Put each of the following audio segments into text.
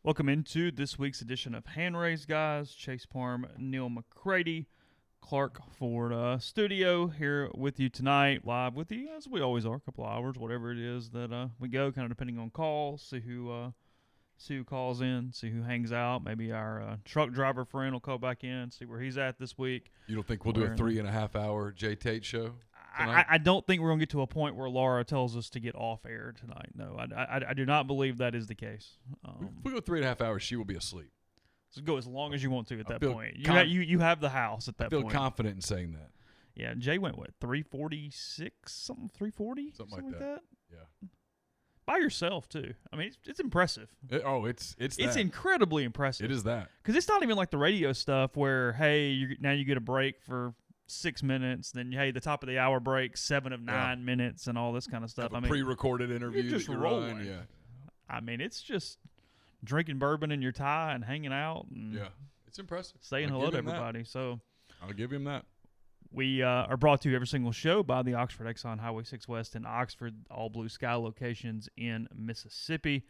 Welcome into this week's edition of Hand Raised Guys. Chase Parham, Neal McCready, Clark Ford studio here with you tonight, live with you as we always are, a couple of hours, whatever it is that we go, kind of depending on calls, see who calls in, see who hangs out. Maybe our truck driver friend will call back in, see where he's at this week. You don't think we'll do a 3.5 hour Jay Tate show? I don't think we're going to get to a point where Laura tells us to get off air tonight. No, I do not believe that is the case. If we go 3.5 hours, she will be asleep. So go as long as you want to at that point. You have the house at that point. I feel confident in saying that. Yeah, Jay went, 346? Something 340? Something like that. Yeah. By yourself, too. I mean, it's impressive. It's incredibly impressive. It is that. Because it's not even like the radio stuff where, hey, now you get a break for 6 minutes, then hey, the top of the hour break, 7 of 9 minutes, and all this kind of stuff. I mean, pre-recorded interview. You're just rolling. Yeah. I mean, it's just drinking bourbon in your tie and hanging out. And it's impressive. Saying hello to everybody. That. So I'll give him that. We are brought to you every single show by the Oxford Exxon Highway 6 West in Oxford, all blue sky locations in Mississippi,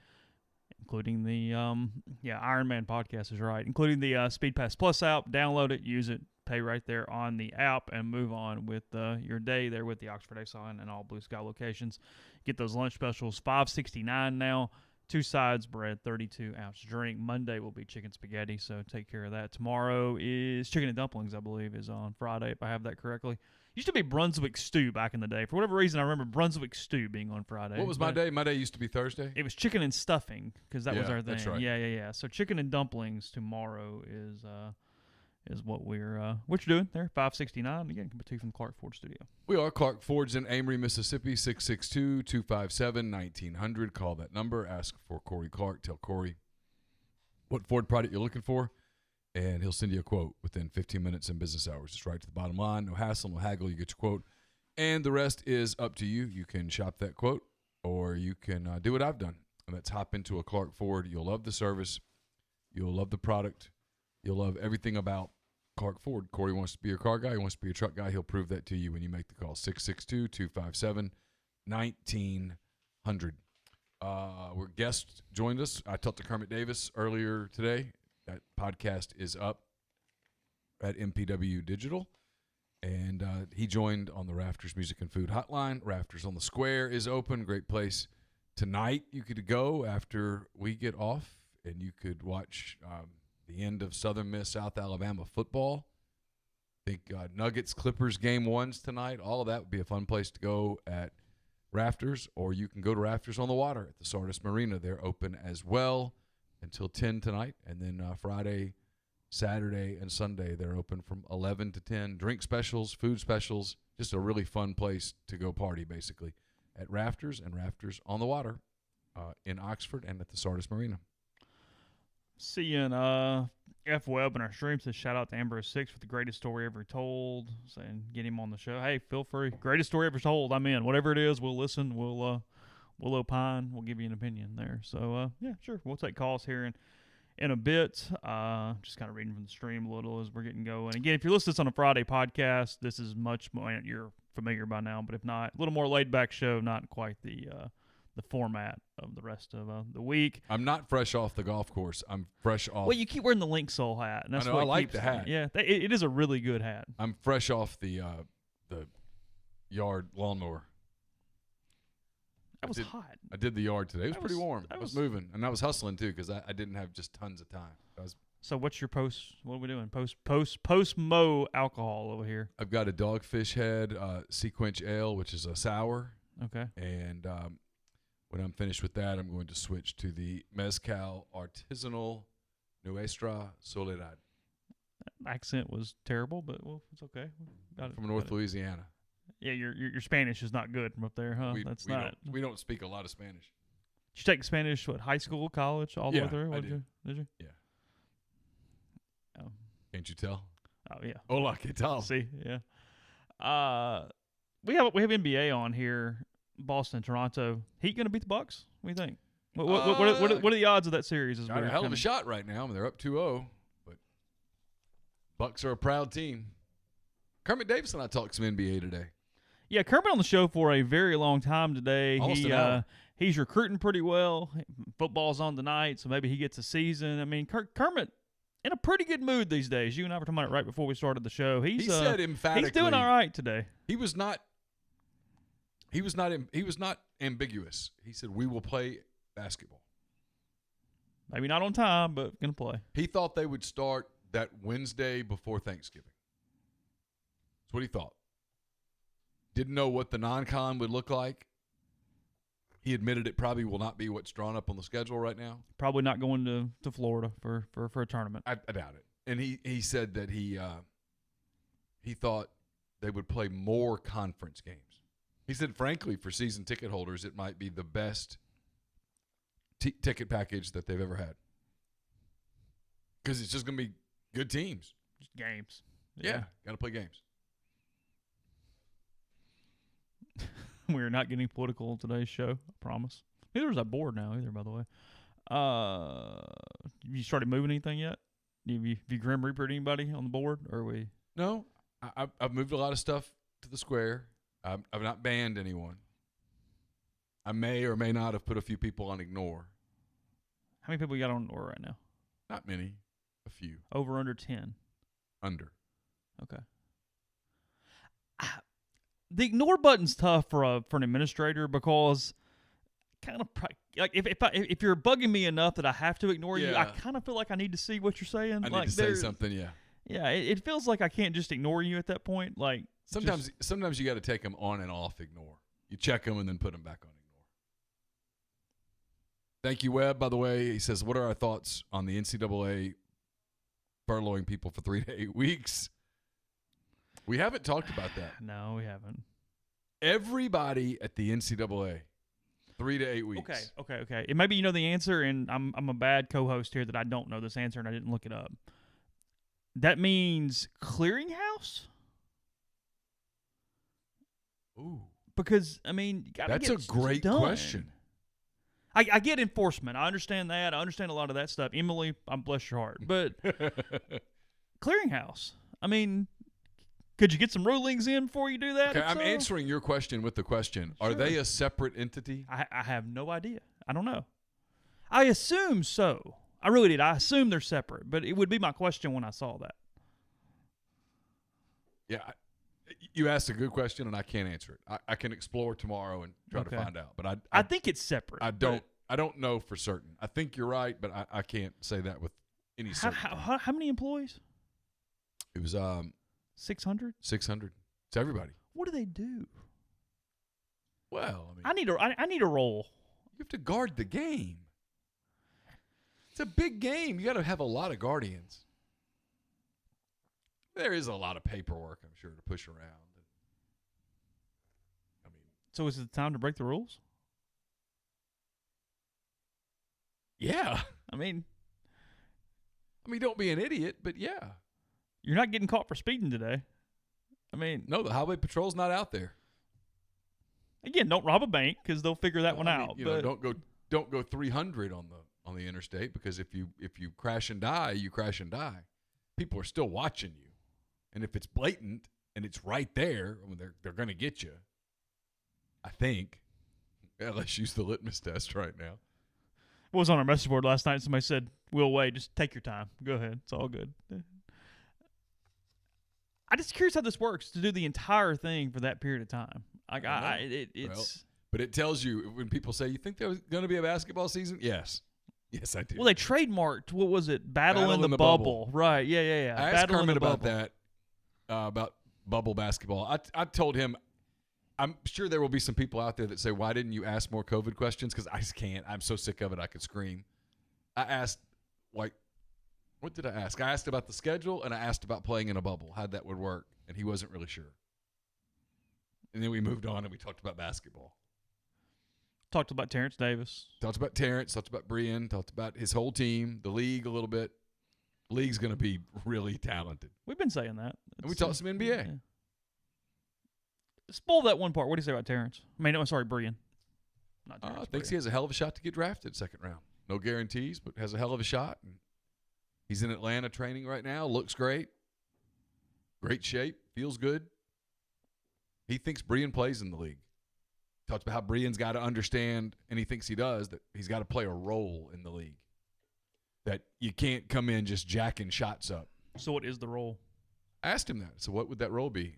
including the Iron Man podcast is right, including the Speed Pass Plus app. Download it, use it, pay right there on the app, and move on with your day there with the Oxford Exxon and all blue sky locations. Get those lunch specials, $5.69 now. 2 sides, bread, 32-ounce drink. Monday will be chicken spaghetti, so take care of that. Tomorrow is chicken and dumplings, I believe, is on Friday, if I have that correctly. Used to be Brunswick stew back in the day. For whatever reason, I remember Brunswick stew being on Friday. What was my day? My day used to be Thursday. It was chicken and stuffing because that was our thing. That's right. Yeah. So chicken and dumplings tomorrow is what we're doing there. $5.69 again. Coming to you from the Clark Ford studio. We are Clark Ford's in Amory, Mississippi. 662-257-1900. Call that number. Ask for Corey Clark. Tell Corey what Ford product you're looking for, and he'll send you a quote within 15 minutes in business hours. Just right to the bottom line. No hassle, no haggle. You get your quote, and the rest is up to you. You can shop that quote, or you can do what I've done, and that's hop into a Clark Ford. You'll love the service. You'll love the product. You'll love everything about Clark Ford. Corey wants to be your car guy. He wants to be your truck guy. He'll prove that to you when you make the call. 662-257-1900. Our guest joined us. I talked to Kermit Davis earlier today. That podcast is up at MPW Digital. And he joined on the Rafters Music and Food Hotline. Rafters on the Square is open. Great place. Tonight you could go after we get off, and you could watch the end of Southern Miss, South Alabama football. I think Nuggets, Clippers game 1's tonight. All of that would be a fun place to go at Rafters, or you can go to Rafters on the Water at the Sardis Marina. They're open as well until 10 tonight, and then Friday, Saturday, and Sunday they're open from 11 to 10. Drink specials, food specials, just a really fun place to go party, basically, at Rafters and Rafters on the Water in Oxford and at the Sardis Marina. Seeing F Webb in our stream says shout out to Ambrose 6 with the greatest story ever told, saying get him on the show. Hey, feel free. Greatest story ever told. I'm in. Whatever it is, we'll listen. We'll opine. We'll give you an opinion there. So yeah, sure. We'll take calls here in a bit. Just kind of reading from the stream a little as we're getting going. Again, if you're listening to this on a Friday podcast, this is much more. You're familiar by now, but if not, a little more laid back show. Not quite the format of the rest of the week. I'm not fresh off the golf course. I'm fresh off. Well, you keep wearing the Link Soul hat. And that's I know. What I like the hat. Yeah, it is a really good hat. I'm fresh off the yard lawnmower. That was hot. I did the yard today. It was pretty warm. I was moving, and I was hustling too because I didn't have just tons of time. So what's your post? What are we doing? Post mow alcohol over here. I've got a Dogfish Head Sequench Ale, which is a sour. Okay. And when I'm finished with that, I'm going to switch to the Mezcal Artisanal Nuestra Soledad. That accent was terrible, but it's okay. Got it. From North Louisiana. Yeah, your Spanish is not good from up there, huh? We don't speak a lot of Spanish. Did you take Spanish, high school, college, all the way through? Did you? Yeah. Oh. Can't you tell? Oh, yeah. Hola, ¿qué tal? See, yeah. We have NBA on here. Boston, Toronto. Heat going to beat the Bucks? What do you think? What are the odds of that series? Got a hell of a shot right now. They're up 2-0, but Bucks are a proud team. Kermit Davis and I talked some NBA today. Yeah, Kermit on the show for a very long time today. Almost an hour. he's recruiting pretty well. Football's on tonight, so maybe he gets a season. I mean, Kermit in a pretty good mood these days. You and I were talking about it right before we started the show. He said emphatically he's doing all right today. He was not ambiguous. He said we will play basketball. Maybe not on time, but gonna play. He thought they would start that Wednesday before Thanksgiving. That's what he thought. Didn't know what the non-con would look like. He admitted it probably will not be what's drawn up on the schedule right now. Probably not going to Florida for a tournament. I doubt it. And he said that he thought they would play more conference games. He said, frankly, for season ticket holders, it might be the best ticket package that they've ever had. Because it's just going to be good teams. Just games. Yeah, got to play games. We're not getting political on today's show, I promise. Neither is that board now either, by the way. You started moving anything yet? Have you Grim Reapered anybody on the board? Or are we? No, I've moved a lot of stuff to the square. I've not banned anyone. I may or may not have put a few people on ignore. How many people you got on ignore right now? Not many. A few. Over, under 10? Under. Okay. The ignore button's tough for an administrator because kind of like if you're bugging me enough that I have to ignore you, I kind of feel like I need to see what you're saying. I need to say something, yeah. Yeah, it feels like I can't just ignore you at that point. Like sometimes you got to take them on and off ignore. You check them and then put them back on ignore. Thank you, Webb. By the way, he says, "What are our thoughts on the NCAA furloughing people for 3 to 8 weeks?" We haven't talked about that. No, we haven't. Everybody at the NCAA, 3 to 8 weeks. Okay. And maybe you know the answer, and I'm a bad co-host here that I don't know this answer and I didn't look it up. That means clearinghouse? Ooh. Because, I mean, you gotta that's get a great done. question. I get enforcement. I understand that. I understand a lot of that stuff. Emily, I'm bless your heart. But clearinghouse. I mean, could you get some rulings in before you do that? Okay, I'm answering your question with the question. Sure. Are they a separate entity? I have no idea. I don't know. I assume so. I really did. I assume they're separate, but it would be my question when I saw that. Yeah, you asked a good question, and I can't answer it. I can explore tomorrow and try to find out. But I think it's separate. I don't know for certain. I think you're right, but I can't say that with any certainty. How many employees? It was 600. 600. It's everybody. What do they do? Well, I need a role. You have to guard the game. It's a big game. You got to have a lot of guardians. There is a lot of paperwork, I'm sure, to push around. So is it time to break the rules? Yeah. I mean, don't be an idiot, but yeah. You're not getting caught for speeding today. I mean, no, the highway patrol's not out there. Again, don't rob a bank because they'll figure that one out. Don't go 300 on the interstate, because if you crash and die, you crash and die. People are still watching you, and if it's blatant and it's right there, they're going to get you. I think. Yeah, let's use the litmus test right now. What was on our message board last night? Somebody said, "We'll wait. Just take your time. Go ahead. It's all good." I'm just curious how this works to do the entire thing for that period of time. Like but it tells you when people say, "You think there's going to be a basketball season?" Yes, I do. Well, they trademarked what was it? Battle in the bubble. Right? Yeah. I asked Kermit about that, about bubble basketball. I told him, I'm sure there will be some people out there that say, "Why didn't you ask more COVID questions?" Because I just can't. I'm so sick of it. I could scream. I asked, what did I ask? I asked about the schedule, and I asked about playing in a bubble, how that would work, and he wasn't really sure. And then we moved on, and we talked about basketball. Talked about Terrence Davis. Talked about Terrence. Talked about Brian. Talked about his whole team, the league a little bit. The league's going to be really talented. We've been saying that. And we talked some NBA. Yeah. Spoil that one part. What do you say about Terrence? Brian. Not Terrence. Thinks he has a hell of a shot to get drafted second round. No guarantees, but has a hell of a shot. And he's in Atlanta training right now. Looks great. Great shape. Feels good. He thinks Brian plays in the league. Talks about how Brian's got to understand, and he thinks he does, that he's got to play a role in the league. That you can't come in just jacking shots up. So what is the role? I asked him that. So what would that role be?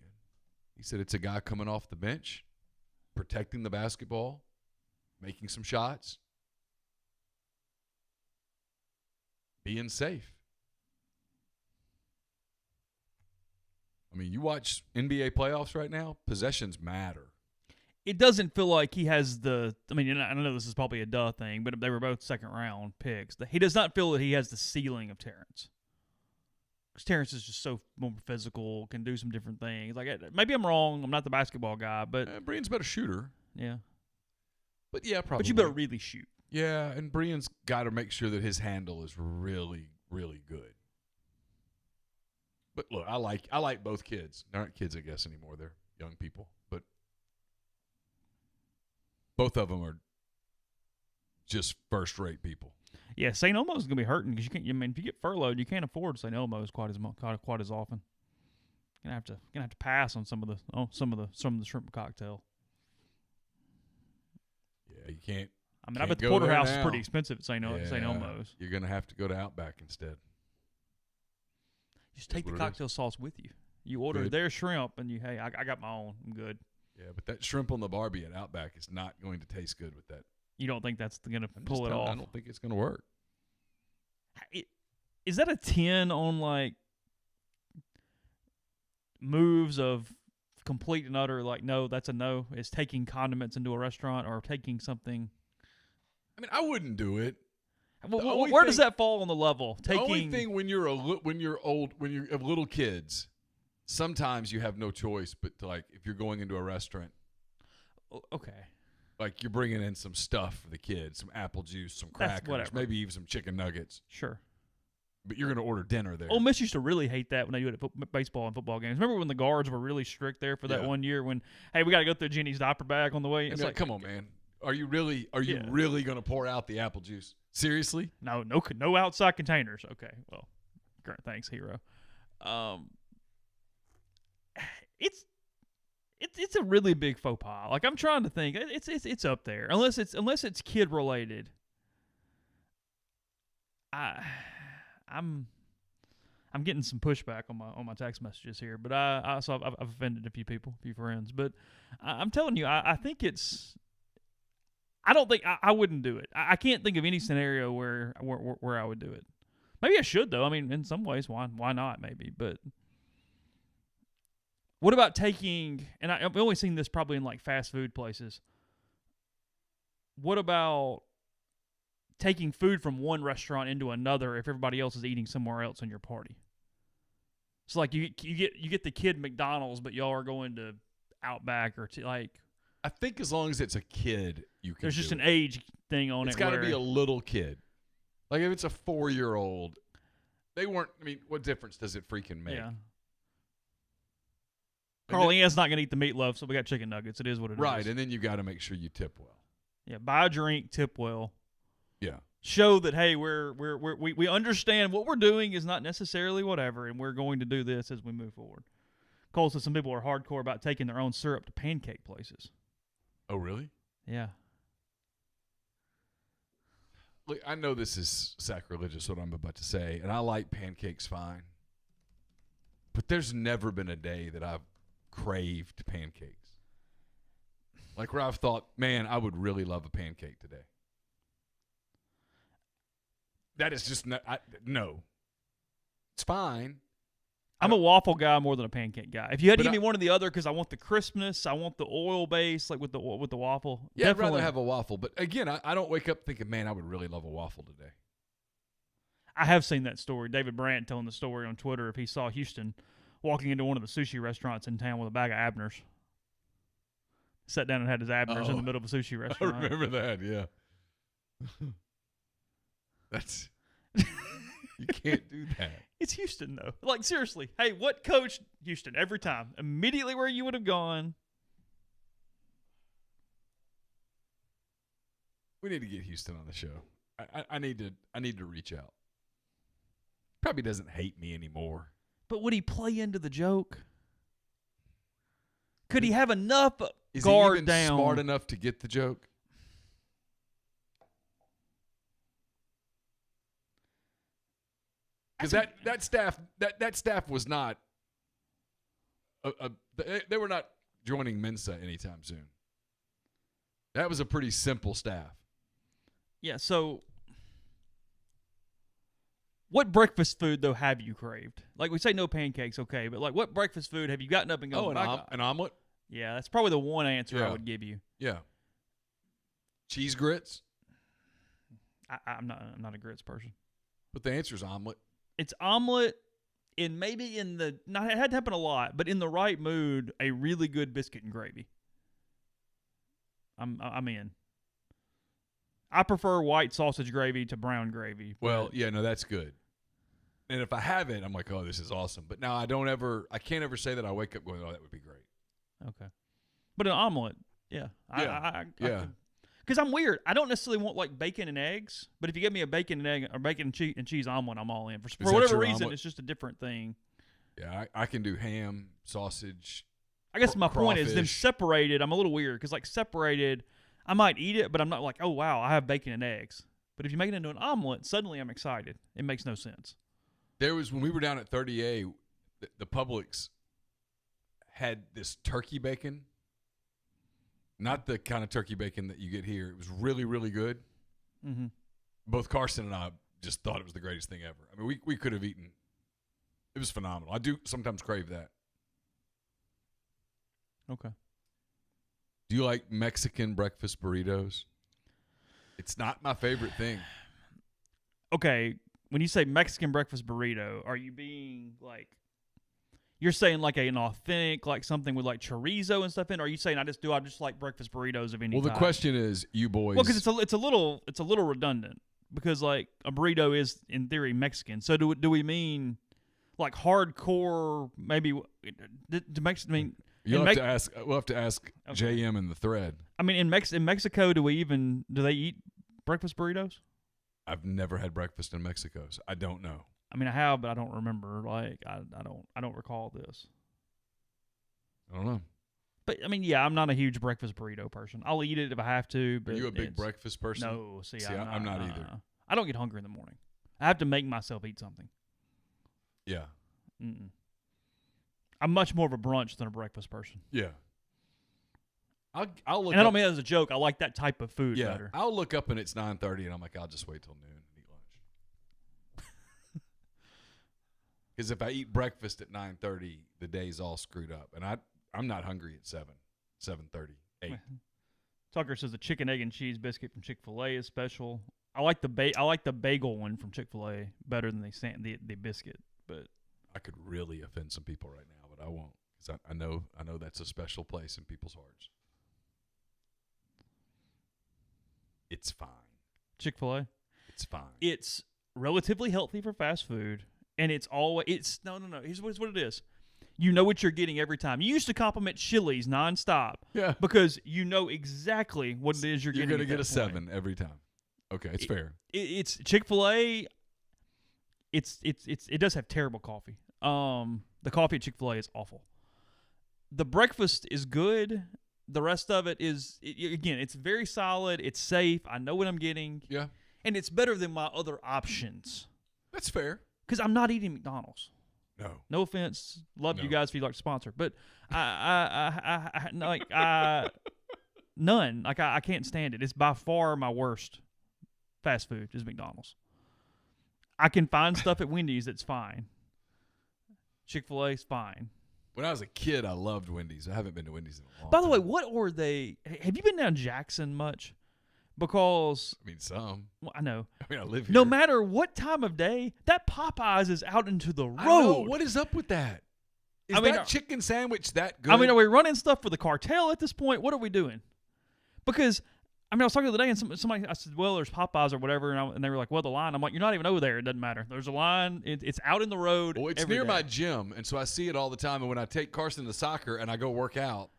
He said it's a guy coming off the bench, protecting the basketball, making some shots, being safe. I mean, you watch NBA playoffs right now, possessions matter. It doesn't feel like he has the – I mean, and I know this is probably a duh thing, but they were both second-round picks. He does not feel that he has the ceiling of Terrence. Because Terrence is just so more physical, can do some different things. Like, maybe I'm wrong. I'm not the basketball guy, but Brian's a better shooter. Yeah. But, yeah, probably. But you better really shoot. Yeah, and Brian's got to make sure that his handle is really, really good. But, look, I like both kids. They're not kids, I guess, anymore. They're young people. But both of them are just first-rate people. Yeah, St. Elmo's going to be hurting because you can't. I mean, if you get furloughed, you can't afford St. Elmo's quite as often. Gonna have to pass on some of the shrimp cocktail. Yeah, you can't. I mean, I bet the porterhouse is pretty expensive at St. Elmo's. You're gonna have to go to Outback instead. Just take the cocktail sauce with you. You order their shrimp, and I got my own. I'm good. Yeah, but that shrimp on the Barbie at Outback is not going to taste good with that. You don't think that's going to pull it off? I don't think it's going to work. Is that a 10 on, like, moves of complete and utter, like, no, that's a no? Is taking condiments into a restaurant or taking something? I mean, I wouldn't do it. Where does that fall on the level? The only thing when you have little kids, sometimes you have no choice but to, like, if you're going into a restaurant. Okay. Like, you're bringing in some stuff for the kids, some apple juice, some crackers, maybe even some chicken nuggets. Sure. But you're going to order dinner there. Ole Miss used to really hate that when they do it at baseball and football games. Remember when the guards were really strict there for that one year when, hey, we got to go through Jenny's diaper bag on the way? It's like, come on, man. Are you really going to pour out the apple juice? Seriously? No outside containers. Okay, well, great. Thanks, hero. It's a really big faux pas. Like, I'm trying to think. It's up there. Unless it's kid related. I'm getting some pushback on my text messages here, but I've offended a few people, a few friends. But I'm telling you, I think it's. I don't think I wouldn't do it. I can't think of any scenario where I would do it. Maybe I should though. I mean, in some ways, why not? Maybe, but. What about taking, and I've only seen this probably in like fast food places. What about taking food from one restaurant into another if everybody else is eating somewhere else in your party? So like you get the kid McDonald's, but y'all are going to Outback or like. I think as long as it's a kid, you can. There's just an age thing on it. It's got to be a little kid. Like if it's a 4-year-old, they weren't. I mean, what difference does it freaking make? Yeah. Carly-Ann's not going to eat the meatloaf, so we got chicken nuggets. It is what it is. Right, and then you got to make sure you tip well. Yeah, buy a drink, tip well. Yeah. Show that, hey, we understand what we're doing is not necessarily whatever, and we're going to do this as we move forward. Cole says some people are hardcore about taking their own syrup to pancake places. Oh, really? Yeah. Look, I know this is sacrilegious what I'm about to say, and I like pancakes fine. But there's never been a day that I've craved pancakes. Like where I've thought, man, I would really love a pancake today. That is just no. It's fine. I'm a waffle guy more than a pancake guy. If you had to give me one or the other, because I want the crispness, I want the oil base, like with the waffle. Yeah, I'd rather have a waffle. But again, I don't wake up thinking, man, I would really love a waffle today. I have seen that story. David Brandt telling the story on Twitter if he saw Houston walking into one of the sushi restaurants in town with a bag of Abner's. Sat down and had his Abner's in the middle of a sushi restaurant. I remember that, yeah. That's... You can't do that. It's Houston, though. Like, seriously. Hey, what coach Houston every time? Immediately where you would have gone. We need to get Houston on the show. I need to reach out. Probably doesn't hate me anymore. But would he play into the joke? Could he have enough? Is guard he even down. smart enough to get the joke? Because that staff was not they were not joining Mensa anytime soon. That was a pretty simple staff. Yeah, so what breakfast food, though, have you craved? Like, we say no pancakes, okay, but, like, what breakfast food have you gotten up and gone, an omelet? Yeah, that's probably the one answer I Yeah. would give you. Yeah. Cheese grits? I'm not a grits person. But the answer is omelet. It's omelet, and maybe it hadn't happened a lot, but in the right mood, a really good biscuit and gravy. I'm in. I prefer white sausage gravy to brown gravy. Well, yeah, no, that's good. And if I have it, I'm like, oh, this is awesome. But now I can't ever say that I wake up going, oh, that would be great. Okay. But an omelet, yeah. Yeah. Because I'm weird. I don't necessarily want, like, bacon and eggs, but if you give me a bacon and egg or bacon and cheese omelet, I'm all in. For whatever reason, omelet? It's just a different thing. Yeah, I can do ham, sausage. I guess my point is them crawfish. separated. I'm a little weird because, like, separated, I might eat it, but I'm not like, oh, wow, I have bacon and eggs. But if you make it into an omelet, suddenly I'm excited. It makes no sense. There was, when we were down at 30A, the Publix had this turkey bacon. Not the kind of turkey bacon that you get here. It was really, really good. Mm-hmm. Both Carson and I just thought it was the greatest thing ever. I mean, we could have eaten. It was phenomenal. I do sometimes crave that. Okay. Do you like Mexican breakfast burritos? It's not my favorite thing. Okay, when you say Mexican breakfast burrito, are you being, like, you're saying like an authentic, like something with, like, chorizo and stuff in? Or are you saying I just like breakfast burritos of any Well, the type? question is, you boys. Well, because it's a little redundant because, like, a burrito is in theory Mexican. So do we mean like hardcore? Maybe do Mexican mean? We'll have to ask Okay. JM in the thread. I mean, in Mexico, do they eat breakfast burritos? I've never had breakfast in Mexico, so I don't know. I mean, I have, but I don't remember. Like, I don't recall this. I don't know. But I mean, yeah, I'm not a huge breakfast burrito person. I'll eat it if I have to. But Are you a big breakfast person? No, see, I'm not either. I don't get hungry in the morning. I have to make myself eat something. Yeah. Mm-mm. I'm much more of a brunch than a breakfast person. Yeah. I'll look. And I don't mean that as a joke. I like that type of food better. I'll look up and it's 9:30, and I'm like, I'll just wait till noon and eat lunch. Because if I eat breakfast at 9:30, the day's all screwed up, and I'm not hungry at 7:30, 8. Tucker says the chicken, egg, and cheese biscuit from Chick-fil-A is special. I like the bagel one from Chick-fil-A better than the biscuit. But I could really offend some people right now, but I won't, because I know that's a special place in people's hearts. It's fine. Chick-fil-A, It's fine. it's relatively healthy for fast food, and it's no. Here's what it is. You know what you're getting every time. You used to compliment Chili's nonstop. Yeah. Because you know exactly what it is you're getting. You're going to at get a that point. 7 every time. Okay, it's fair. It's Chick-fil-A. It does have terrible coffee. The coffee at Chick-fil-A is awful. The breakfast is good. The rest of it is, again, it's very solid. It's safe. I know what I'm getting. Yeah. And it's better than my other options. That's fair. Because I'm not eating McDonald's. No. No offense. Love you No. guys if you'd like to sponsor. But none. Like, I can't stand it. It's by far my worst fast food is McDonald's. I can find stuff at Wendy's that's fine. Chick-fil-A's fine. When I was a kid, I loved Wendy's. I haven't been to Wendy's in a long By time. the way, what were they? Have you been down Jackson much? Because I mean, some. well, I know. I mean, I live here. No matter what time of day, that Popeyes is out into the road. I know. What is up with that? Is I mean, that chicken sandwich that good? I mean, are we running stuff for the cartel at this point? What are we doing? Because I mean, I was talking the other day, and somebody I said, "Well, there's Popeyes or whatever," and they were like, "Well, the line." I'm like, "You're not even over there. It doesn't matter. There's a line. It's out in the road. Well, it's every near day." my gym, and so I see it all the time. And when I take Carson to soccer and I go work out,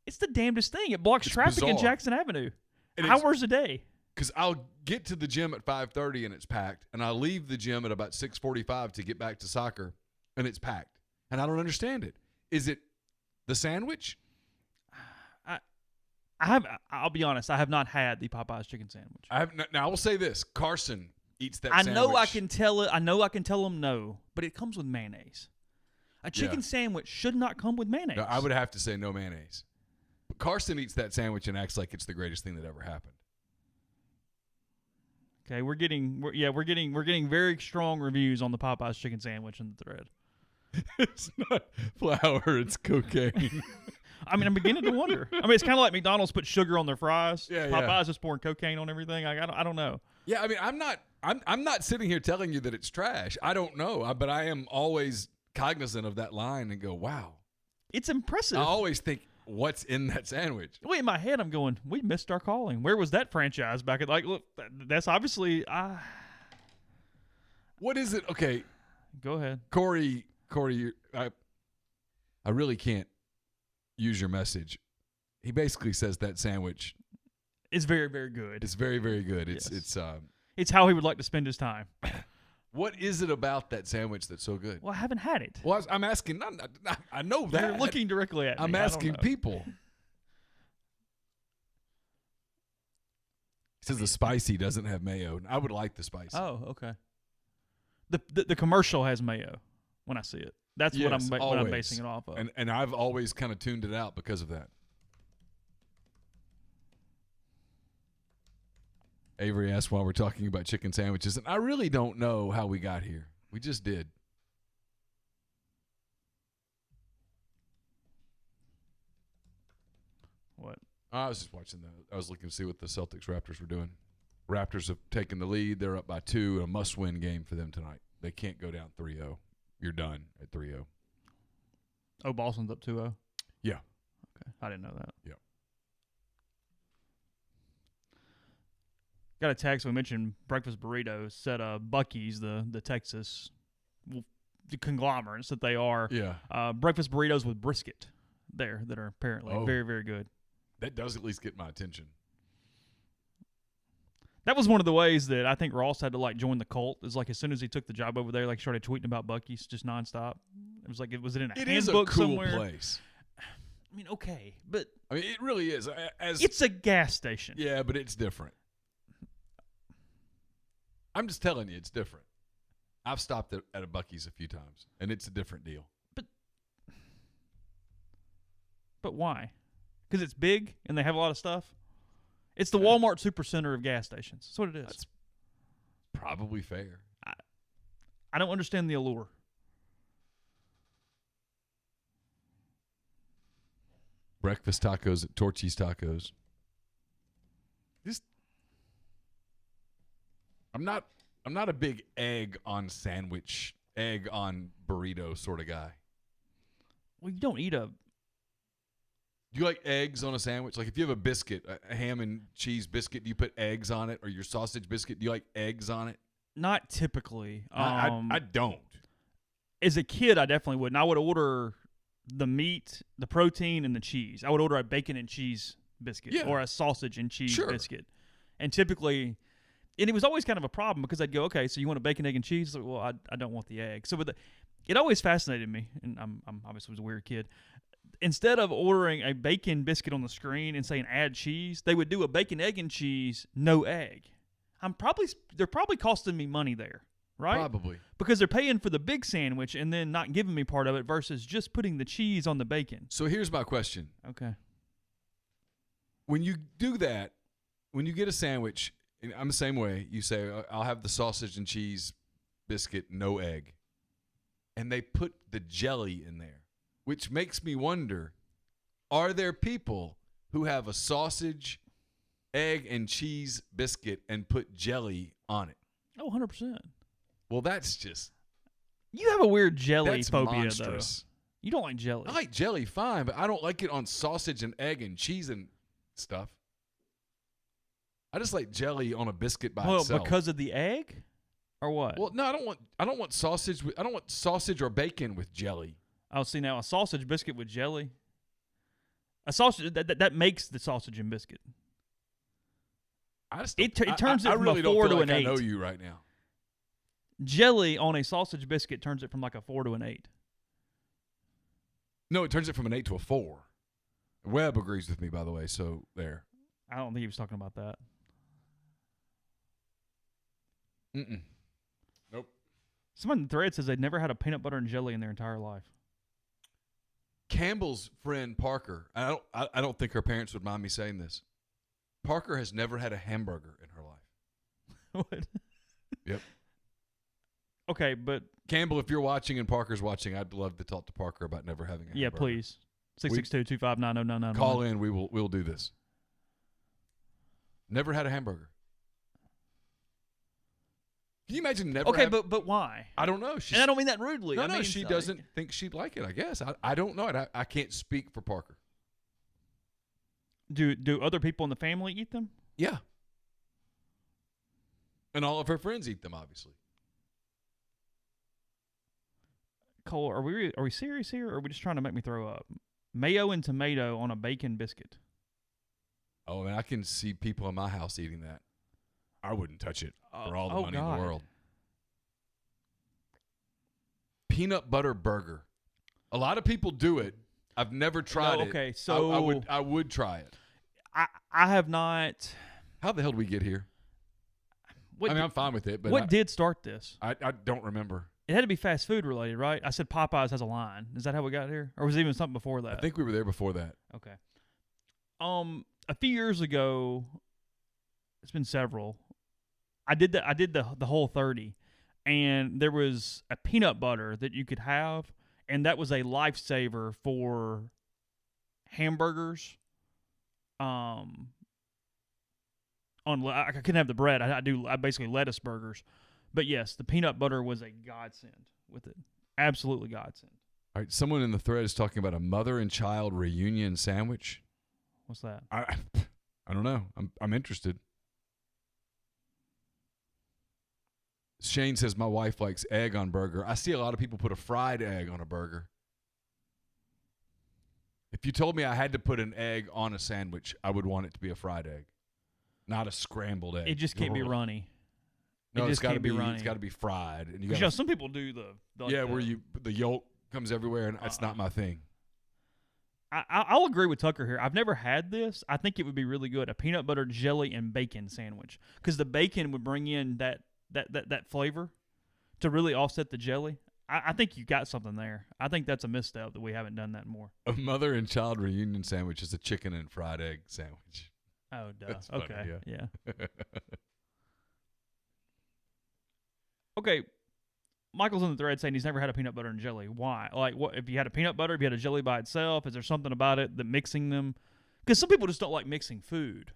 It's the damnedest thing. It blocks It's traffic in bizarre. Jackson Avenue. And it's- Hours a day. because I'll get to the gym at 5:30 and it's packed, and I leave the gym at about 6:45 to get back to soccer, and it's packed, and I don't understand it. Is it the sandwich? I'll be honest. I have not had the Popeyes chicken sandwich. Now I will say this: Carson eats that. I sandwich. know I can tell it. I know I can tell him no, but it comes with mayonnaise. A chicken sandwich should not come with mayonnaise. No, I would have to say no mayonnaise. But Carson eats that sandwich and acts like it's the greatest thing that ever happened. Okay, we're getting very strong reviews on the Popeyes chicken sandwich in the thread. It's not flour; it's cocaine. I mean, I'm beginning to wonder. I mean, it's kind of like McDonald's put sugar on their fries. Yeah, Popeyes is pouring cocaine on everything. I don't know. Yeah, I mean, I'm not sitting here telling you that it's trash. I don't know, but I am always cognizant of that line and go, wow, it's impressive. I always think, what's in that sandwich? Wait, in my head, I'm going, we missed our calling. Where was that franchise back at? Like, look, that's obviously. What is it? Okay, go ahead, Corey. I really can't use your message. He basically says that sandwich is very, very good. It's very, very good. It's how he would like to spend his time. What is it about that sandwich that's so good? Well, I haven't had it. Well, I'm asking. I know that. You're looking directly at me. I'm asking people. He says the spicy doesn't have mayo. I would like the spicy. Oh, okay. The commercial has mayo when I see it. That's what I'm basing it off of. And I've always kind of tuned it out because of that. Avery asked why we're talking about chicken sandwiches, and I really don't know how we got here. We just did. What? I was just watching I was looking to see what the Celtics Raptors were doing. Raptors have taken the lead. They're up by 2. A must-win game for them tonight. They can't go down 3-0. You're done at 3-0. Oh, Boston's up 2-0? Yeah. Okay. I didn't know that. Yeah. Got a text. We mentioned breakfast burritos. Said Buc-ee's, the Texas the conglomerates that they are. Yeah. Breakfast burritos with brisket there that are apparently very, very good. That does at least get my attention. That was one of the ways that I think Ross had to like join the cult. Is like as soon as he took the job over there, like started tweeting about Buc-ee's just nonstop. It was like was it in a handbook somewhere? It is a cool place. I mean, okay, but I mean, it really is. It's a gas station. Yeah, but it's different. I'm just telling you, it's different. I've stopped at a Buc-ee's a few times, and it's a different deal. But why? Because it's big and they have a lot of stuff? It's the Walmart supercenter of gas stations. That's what it is. That's probably fair. I don't understand the allure. Breakfast tacos at Torchy's Tacos. I'm not a big egg on sandwich, egg on burrito sort of guy. Well, you don't eat a... Do you like eggs on a sandwich? Like if you have a biscuit, a ham and cheese biscuit, do you put eggs on it? Or your sausage biscuit, do you like eggs on it? Not typically. I don't. As a kid, I definitely would. And I would order the meat, the protein, and the cheese. I would order a bacon and cheese biscuit or a sausage and cheese biscuit. And typically... And it was always kind of a problem because I'd go, okay, so you want a bacon, egg, and cheese? Like, well, I don't want the egg. So it always fascinated me, and I'm obviously was a weird kid. Instead of ordering a bacon biscuit on the screen and saying add cheese, they would do a bacon, egg, and cheese, no egg. They're probably costing me money there, right? Probably. Because they're paying for the big sandwich and then not giving me part of it versus just putting the cheese on the bacon. So here's my question. Okay. When you do that, when you get a sandwich, and I'm the same way, you say, I'll have the sausage and cheese biscuit, no egg. And they put the jelly in there, which makes me wonder, are there people who have a sausage, egg, and cheese biscuit and put jelly on it? Oh, 100%. Well, that's just... You have a weird jelly that's phobia, monstrous. Though. You don't like jelly. I like jelly fine, but I don't like it on sausage and egg and cheese and stuff. I just like jelly on a biscuit by itself. Well, because of the egg, or what? Well, no, I don't want sausage. I don't want sausage or bacon with jelly. Oh, see now a sausage biscuit with jelly. A sausage that makes the sausage and biscuit. It turns it from a 4 to an 8. I know you right now. Jelly on a sausage biscuit turns it from like a 4 to an 8. No, it turns it from an 8 to a 4. Webb agrees with me, by the way, so there. I don't think he was talking about that. Mm-mm. Nope. Someone in the thread says they'd never had a peanut butter and jelly in their entire life. Campbell's friend Parker, I don't think her parents would mind me saying this. Parker has never had a hamburger in her life. What? Yep. Okay, but Campbell, if you're watching and Parker's watching, I'd love to talk to Parker about never having a hamburger. yeah, please. 662-259-0991. Call in. We'll do this. Never had a hamburger. Can you imagine never? Okay, but why? I don't know. And I don't mean that rudely. No, I mean, she like, doesn't think she'd like it. I guess I don't know it. I can't speak for Parker. Do other people in the family eat them? Yeah. And all of her friends eat them, obviously. Cole, are we serious here, or are we just trying to make me throw up? Mayo and tomato on a bacon biscuit. Oh, and I can see people in my house eating that. I wouldn't touch it for all the money in the world. Peanut butter burger. A lot of people do it. I've never tried it. Okay, so I would try it. I have not. How the hell did we get here? I'm fine with it, but what did start this? I don't remember. It had to be fast food related, right? I said Popeyes has a line. Is that how we got here, or was it even something before that? I think we were there before that. Okay. A few years ago, it's been several. I did the whole 30, and there was a peanut butter that you could have, and that was a lifesaver for hamburgers. I couldn't have the bread. I basically lettuce burgers, but yes, the peanut butter was a godsend with it. Absolutely godsend. All right, someone in the thread is talking about a mother and child reunion sandwich. What's that? I don't know. I'm interested. Shane says my wife likes egg on burger. I see a lot of people put a fried egg on a burger. If you told me I had to put an egg on a sandwich, I would want it to be a fried egg, not a scrambled egg. It just can't be runny. No, it's got to be runny. It's got to be fried. And you know, some people do where the yolk comes everywhere, and that's not my thing. I'll agree with Tucker here. I've never had this. I think it would be really good, a peanut butter jelly and bacon sandwich, because the bacon would bring in that flavor to really offset the jelly. I think you got something there. I think that's a misstep that we haven't done that more. A mother and child reunion sandwich is a chicken and fried egg sandwich. Oh, duh. That's funny, okay. yeah. Okay. Michael's in the thread saying he's never had a peanut butter and jelly. Why? Like, what if you had a peanut butter? If you had a jelly by itself, is there something about it that mixing them? Because some people just don't like mixing food.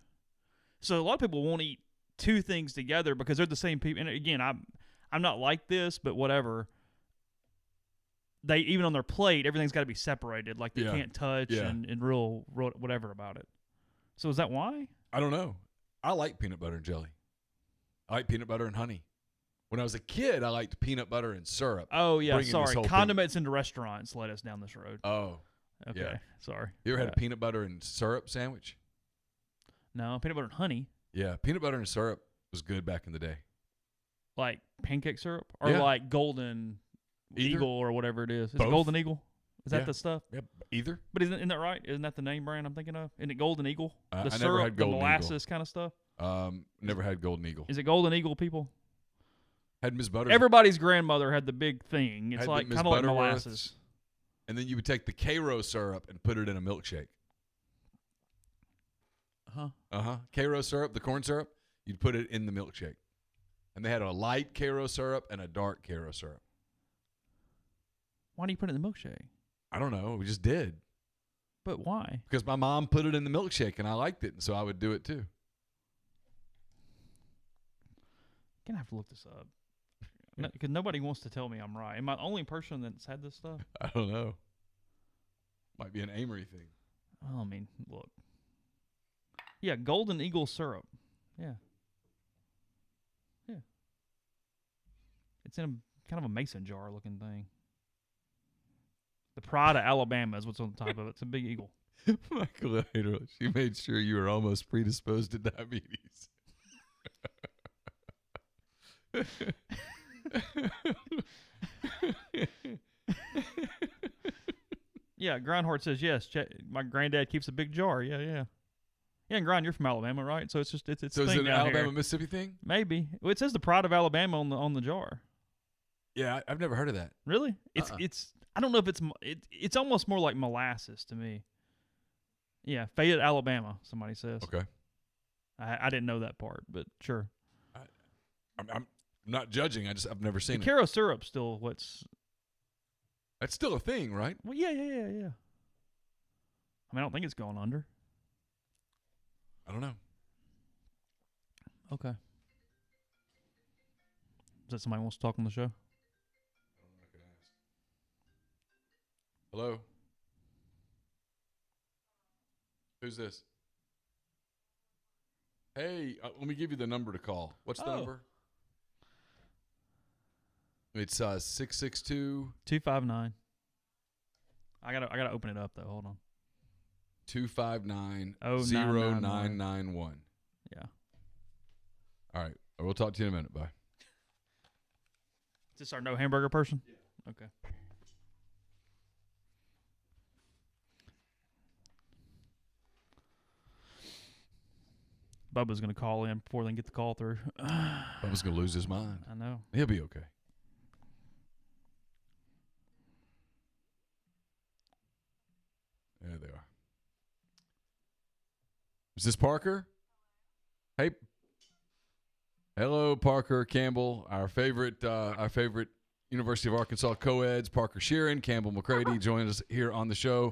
So a lot of people won't eat two things together because they're the same people. And again, I'm not like this, but whatever. They even on their plate, everything's got to be separated. Like they can't touch and real whatever about it. So is that why? I don't know. I like peanut butter and jelly. I like peanut butter and honey. When I was a kid, I liked peanut butter and syrup. Oh, yeah, sorry. Condiments into restaurants led us down this road. Oh. Okay, yeah. Sorry. You ever had a peanut butter and syrup sandwich? No, peanut butter and honey. Yeah, peanut butter and syrup was good back in the day. Like pancake syrup? Or like Golden Eagle or whatever it is. Is it Golden Eagle? Is that the stuff? Yeah, either. But isn't that right? Isn't that the name brand I'm thinking of? Isn't it Golden Eagle? The syrup, never had Golden the molasses kind of stuff? Never had Golden Eagle. Is it Golden Eagle, people? Had Ms. Butterworth. Everybody's grandmother had the big thing. It's like kind of like molasses. And then you would take the Cairo syrup and put it in a milkshake. Cairo syrup, the corn syrup, you'd put it in the milkshake. And they had a light Cairo syrup and a dark Cairo syrup. Why do you put it in the milkshake? I don't know. We just did. But why? Because my mom put it in the milkshake and I liked it, and so I would do it too. I'm going to have to look this up. Because nobody wants to tell me I'm right. Am I the only person that's had this stuff? I don't know. Might be an Amory thing. Oh, I mean, look. Yeah, Golden Eagle syrup. Yeah. Yeah. It's in a kind of a mason jar looking thing. The Pride of Alabama is what's on the top of it. It's a big eagle. Michael Hader, she made sure you were almost predisposed to diabetes. Yeah, Grindhort says yes. My granddad keeps a big jar. Yeah, yeah. Yeah, and Grind, you're from Alabama, right? So it's just it's So is thing it an down Alabama here. Mississippi thing? Maybe. Well, it says the pride of Alabama on the jar. Yeah, I've never heard of that. Really? It's I don't know if it's almost more like molasses to me. Yeah, Fayette, Alabama. Somebody says. Okay. I didn't know that part, but sure. I'm not judging. I've never seen The it. Caro syrup's still That's still a thing, right? Well, yeah. I mean, I don't think it's going under. I don't know. Okay. Is that somebody who wants to talk on the show? I could ask. Hello? Who's this? Hey, let me give you the number to call. What's the number? It's 662 259. I gotta open it up though. Hold on. 259 Oh, 0991. Yeah. All right. We'll talk to you in a minute. Bye. Is this our no hamburger person? Yeah. Okay. Bubba's gonna call in before they can get the call through. Bubba's gonna lose his mind. I know. He'll be okay. There they are. Is this Parker? Hey. Hello, Parker Campbell, our favorite University of Arkansas co-eds, Parker Sheeran, Campbell McCready joined us here on the show.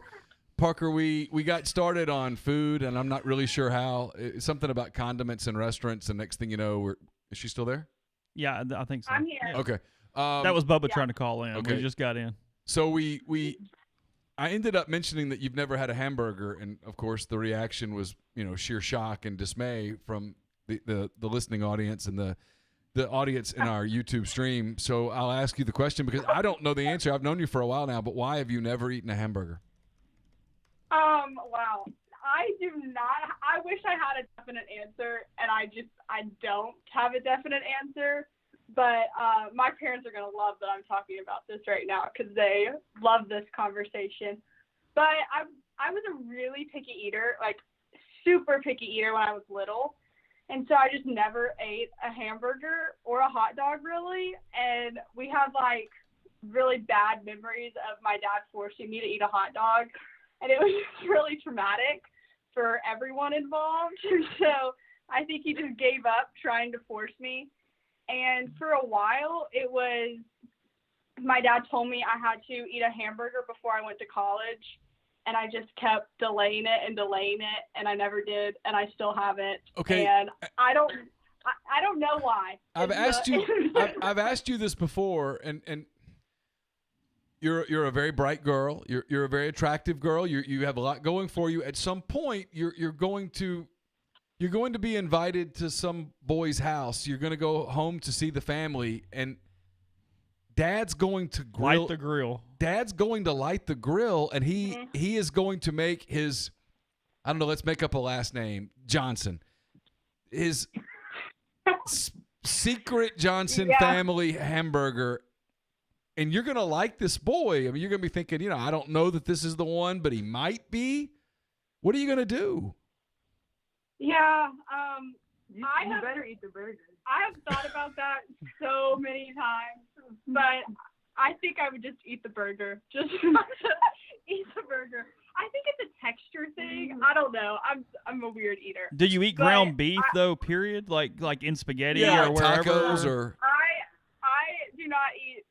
Parker, we got started on food, and I'm not really sure how. It's something about condiments and restaurants, and next thing you know, is she still there? Yeah, I think so. I'm here. Yeah. Okay. That was Bubba trying to call in. Okay. We just got in. So I ended up mentioning that you've never had a hamburger, and of course the reaction was, sheer shock and dismay from the listening audience and the audience in our YouTube stream. So I'll ask you the question because I don't know the answer. I've known you for a while now, but why have you never eaten a hamburger? Wow. I do not. I wish I had a definite answer, and I don't have a definite answer. But my parents are going to love that I'm talking about this right now because they love this conversation. But I was a really picky eater, like super picky eater when I was little. And so I just never ate a hamburger or a hot dog really. And we have like really bad memories of my dad forcing me to eat a hot dog. And it was just really traumatic for everyone involved. So I think he just gave up trying to force me. And for a while, it was my dad told me I had to eat a hamburger before I went to college. And I just kept delaying it, and I never did, and I still haven't. Okay. And I don't know why. I've asked you this before, and you're a very bright girl. You're a very attractive girl. You have a lot going for you. At some point, you're going to be invited to some boy's house. You're going to go home to see the family, and Dad's going to light the grill. Dad's going to light the grill, and he is going to make his, I don't know, let's make up a last name, Johnson. His secret Johnson family hamburger. And you're going to like this boy. I mean, you're going to be thinking, I don't know that this is the one, but he might be. What are you going to do? Yeah. You better eat the burger. I have thought about that so many times, but I think I would just eat the burger. Just eat the burger. I think it's a texture thing. I don't know. I'm a weird eater. Do you eat ground beef though? Period. Like in spaghetti or wherever. Tacos or. I do not eat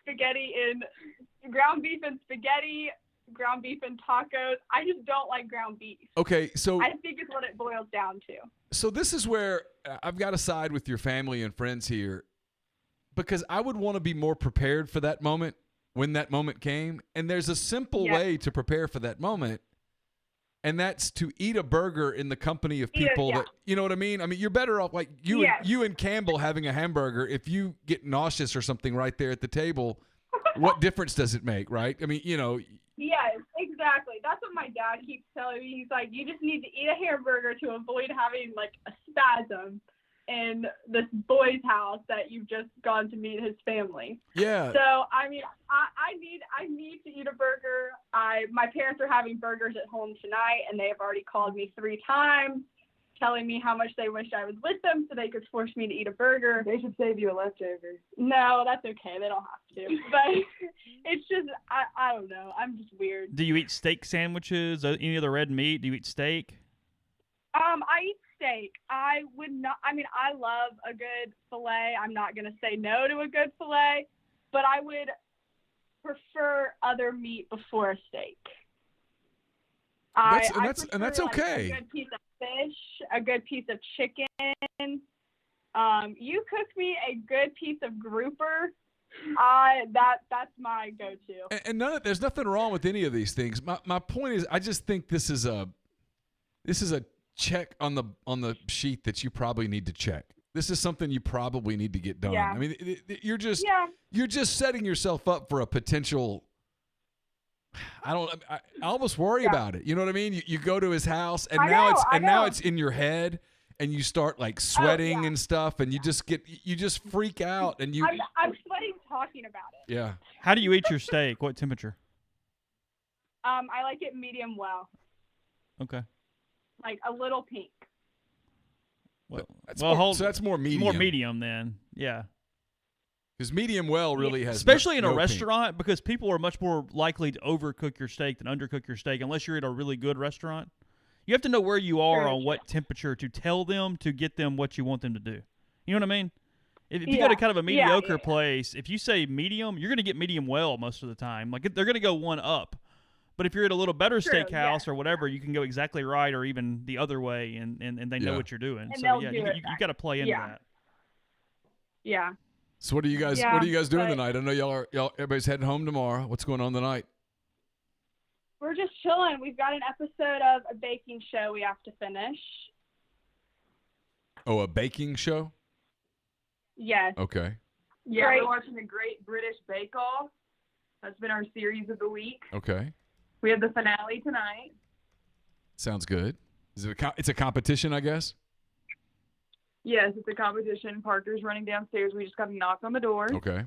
spaghetti in ground beef and spaghetti. Ground beef and tacos. I just don't like ground beef. Okay, so I think it's what it boils down to. So this is where I've got to side with your family and friends here, because I would want to be more prepared for that moment when that moment came. And there's a simple way to prepare for that moment, and that's to eat a burger in the company of people that, you know what I mean? I mean, you're better off like you and Campbell having a hamburger. If you get nauseous or something right there at the table, what difference does it make, right? I mean, Yes, exactly. That's what my dad keeps telling me. He's like, you just need to eat a hamburger to avoid having like a spasm. in this boy's house that you've just gone to meet his family. Yeah. So I mean, I need to eat a burger. My parents are having burgers at home tonight, and they have already called me 3 times, telling me how much they wish I was with them so they could force me to eat a burger. They should save you a leftover. No, that's okay. They don't have to. But it's just, I don't know. I'm just weird. Do you eat steak sandwiches? Any other red meat? Do you eat steak? I eat steak. I would not. I mean, I love a good fillet. I'm not gonna say no to a good fillet, but I would prefer other meat before a steak. That's prefer, okay. A good piece of fish, a good piece of chicken. You cook me a good piece of grouper. That's my go-to. And there's nothing wrong with any of these things. My point is, I just think this is a check on the sheet that you probably need to check. This is something you probably need to get done. Yeah. I mean, you're just setting yourself up for a potential. I almost worry about it. You know what I mean? You go to his house, and now it's in your head, and you start like sweating and stuff, and you just freak out, and I'm sweating talking about it. Yeah. How do you eat your steak? What temperature? I like it medium well. Okay. Like a little pink. Well, so that's more medium. More medium then, yeah. Because medium well really has especially in a no restaurant, pink. because people are much more likely to overcook your steak than undercook your steak, unless you're at a really good restaurant. You have to know where you are on what temperature to tell them to get them what you want them to do. You know what I mean? If you go to kind of a mediocre place, if you say medium, you're going to get medium well most of the time. Like they're going to go one up. But if you're at a little better steakhouse or whatever, you can go exactly right or even the other way, and they know what you're doing. And so you got to play into that. Yeah. So what are you guys doing tonight? I know y'all everybody's heading home tomorrow. What's going on tonight? We're just chilling. We've got an episode of a baking show we have to finish. Oh, a baking show? Yes. Okay. Yeah, we're watching the Great British Bake Off. That's been our series of the week. Okay. We have the finale tonight. Sounds good. Is it it's a competition, I guess? Yes, it's a competition. Parker's running downstairs. We just got to knock on the door. Okay.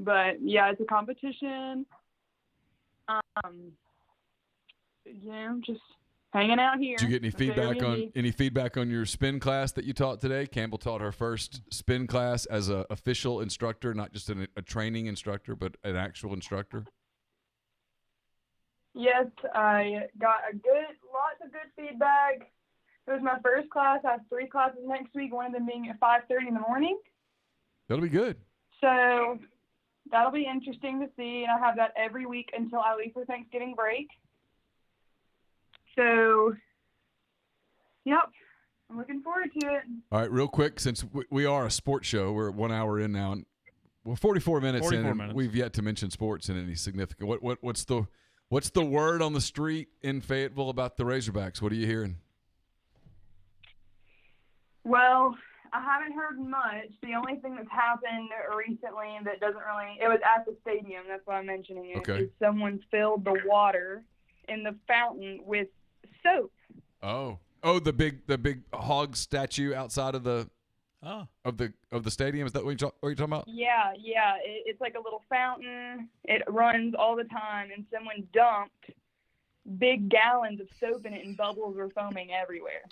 But yeah, it's a competition. Just hanging out here. Did you get any feedback on your spin class that you taught today? Campbell taught her first spin class as an official instructor, not just a training instructor, but an actual instructor. Yes, I got lots of good feedback. It was my first class. I have 3 classes next week, one of them being at 5:30 in the morning. That'll be good. So that'll be interesting to see, and I have that every week until I leave for Thanksgiving break. So, yep, I'm looking forward to it. All right, real quick, since we are a sports show, we're 1 hour in now, and we're 44 minutes in, and we've yet to mention sports in any significant. What's the word on the street in Fayetteville about the Razorbacks? What are you hearing? Well, I haven't heard much. The only thing that's happened recently that doesn't really – it was at the stadium. That's why I'm mentioning it. Okay. Is someone filled the water in the fountain with soap. Oh, the big hog statue outside of the of the stadium. Is that what you're talking about? Yeah. It's like a little fountain. It runs all the time, and someone dumped big gallons of soap in it, and bubbles were foaming everywhere.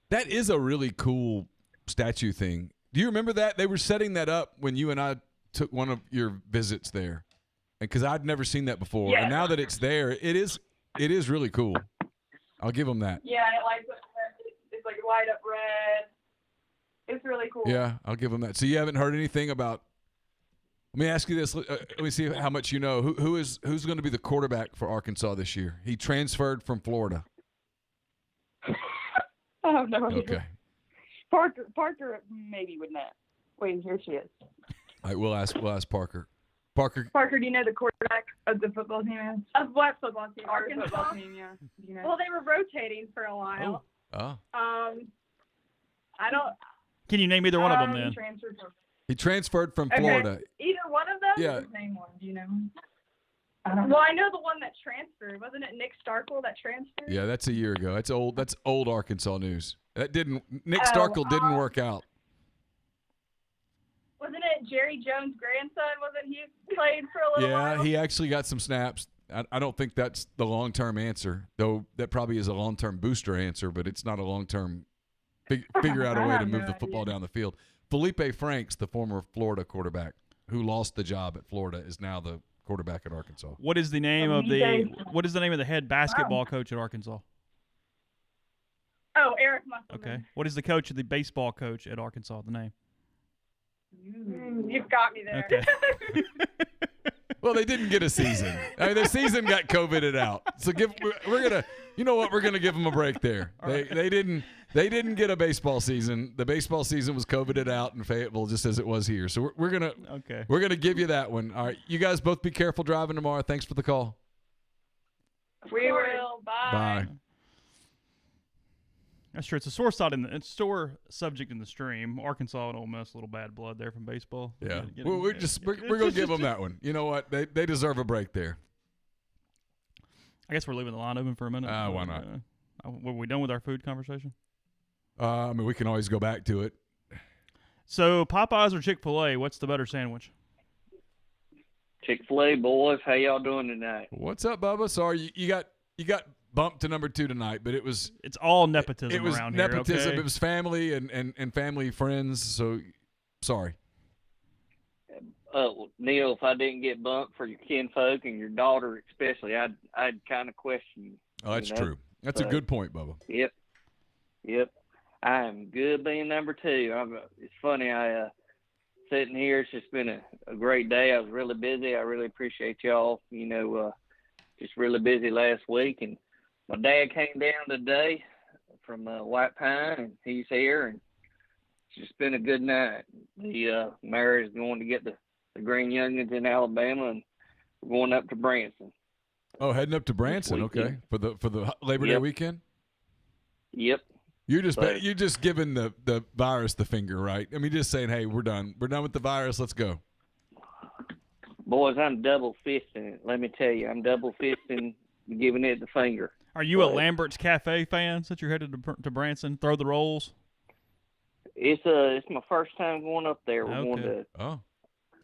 That is a really cool statue thing. Do you remember that? They were setting that up when you and I took one of your visits there, because I'd never seen that before. Yeah. And now that it's there, it is really cool. I'll give them that. Yeah, it's like light up red. It's really cool. Yeah, I'll give them that. So you haven't heard anything about? Let me ask you this. Let me see how much you know. Who's going to be the quarterback for Arkansas this year? He transferred from Florida. I have no idea. Okay. Parker maybe would not. Wait, here she is. All right, we'll ask Parker. Parker, do you know the quarterback of the football team is? Of what football team? Our Arkansas? football team, yeah. You know. Well, they were rotating for a while. Oh. I don't. Can you name either one of them then? He transferred from Florida. Okay. Either one of them? Yeah. Name one. Do you know? Well, I know the one that transferred. Wasn't it Nick Starkle that transferred? Yeah, that's a year ago. That's old. That's old Arkansas news. That didn't. Nick Starkel didn't work out. Wasn't it Jerry Jones' grandson? Wasn't he played for a little while? Yeah, he actually got some snaps. I don't think that's the long-term answer, though that probably is a long-term booster answer, but it's not a long-term figure out a way to move the football down the field. Felipe Franks, the former Florida quarterback who lost the job at Florida, is now the quarterback at Arkansas. What is the name of the head basketball coach at Arkansas? Oh, Eric Musselman. Okay. What is the coach of the baseball coach at Arkansas? The name? You've got me there. Okay. Well, they didn't get a season. I mean, the season got COVIDed out. So we're gonna give them a break there. They didn't get a baseball season. The baseball season was COVIDed out in Fayetteville, just as it was here. So we're gonna give you that one. All right, you guys both be careful driving tomorrow. Thanks for the call. We will. Bye. Bye. That's true. It's a sore subject in the stream. Arkansas and Ole Miss, a little bad blood there from baseball. Yeah, we're gonna give them that one. You know what? They deserve a break there. I guess we're leaving the line open for a minute. Why not? Were we done with our food conversation? I mean, we can always go back to it. So, Popeyes or Chick-fil-A, what's the better sandwich? Chick-fil-A, boys. How y'all doing tonight? What's up, Bubba? Sorry, you got bumped to number 2 tonight, but it's all nepotism it was around nepotism. here. Okay? It was family and family friends. So sorry. Neal, if I didn't get bumped for your kinfolk and your daughter especially, I'd kind of question you. Oh, that's true. That's a good point, Bubba. Yep. I am good being number 2. It's funny. Sitting here, it's just been a great day. I was really busy. I really appreciate y'all. Just really busy last week, and my dad came down today from White Pine, and he's here, and it's just been a good night. The mayor is going to get the Green Youngins in Alabama, and we're going up to Branson. Oh, heading up to Branson, okay, for the Labor Day weekend. Yep. You're just giving the virus the finger, right? I mean, just saying, hey, we're done with the virus. Let's go. Boys, I'm double fisting it. Let me tell you, I'm double fisting, giving it the finger. Are you a Lambert's Cafe fan since you're headed to Branson? Throw the rolls. It's my first time going up there. We're going to. Oh,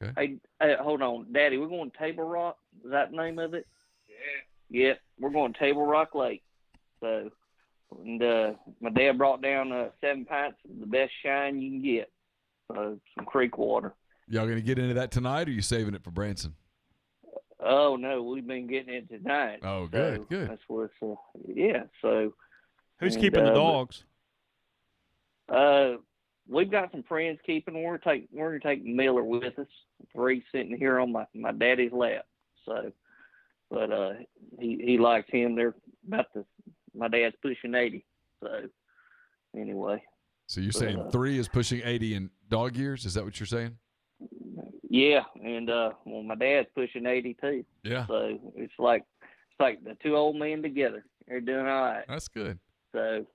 okay. Hey, hold on, Daddy. We're going to Table Rock. Is that the name of it? Yeah. Yep. We're going to Table Rock Lake. So, and my dad brought down 7 pints of the best shine you can get. Some creek water. Y'all going to get into that tonight, or are you saving it for Branson? Oh, no, we've been getting it tonight. Oh, good. That's what's, so. Who's keeping the dogs? We've got some friends keeping. We're going to take Miller with us. He's sitting here on my daddy's lap. So, but he likes him. They're my dad's pushing 80. So, anyway. So you're saying 3 is pushing 80 in dog years? Is that what you're saying? Yeah, and my dad's pushing 80 too. Yeah. So it's like the 2 old men together. They're doing all right. That's good. So,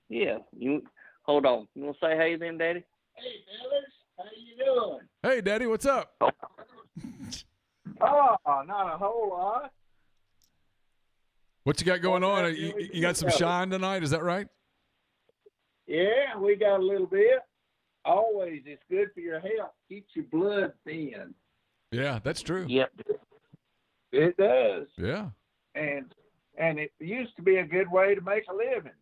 yeah. You hold on. You want to say hey then, Daddy? Hey, fellas. How you doing? Hey, Daddy. What's up? Oh, not a whole lot. What you got going on? You got some shine tonight? Is that right? Yeah, we got a little bit. Always, it's good for your health. Keeps your blood thin. Yeah, that's true. Yep. It does. Yeah. And it used to be a good way to make a living.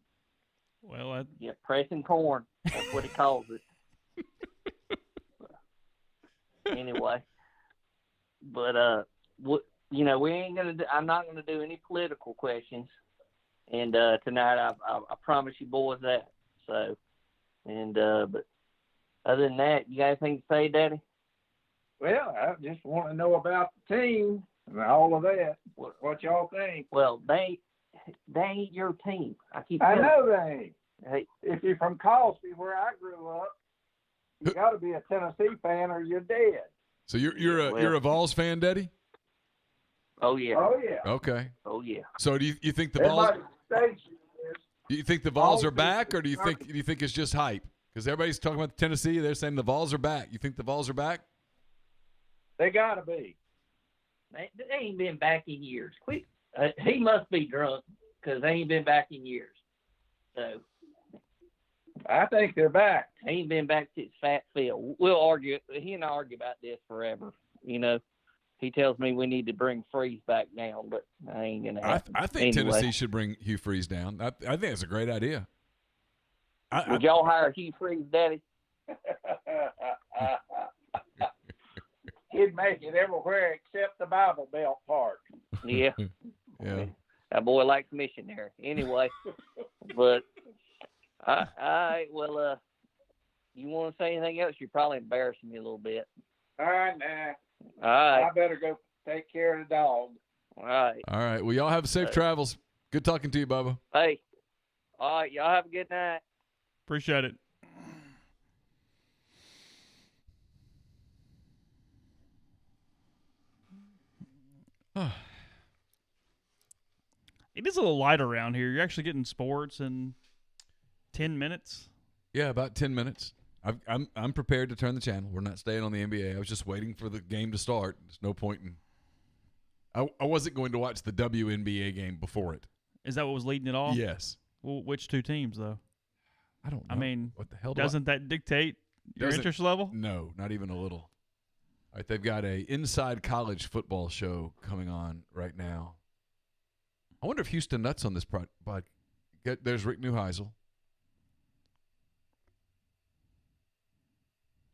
Well, pressing corn. That's what he calls it. Anyway, but we ain't gonna. I'm not gonna do any political questions. And tonight, I promise you boys that. So, but. Other than that, you got anything to say, Daddy? Well, I just want to know about the team and all of that. What y'all think? Well, they ain't your team. I know they ain't. Hey, if you're from Cosby, where I grew up, you got to be a Tennessee fan or you're dead. So you're a Vols fan, Daddy? Oh yeah. Oh yeah. Okay. Oh yeah. So do you think the Vols? Do you think the Vols are back, or do you think it's just hype? Because everybody's talking about Tennessee. They're saying the Vols are back. You think the Vols are back? They got to be. They ain't been back in years. Quick, he must be drunk because they ain't been back in years. So, I think they're back. He ain't been back since Fat Phil. We'll argue. He and I argue about this forever. You know, he tells me we need to bring Freeze back down, but I ain't gonna happen. I think anyway. Tennessee should bring Hugh Freeze down. I think that's a great idea. Would y'all hire Hugh Freeze, Daddy? He'd make it everywhere except the Bible Belt part. Yeah. Yeah. That boy likes missionary. Anyway, but all right. Well, you want to say anything else? You're probably embarrassing me a little bit. All right, now. All right. I better go take care of the dog. All right. All right. Well, y'all have safe travels. Good talking to you, Bubba. Hey. All right. Y'all have a good night. Appreciate it. It is a little light around here. You're actually getting sports in 10 minutes. Yeah, about 10 minutes. I'm prepared to turn the channel. We're not staying on the NBA. I was just waiting for the game to start. There's no point in. I wasn't going to watch the WNBA game before it. Is that what was leading it off? Yes. Well, which two teams, though? I don't know. I mean, what the hell? Doesn't that dictate your interest level? No, not even a little. All right, they've got a inside college football show coming on right now. I wonder if Houston Nuts on this but there's Rick Neuheisel.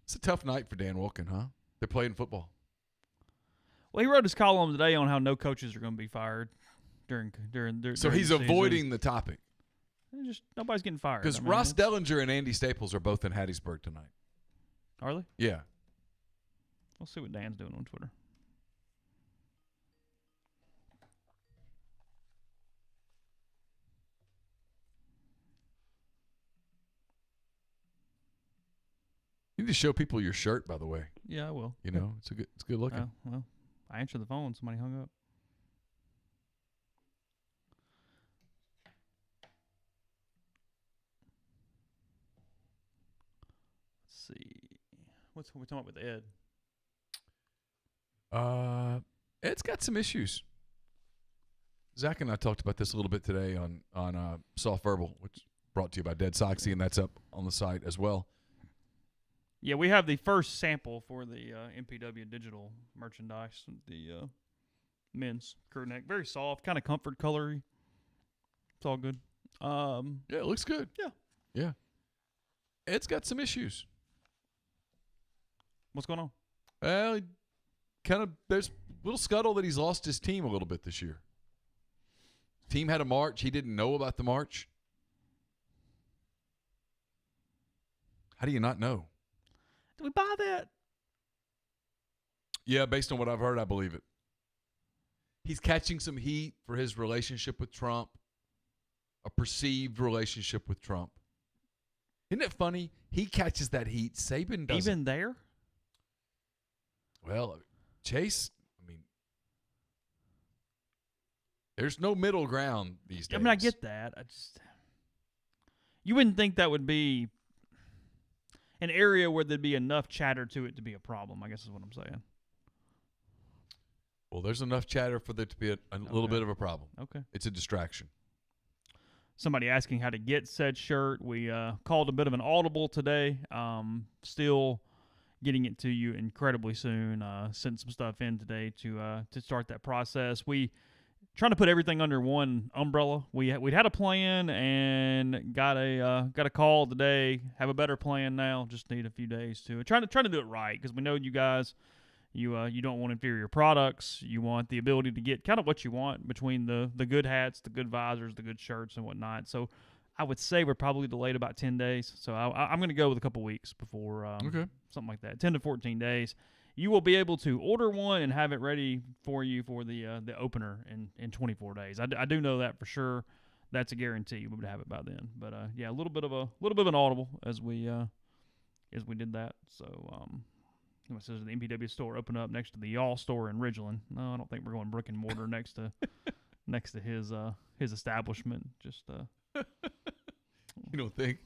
It's a tough night for Dan Wilkin, huh? They're playing football. Well, he wrote his column today on how no coaches are going to be fired during. So he's avoiding the topic. Just nobody's getting fired. Because Ross Dellinger and Andy Staples are both in Hattiesburg tonight. Are they? Yeah. We'll see what Dan's doing on Twitter. You need to show people your shirt, by the way. Yeah, I will. You know, it's good looking. Well, I answered the phone. Somebody hung up. Let's see. What's we talking about with Ed? Ed's got some issues. Zach and I talked about this a little bit today on Soft Verbal, which is brought to you by Dead Soxy, and that's up on the site as well. Yeah, we have the first sample for the MPW digital merchandise, the men's crew neck. Very soft, kind of comfort colory. It's all good. Yeah, it looks good. Yeah. Ed's got some issues. What's going on? Well, there's a little scuttle that he's lost his team a little bit this year. Team had a march. He didn't know about the march. How do you not know? Did we buy that? Yeah, based on what I've heard, I believe it. He's catching some heat for his relationship with Trump, a perceived relationship with Trump. Isn't it funny? He catches that heat. Saban doesn't. Even there? Well, Chase, I mean, there's no middle ground these days. I mean, I get that. You wouldn't think that would be an area where there'd be enough chatter to it to be a problem, I guess is what I'm saying. Well, there's enough chatter for there to be a little bit of a problem. Okay. It's a distraction. Somebody asking how to get said shirt. We called a bit of an audible today. Still getting it to you incredibly soon. Sent some stuff in today to start that process. We trying to put everything under one umbrella. We'd had a plan and got a call today. Have a better plan now. Just need a few days to trying to do it right, because we know you guys. You don't want inferior products. You want the ability to get kind of what you want between the good hats, the good visors, the good shirts, and whatnot. So I would say we're probably delayed about 10 days. So I'm going to go with a couple weeks before something like that, 10 to 14 days. You will be able to order one and have it ready for you for the opener in 24 days. I do know that for sure. That's a guarantee. We would have it by then. But yeah, a little bit of an audible as we did that. So it says the MPW store open up next to the Y'all store in Ridgeland. No, I don't think we're going brick and mortar next to his establishment. Just you don't think?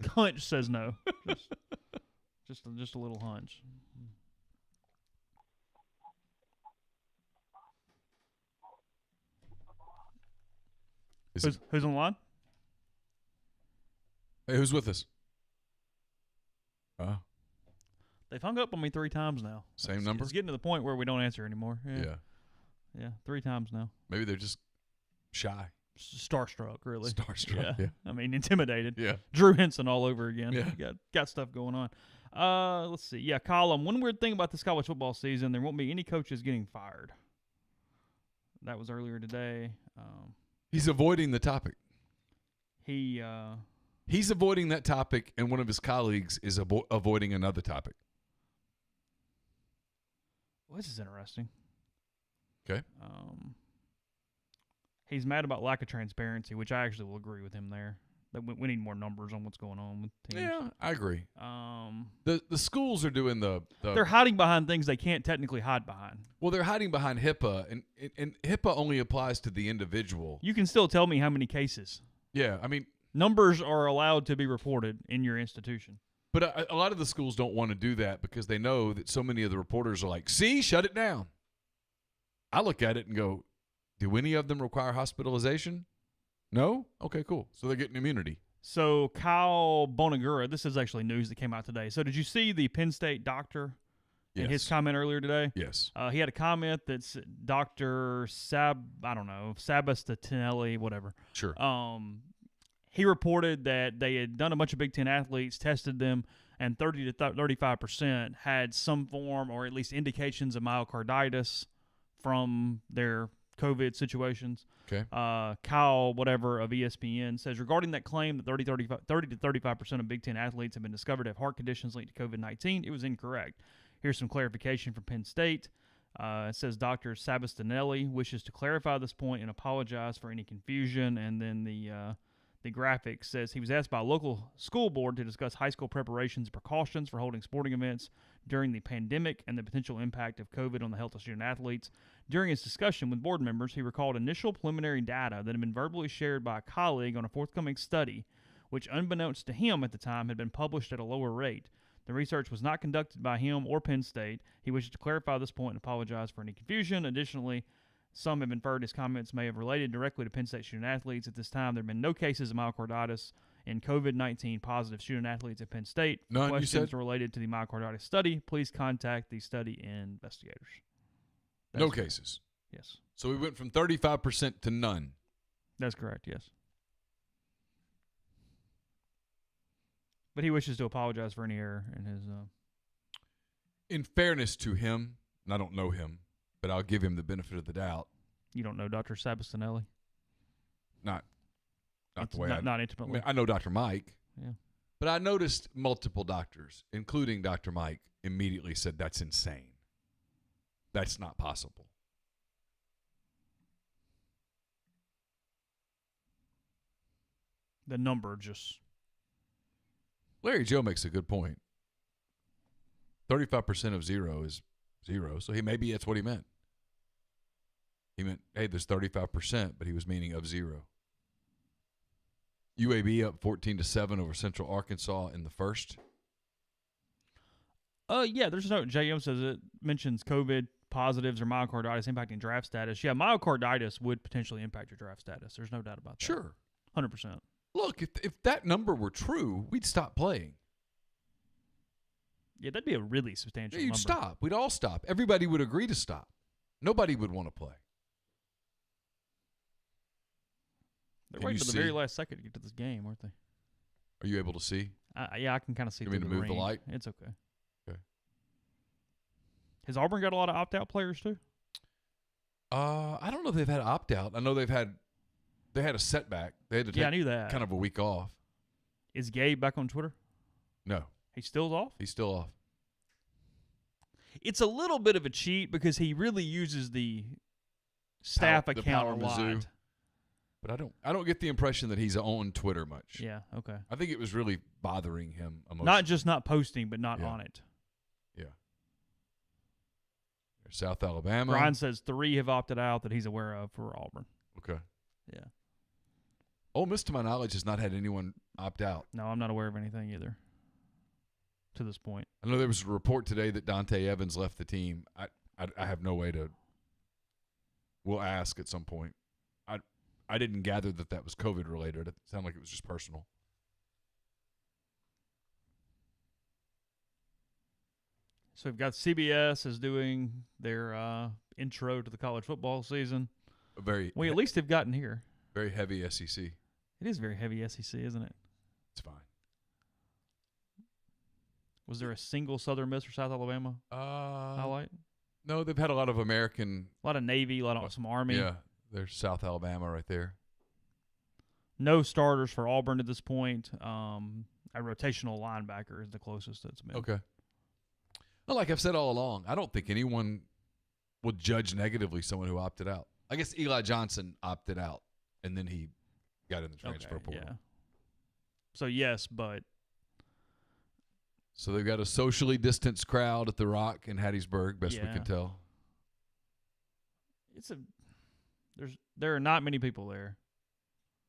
Hunch says no. Just a little hunch. Who's on the line? Hey, who's with us? They've hung up on me 3 times now. Same number? It's getting to the point where we don't answer anymore. Yeah. Yeah, 3 times now. Maybe they're just shy. Starstruck, really. Starstruck. Yeah. I mean, intimidated. Yeah. Drew Henson all over again. Yeah. Got stuff going on. Let's see. Yeah, Colin, one weird thing about this college football season, there won't be any coaches getting fired. That was earlier today. He's avoiding the topic. He's avoiding that topic, and one of his colleagues is avoiding another topic. Well, this is interesting. Okay. He's mad about lack of transparency, which I actually will agree with him there. That we need more numbers on what's going on with teams. Yeah, I agree. The schools are doing the they're hiding behind things they can't technically hide behind. Well, they're hiding behind HIPAA, and HIPAA only applies to the individual. You can still tell me how many cases. Yeah, I mean, numbers are allowed to be reported in your institution. But a lot of the schools don't want to do that because they know that so many of the reporters are like, see, shut it down. I look at it and go, do any of them require hospitalization? No? Okay, cool. So they're getting immunity. So Kyle Bonagura, this is actually news that came out today. So did you see the Penn State doctor in his comment earlier today? Yes. He had a comment that's Dr. Sabastianelli, whatever. Sure. He reported that they had done a bunch of Big Ten athletes, tested them, and 30 to 35% had some form or at least indications of myocarditis from their COVID situations. Okay. Kyle, whatever, of ESPN says, regarding that claim that 30 to 35% of Big Ten athletes have been discovered to have heart conditions linked to COVID-19, it was incorrect. Here's some clarification from Penn State. It says Dr. Sabastianelli wishes to clarify this point and apologize for any confusion. And then the graphic says he was asked by a local school board to discuss high school preparations and precautions for holding sporting events during the pandemic and the potential impact of COVID on the health of student athletes. During his discussion with board members, he recalled initial preliminary data that had been verbally shared by a colleague on a forthcoming study, which unbeknownst to him at the time had been published at a lower rate. The research was not conducted by him or Penn State. He wishes to clarify this point and apologize for any confusion. Additionally, some have inferred his comments may have related directly to Penn State student athletes. At this time, there have been no cases of myocarditis in COVID-19 positive student athletes at Penn State. None, Questions related to the myocarditis study, please contact the study investigators. No cases. Yes. So we went from 35% to none. That's correct, yes. But he wishes to apologize for any error in his... In fairness to him, and I don't know him, but I'll give him the benefit of the doubt. You don't know Dr. Sabastianelli? Not the way not intimately. I mean, I know Dr. Mike. Yeah. But I noticed multiple doctors, including Dr. Mike, immediately said that's insane. That's not possible. The number just... Larry Joe makes a good point. 35% of zero is zero, so maybe that's what he meant. He meant, hey, there's 35%, but he was meaning of zero. UAB up 14-7 over Central Arkansas in the first. Yeah, there's no... JM says it mentions COVID positives or myocarditis impacting draft status. Yeah, myocarditis would potentially impact your draft status. There's no doubt about that. Sure. 100%. Look, if that number were true, we'd stop playing. Yeah, that'd be a really substantial You'd number. stop. We'd all stop. Everybody would agree to stop. Nobody would want to play. They're Can waiting you for the see? very last second to get to this game, aren't they? Are you able to see? Yeah, I can kind of see You through mean to the move the rain. light? It's okay. Okay. Has Auburn got a lot of opt-out players too? I don't know if they've had opt-out. I know they had a setback. They had to Yeah, I take knew that. kind of a week off. Is Gabe back on Twitter? No, He still's off? he's still off. It's a little bit of a cheat because he really uses the staff the account Power a lot. Mizzou. But I don't get the impression that he's on Twitter much. Yeah, okay. I think it was really bothering him emotionally. Not just not posting, but not Yeah. on it. Yeah. South Alabama. Brian says 3 have opted out that he's aware of for Auburn. Okay. Yeah. Ole Miss, to my knowledge, has not had anyone opt out. No, I'm not aware of anything either to this point. I know there was a report today that Dante Evans left the team. I have no way to. We'll ask at some point. I didn't gather that was COVID related. It sounded like it was just personal. So we've got CBS is doing their intro to the college football season. We at least have gotten here. Very heavy SEC. It is very heavy SEC, isn't it? It's fine. Was there a single Southern Miss or South Alabama highlight? No, they've had a lot of American. A lot of Navy, a lot of some Army. Yeah, there's South Alabama right there. No starters for Auburn at this point. A rotational linebacker is the closest that's been. Okay. Well, like I've said all along, I don't think anyone would judge negatively someone who opted out. I guess Eli Johnson opted out, and then he got in the transfer portal. Yeah. So, yes, but. So they've got a socially distanced crowd at the Rock in Hattiesburg, best we can tell. There are not many people there.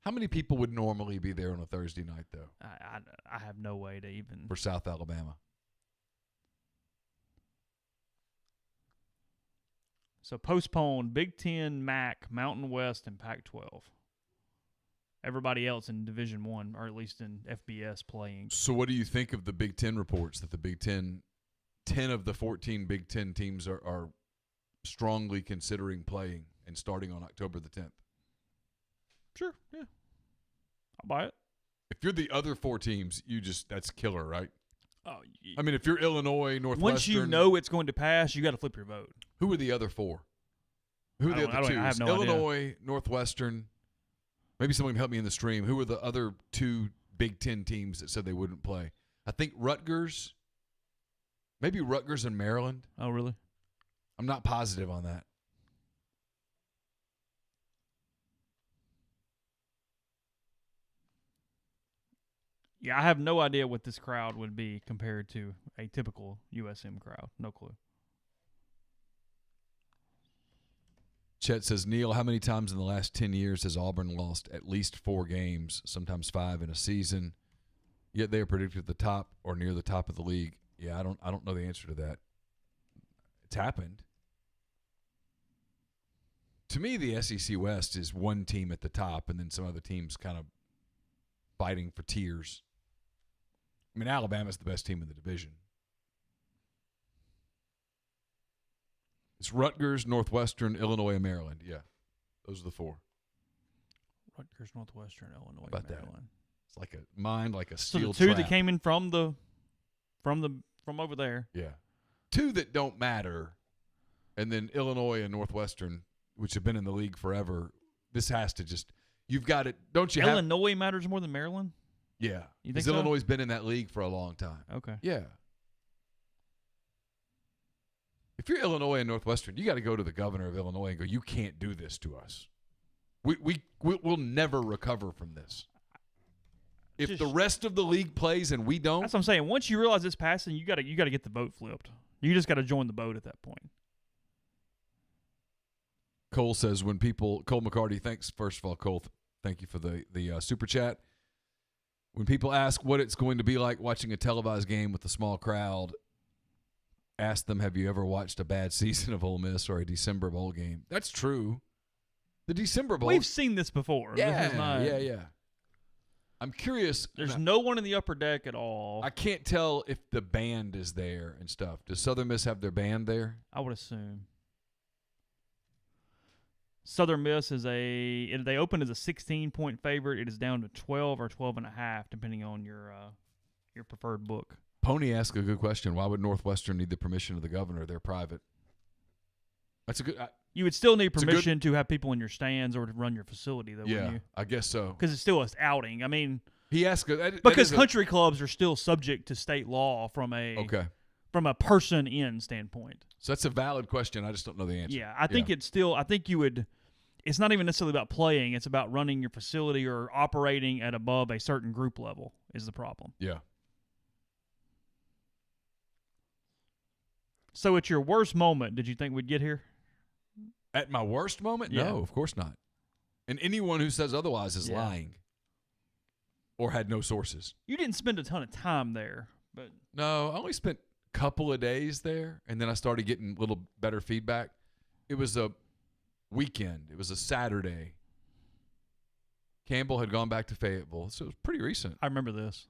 How many people would normally be there on a Thursday night, though? I have no way to even. For South Alabama. So postponed Big Ten, MAC, Mountain West, and Pac-12. Everybody else in Division I, or at least in FBS, playing. So what do you think of the Big Ten reports that the Big Ten, 10 of the 14 Big Ten teams are strongly considering playing and starting on October the 10th? Sure, yeah. I'll buy it. If you're the other 4 teams, that's killer, right? Oh, I mean, if you're Illinois, Northwestern. Once you know it's going to pass, you got to flip your vote. Who are the other 4? Who are the other 2? I have no Illinois, idea. Northwestern. Maybe someone can help me in the stream. Who are the other 2 Big Ten teams that said they wouldn't play? I think Rutgers. Maybe Rutgers and Maryland. Oh, really? I'm not positive on that. Yeah, I have no idea what this crowd would be compared to a typical USM crowd. No clue. Chet says, Neal, how many times in the last 10 years has Auburn lost at least 4 games, sometimes 5 in a season, yet they are predicted at the top or near the top of the league? Yeah, I don't know the answer to that. It's happened. To me, the SEC West is one team at the top and then some other teams kind of fighting for tiers. I mean, Alabama's the best team in the division. It's Rutgers, Northwestern, Illinois, and Maryland. Yeah, those are the 4. Rutgers, Northwestern, Illinois, How about Maryland. That? It's like a mind, like a So steel the 2 trap. that came in from over there. Yeah, 2 that don't matter, and then Illinois and Northwestern, which have been in the league forever. This has to just you've got it. Don't you? Illinois matters more than Maryland? Yeah, You think because so? Illinois has been in that league for a long time. Okay. Yeah. If you're Illinois and Northwestern, you got to go to the governor of Illinois and go, you can't do this to us. We'll never recover from this. If the rest of the league plays and we don't. That's what I'm saying. Once you realize it's passing, you got to get the boat flipped. You just got to join the boat at that point. Cole says Cole McCarty, thanks. First of all, Cole, thank you for the super chat. When people ask what it's going to be like watching a televised game with a small crowd, ask them, have you ever watched a bad season of Ole Miss or a December bowl game? That's true. The December bowl. We've seen this before. Yeah, yeah. I'm curious. There's no one in the upper deck at all. I can't tell if the band is there and stuff. Does Southern Miss have their band there? I would assume. Southern Miss they opened as a 16-point favorite. It is down to 12 or 12.5, depending on your preferred book. Pony asked a good question. Why would Northwestern need the permission of the governor? They're private. That's a good. You would still need permission to have people in your stands or to run your facility, though. Yeah, wouldn't you? I guess so. Because it's still an outing. I mean, he asked because country clubs are still subject to state law from a person in standpoint. So that's a valid question. I just don't know the answer. Yeah, I think it's still. I think you would. It's not even necessarily about playing. It's about running your facility or operating at above a certain group level is the problem. Yeah. So at your worst moment, did you think we'd get here? At my worst moment? Yeah. No, of course not. And anyone who says otherwise is lying or had no sources. You didn't spend a ton of time there, but no, I only spent a couple of days there, and then I started getting a little better feedback. It was a weekend. It was a Saturday. Campbell had gone back to Fayetteville, so it was pretty recent. I remember this.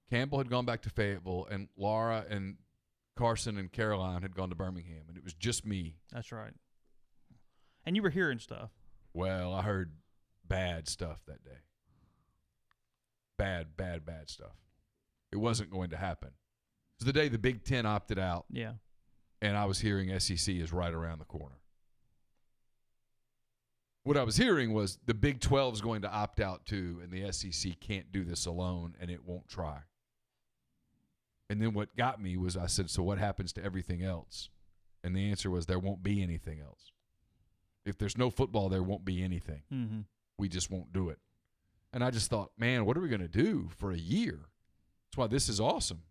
Campbell had gone back to Fayetteville, and Laura and Carson and Caroline had gone to Birmingham, and it was just me. That's right. And you were hearing stuff. Well, I heard bad stuff that day. Bad stuff. It wasn't going to happen. It was the day the Big Ten opted out. Yeah. And I was hearing SEC is right around the corner. What I was hearing was the Big 12 is going to opt out too, and the SEC can't do this alone, and it won't try. And then what got me was I said, so what happens to everything else? And the answer was there won't be anything else. If there's no football, there won't be anything. Mm-hmm. We just won't do it. And I just thought, man, what are we going to do for a year? That's why this is awesome.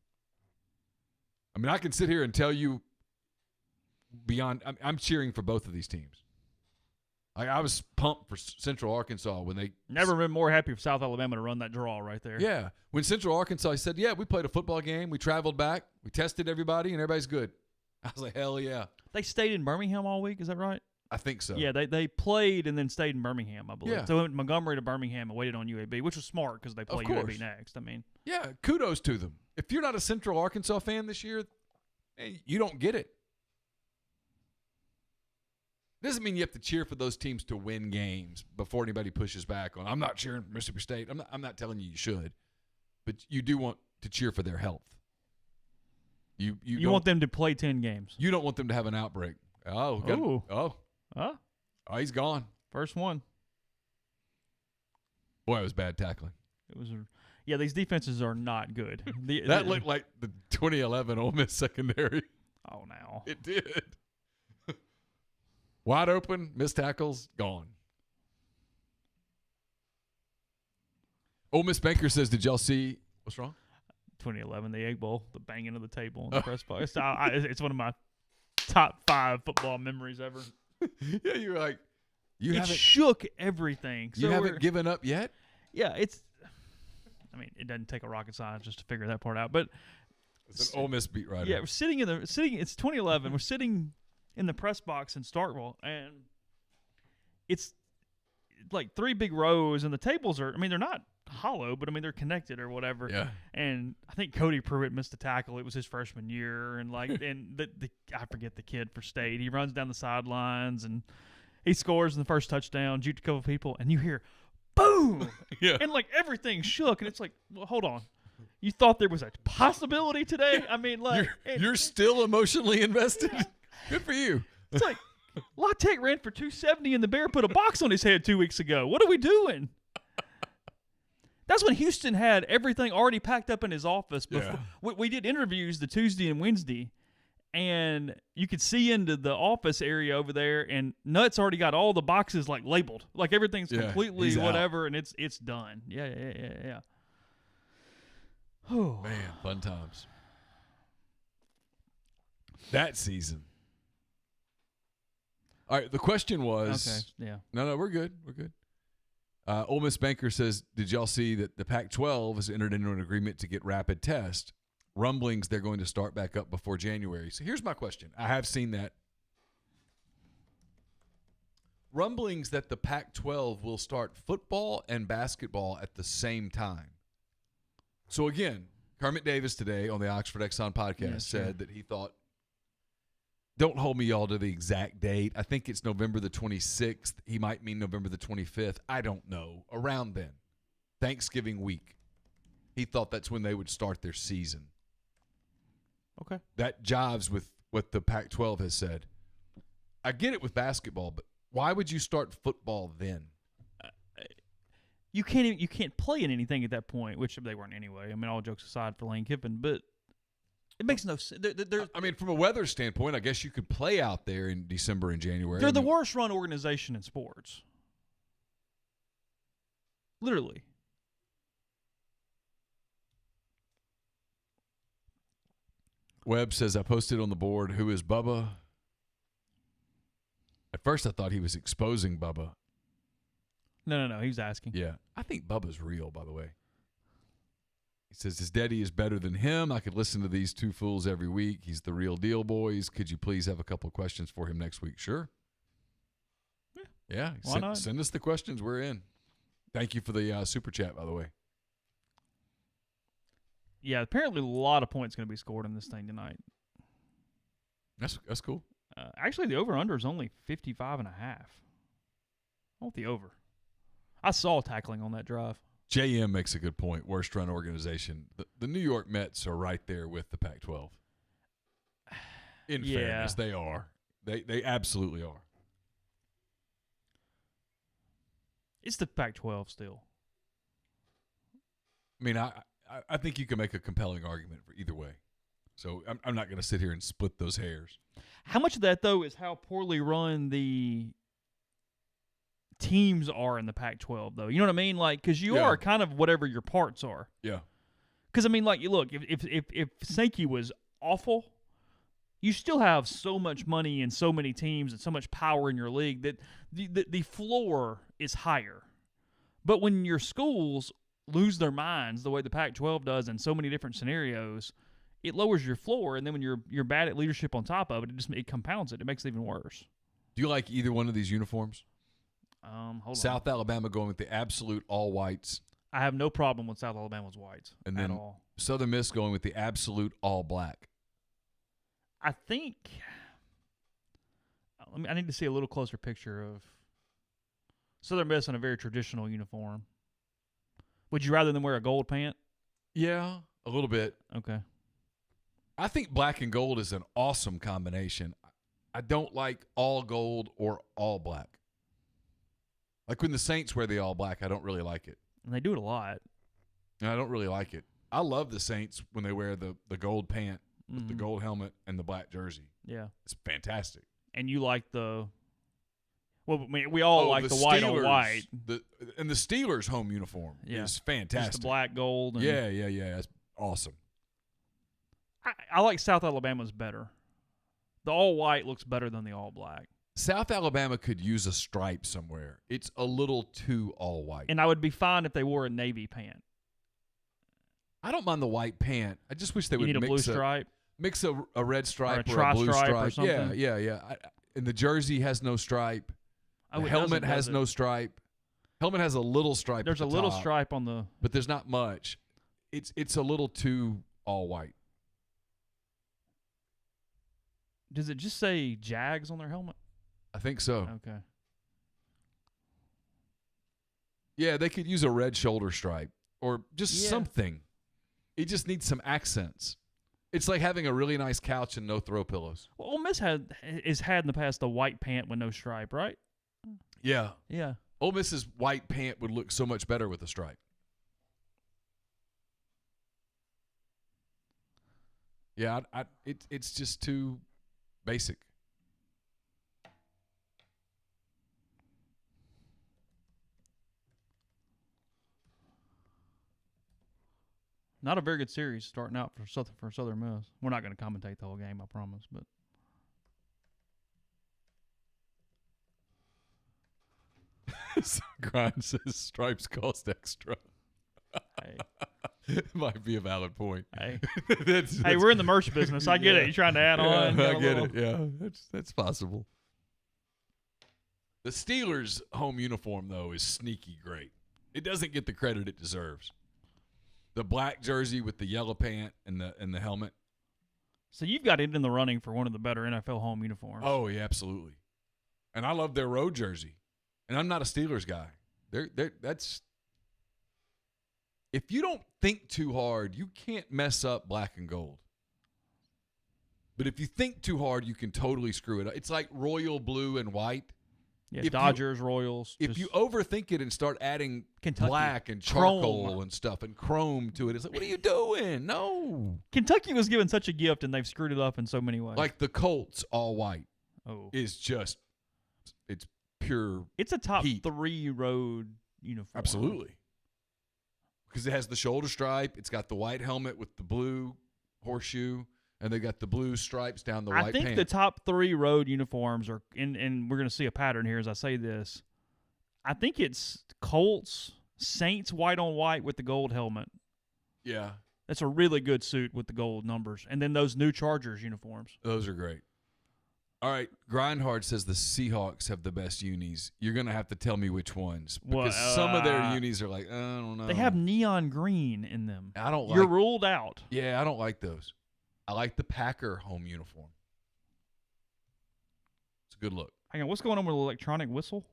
I mean, I can sit here and tell you beyond – I'm cheering for both of these teams. I was pumped for Central Arkansas when they – Never been more happy for South Alabama to run that draw right there. Yeah. When Central Arkansas said, yeah, we played a football game. We traveled back. We tested everybody, and everybody's good. I was like, hell yeah. They stayed in Birmingham all week. Is that right? I think so. Yeah, they played and then stayed in Birmingham, I believe. Yeah. So they went Montgomery to Birmingham and waited on UAB, which was smart because they play UAB next. I mean, yeah, kudos to them. If you're not a Central Arkansas fan this year, you don't get it. Doesn't mean you have to cheer for those teams to win games before anybody pushes back on. I'm not cheering for Mississippi State. I'm not telling you should, but you do want to cheer for their health. You want them to play 10 games. You don't want them to have an outbreak. He's gone. First one. Boy, it was bad tackling. It was. Yeah, these defenses are not good. That looked like the 2011 Ole Miss secondary. Oh, now. It did. Wide open, missed tackles, gone. Ole Miss Banker says, did y'all see – what's wrong? 2011, the Egg Bowl, the banging of the table in the press box. It's one of my top 5 football memories ever. Yeah, you were like – it shook everything. You haven't given up yet? Yeah, it doesn't take a rocket science just to figure that part out. But it's an Ole Miss beat writer. Yeah, we're sitting it's 2011. We're sitting in the press box in Starkville, and it's like 3 big rows, and the tables are, they're not hollow, but they're connected or whatever. Yeah. And I think Cody Pruitt missed a tackle. It was his freshman year, and I forget the kid for State. He runs down the sidelines and he scores in the first touchdown, juked a couple people, and you hear boom. Yeah. And everything shook, and it's like, well, hold on. You thought there was a possibility today? You're still emotionally invested. Good for you. It's like La Tech ran for 270 and the Bear put a box on his head 2 weeks ago. What are we doing? That's when Houston had everything already packed up in his office. Before. Yeah. We did interviews the Tuesday and Wednesday, and you could see into the office area over there, and Nuts already got all the boxes labeled. Everything's completely whatever, and it's done. Yeah. Oh. Man, fun times. That season. All right, the question was. Okay, yeah. No, we're good. We're good. Ole Miss Banker says, did y'all see that the Pac-12 has entered into an agreement to get rapid tests? Rumblings they're going to start back up before January. So here's my question. I have seen that. Rumblings that the Pac-12 will start football and basketball at the same time. So again, Kermit Davis today on the Oxford Exxon Podcast said that he thought, don't hold me all to the exact date. I think it's November the 26th. He might mean November the 25th. I don't know. Around then. Thanksgiving week. He thought that's when they would start their season. Okay. That jives with what the Pac-12 has said. I get it with basketball, but why would you start football then? You can't play in anything at that point, which they weren't anyway. All jokes aside for Lane Kiffin, but it makes no sense. From a weather standpoint, I guess you could play out there in December and January. They're the worst run organization in sports. Literally. Webb says, I posted on the board, who is Bubba? At first I thought he was exposing Bubba. No, he was asking. Yeah. I think Bubba's real, by the way. He says, his daddy is better than him. I could listen to these two fools every week. He's the real deal, boys. Could you please have a couple of questions for him next week? Sure. Yeah. Why not? Send us the questions. We're in. Thank you for the super chat, by the way. Yeah, apparently a lot of points going to be scored in this thing tonight. That's cool. Actually, the over-under is only 55.5. I want the over. I saw tackling on that drive. JM makes a good point. Worst run organization. The New York Mets are right there with the Pac-12. In fairness, they are. They absolutely are. It's the Pac-12 still. I mean, I think you can make a compelling argument for either way. So I'm not going to sit here and split those hairs. How much of that, though, is how poorly run the teams are in the Pac-12, though? You know what I mean? Like, because you are kind of whatever your parts are. Yeah. Because, I mean, like, you look, if Sankey was awful, you still have so much money and so many teams and so much power in your league that the floor is higher. But when your schools lose their minds the way the Pac-12 does in so many different scenarios, it lowers your floor, and then when you're bad at leadership on top of it, it compounds it. It makes it even worse. Do you like either one of these uniforms? Hold South Alabama going with the absolute all whites. I have no problem with South Alabama's whites And then at all. Southern Miss going with the absolute all black. I think I need to see a little closer picture of Southern Miss in a very traditional uniform. Would you rather them wear a gold pant? Yeah, a little bit. Okay. I think black and gold is an awesome combination. I don't like all gold or all black. Like when the Saints wear the all black, I don't really like it. And they do it a lot. I don't really like it. I love the Saints when they wear the gold pant with the gold helmet and the black jersey. Yeah. It's fantastic. And you like we all like the white on white. The Steelers' home uniform is fantastic. Just the black gold. And Yeah. That's awesome. I like South Alabama's better. The all white looks better than the all black. South Alabama could use a stripe somewhere. It's a little too all white. And I would be fine if they wore a navy pant. I don't mind the white pant. I just wish they would need a mix blue stripe. Mix a red stripe or or a blue tri-stripe stripe. or something. Yeah. And the jersey has no stripe. The helmet has no stripe. Helmet has a little stripe. There's at a the little top, stripe on the. but there's not much. It's a little too all white. Does it just say Jags on their helmet? I think so. Okay. Yeah, they could use a red shoulder stripe or just something. It just needs some accents. It's like having a really nice couch and no throw pillows. Well, Ole Miss had in the past the white pant with no stripe, right? Yeah. Yeah. Ole Miss's white pant would look so much better with a stripe. Yeah, it's just too basic. Not a very good series starting out for Southern Miss. We're not going to commentate the whole game, I promise. But Grind says stripes cost extra. hey, Might be a valid point. hey, that's, hey, we're in the merch business. I get it. You're trying to add on. I get it. Yeah, that's possible. The Steelers' home uniform, though, is sneaky great. It doesn't get the credit it deserves. The black jersey with the yellow pant and the helmet. So you've got it in the running for one of the better NFL home uniforms. Oh yeah, absolutely. And I love their road jersey. And I'm not a Steelers guy. That's if you don't think too hard, you can't mess up black and gold. But if you think too hard, you can totally screw it up. It's like royal blue and white. Yeah, Dodgers, Royals. If you overthink it and start adding Kentucky, black and charcoal and stuff and chrome to it, it's like, what are you doing? No. Kentucky was given such a gift, and they've screwed it up in so many ways. Like the Colts all white it's pure It's a top heat. 3 road uniform. Absolutely. Because it has the shoulder stripe. It's got the white helmet with the blue horseshoe. And they got the blue stripes down the white pants. I think the top 3 road uniforms are, and we're going to see a pattern here as I say this. I think it's Colts, Saints white on white with the gold helmet. Yeah. That's a really good suit with the gold numbers. And then those new Chargers uniforms. Those are great. All right. Grindhard says the Seahawks have the best unis. You're going to have to tell me which ones. Because some of their unis are like, I don't know. They have neon green in them. I don't like. You're ruled out. Yeah, I don't like those. I like the Packer home uniform. a good look. Hang on, what's going on with the electronic whistle?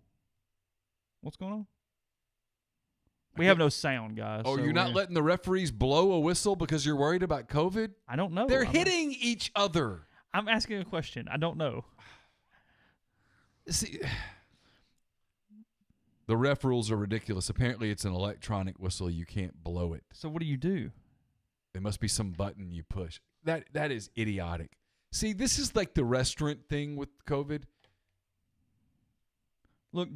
What's going on? We have no sound, guys. Oh, so you're not letting the referees blow a whistle because you're worried about COVID? I don't know. They're hitting each other. I'm asking a question. I don't know. See, the ref rules are ridiculous. Apparently, it's an electronic whistle. You can't blow it. So what do you do? There must be some button you push. That is idiotic. See, this is like the restaurant thing with COVID. Look,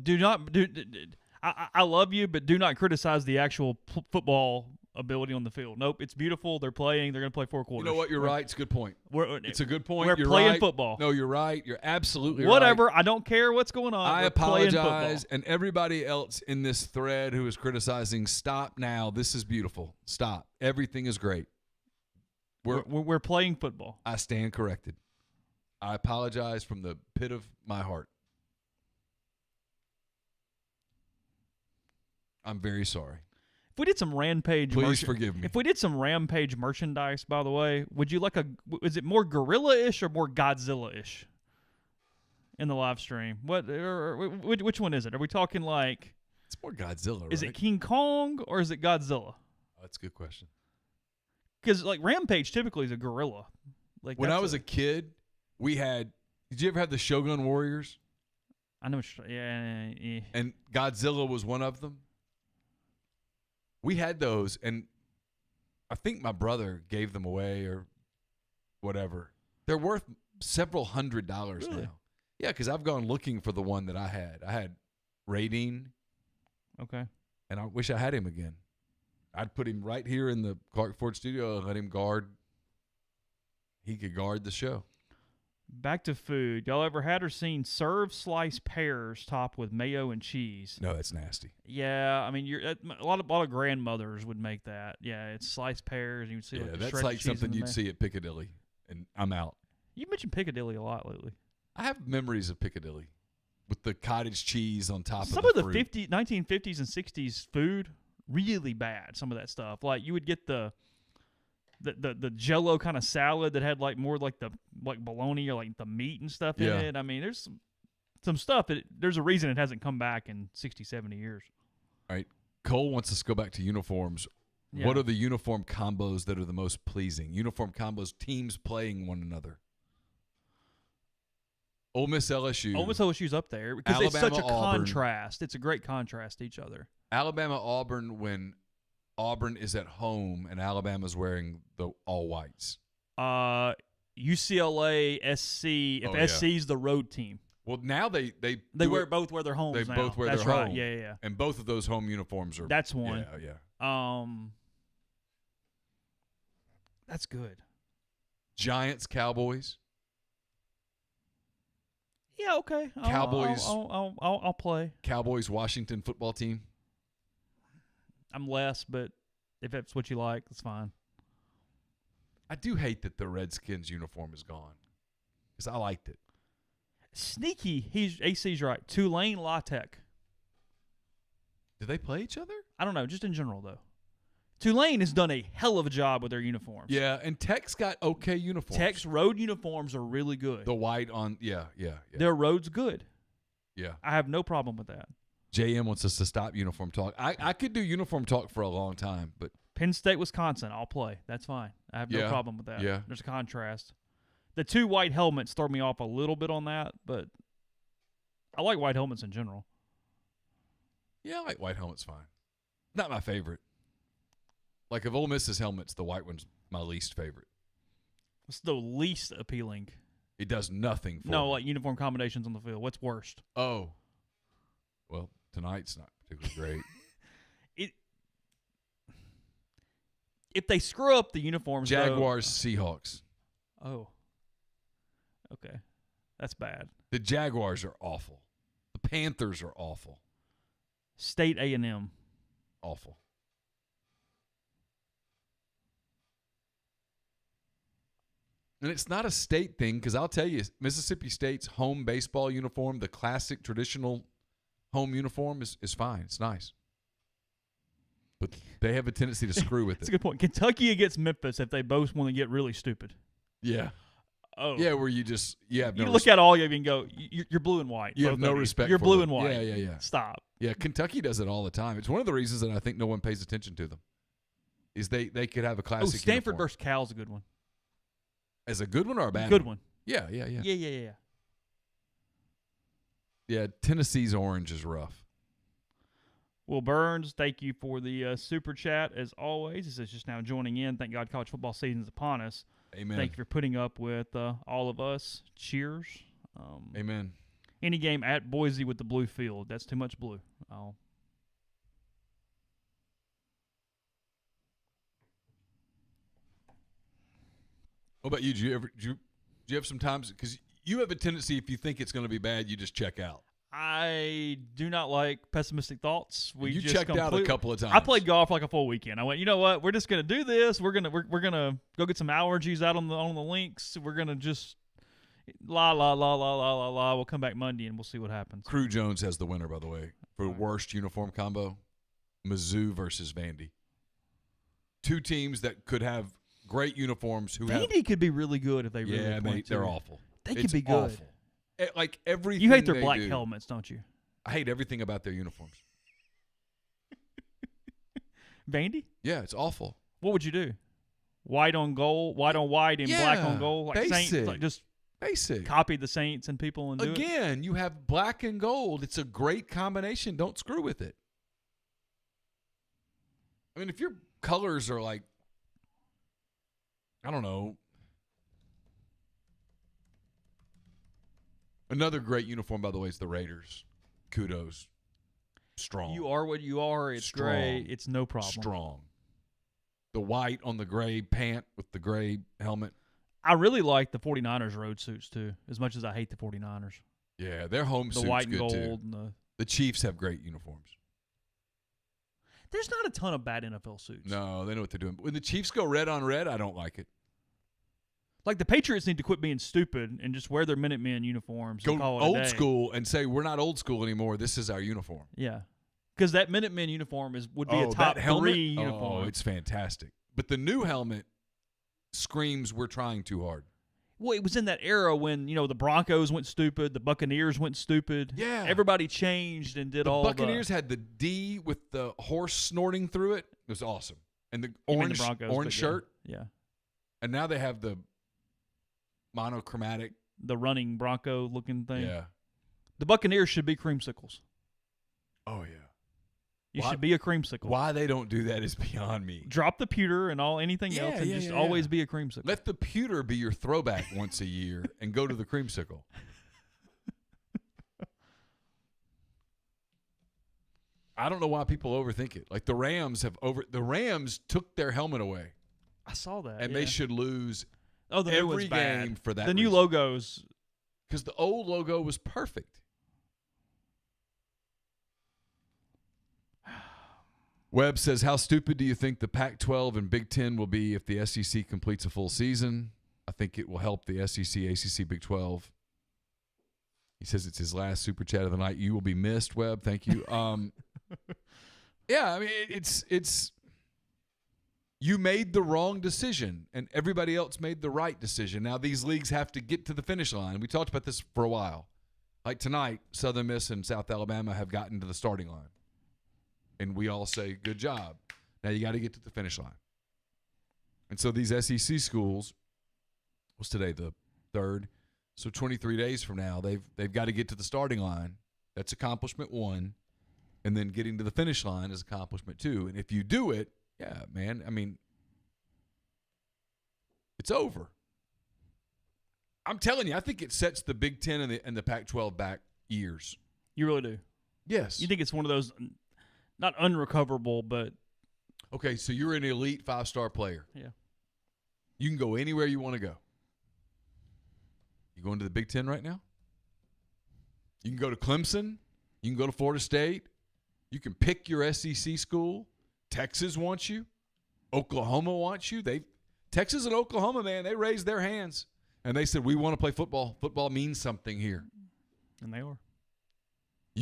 I love you, but do not criticize the actual football ability on the field. Nope, it's beautiful. They're playing. They're going to play 4 quarters. You know what? You're right. It's a good point. It's a good point. We're you're playing right. football. No, you're right. You're absolutely right. Whatever. I don't care what's going on. I We're playing apologize. football. And everybody else in this thread who is criticizing, stop now. This is beautiful. Stop. Everything is great. We're playing football. I stand corrected. I apologize from the pit of my heart. I'm very sorry. If we did some Rampage, Please forgive me. If we did some Rampage merchandise, by the way, would you like is it more Gorilla-ish or more Godzilla-ish in the live stream? Which one is it? Are we talking like? It's more Godzilla, right? Is it King Kong or is it Godzilla? Oh, that's a good question. Because like Rampage typically is a gorilla. Like when I was a kid, we had. Did you ever have the Shogun Warriors? I know. Yeah. And Godzilla was one of them. We had those, and I think my brother gave them away or whatever. They're worth several $100s Really? now. Yeah, because I've gone looking for the one that I had. I had Radine. Okay. And I wish I had him again. I'd put him right here in the Clark Ford studio and let him guard. He could guard the show. Back to food. Y'all ever had or seen served sliced pears topped with mayo and cheese? No, that's nasty. Yeah, I mean, a lot of grandmothers would make that. Yeah, it's sliced pears. And you'd see like that's shredded like cheese something in you'd there. see at Piccadilly, and I'm out. You mentioned Piccadilly a lot lately. I have memories of Piccadilly with the cottage cheese on top Some of the the fruit. 1950s and 60s food, really bad. Some of that stuff. Like you would get the Jell-O kind of salad that had like more like bologna or like the meat and stuff in it. I mean, there's some stuff that there's a reason it hasn't come back in 60, 70 years. All right. Cole wants us to go back to uniforms. Yeah. What are the uniform combos that are the most pleasing? Uniform combos, teams playing one another. Ole Miss LSU. Ole Miss LSU's up there because it's Alabama, such a Auburn. contrast. It's a great contrast to each other. Alabama Auburn when Auburn is at home and Alabama's wearing the all whites. UCLA, SC. If SC's the road team, well, now they both wear their homes. They now. both wear That's their right. home. Yeah. And both of those home uniforms are. That's one. Yeah. That's good. Giants, Cowboys. Yeah. Okay. Cowboys. I'll play. Cowboys, Washington football team. I'm less, but if that's what you like, that's fine. I do hate that the Redskins uniform is gone because I liked it. Sneaky. AC's right. Tulane, La Tech. Do they play each other? I don't know. Just in general, though. Tulane has done a hell of a job with their uniforms. Yeah, and Tech's got okay uniforms. Tech's road uniforms are really good. The white on, yeah. Their road's good. Yeah. I have no problem with that. JM wants us to stop uniform talk. I could do uniform talk for a long time, but Penn State, Wisconsin, I'll play. That's fine. I have no problem with that. Yeah. There's a contrast. The 2 white helmets throw me off a little bit on that, but I like white helmets in general. Yeah, I like white helmets fine. Not my favorite. Like of Ole Miss's helmets, the white one's my least favorite. What's the least appealing? It does nothing for me. Like uniform combinations on the field. What's worst? Oh. Well, tonight's not particularly great. If they screw up the uniforms, Jaguars, Seahawks. Oh. Okay. That's bad. The Jaguars are awful. The Panthers are awful. State A&M. Awful. And it's not a state thing because I'll tell you, Mississippi State's home baseball uniform, the classic traditional home uniform is fine. It's nice. But they have a tendency to screw with it. That's a good point. Kentucky against Memphis if they both want to get really stupid. Yeah. Oh. Yeah, where you have no You look at all of you and go, you're blue and white. you have both no of you. respect You're for blue them. and white. Yeah. Stop. Yeah, Kentucky does it all the time. It's one of the reasons that I think no one pays attention to them. Is they could have a classic Stanford uniform. versus Cal's a good one. As a good one or a bad Good one? one. Yeah. Yeah. Yeah, Tennessee's orange is rough. Will Burns, thank you for the super chat as always. He says just now joining in. Thank God college football season's upon us. Amen. Thank you for putting up with all of us. Cheers. Amen. Any game at Boise with the blue field. That's too much blue. What about you? Do you have some times because you have a tendency if you think it's going to be bad, you just check out. I do not like pessimistic thoughts. You checked out a couple of times. I played golf like a full weekend. I went, you know what? We're just gonna do this. We're gonna go get some allergies out on the links. We're gonna just la. We'll come back Monday and we'll see what happens. Crew Jones has the winner, by the way, for worst uniform combo. Mizzou versus Vandy. Two teams that could have great uniforms. Vandy could be really good if they really wanted to. They're awful. They could be good. Awful. Like everything. You hate their they black do, helmets, don't you? I hate everything about their uniforms. Vandy? Yeah, it's awful. What would you do? White on gold, white on white, and black on gold, like basic. Saints, like just basic. copy the Saints and people and do it. Again, you have black and gold. It's a great combination. Don't screw with it. I mean, if your colors are like, I don't know. Another great uniform, by the way, is the Raiders. Kudos. Strong. You are what you are. It's Strong. gray. It's no problem. Strong. The white on the gray pant with the gray helmet. I really like the 49ers road suits, too, as much as I hate the 49ers. Yeah, their home The suit's white and good, gold. too. And The Chiefs have great uniforms. there's not a ton of bad NFL suits. No, they know what they're doing. But when the Chiefs go red on red, I don't like it. Like, the Patriots need to quit being stupid and just wear their Minutemen uniforms. Go and call it a old day. school and say, we're not old school anymore. This is our uniform. Yeah. Because that Minutemen uniform would be a that top helmet? 3 uniform. Oh, it's fantastic. But the new helmet screams we're trying too hard. Well, it was in that era when, the Broncos went stupid, the Buccaneers went stupid. Yeah. Everybody changed and did The all Buccaneers had the D with the horse snorting through it. It was awesome. And the You mean orange, the Broncos, orange but shirt. Yeah. And now they have the monochromatic. The running Bronco-looking thing. Yeah. The Buccaneers should be creamsicles. Oh, yeah. You Why- should be a creamsicle. Why they don't do that is beyond me. Drop the pewter and anything Yeah, else and yeah, just yeah, always yeah. be a creamsicle. Let the pewter be your throwback once a year and go to the creamsicle. I don't know why people overthink it. Like the Rams took their helmet away, I saw that. and yeah. they should lose the new every one's bad. game for that. The new reason. logos. Because the old logo was perfect. Webb says, how stupid do you think the Pac-12 and Big Ten will be if the SEC completes a full season? I think it will help the SEC, ACC, Big 12. He says it's his last super chat of the night. You will be missed, Webb. Thank you. Yeah, I mean, it's you made the wrong decision, and everybody else made the right decision. Now these leagues have to get to the finish line. We talked about this for a while. Like tonight, Southern Miss and South Alabama have gotten to the starting line. And we all say, good job. Now you got to get to the finish line. And so these SEC schools, what's today, the 3rd? So 23 days from now, they've got to get to the starting line. That's accomplishment 1. And then getting to the finish line is accomplishment 2. And if you do it, yeah, man, I mean, it's over. I'm telling you, I think it sets the Big Ten and the Pac-12 back years. You really do. Yes. You think it's one of those, not unrecoverable, but Okay, so you're an elite 5-star player. yeah. You can go anywhere you want to go. You going to the Big Ten right now? You can go to Clemson. You can go to Florida State. You can pick your SEC school. Texas wants you. Oklahoma wants you. Texas and Oklahoma, man, they raised their hands. And they said, we want to play football. Football means something here. And they are.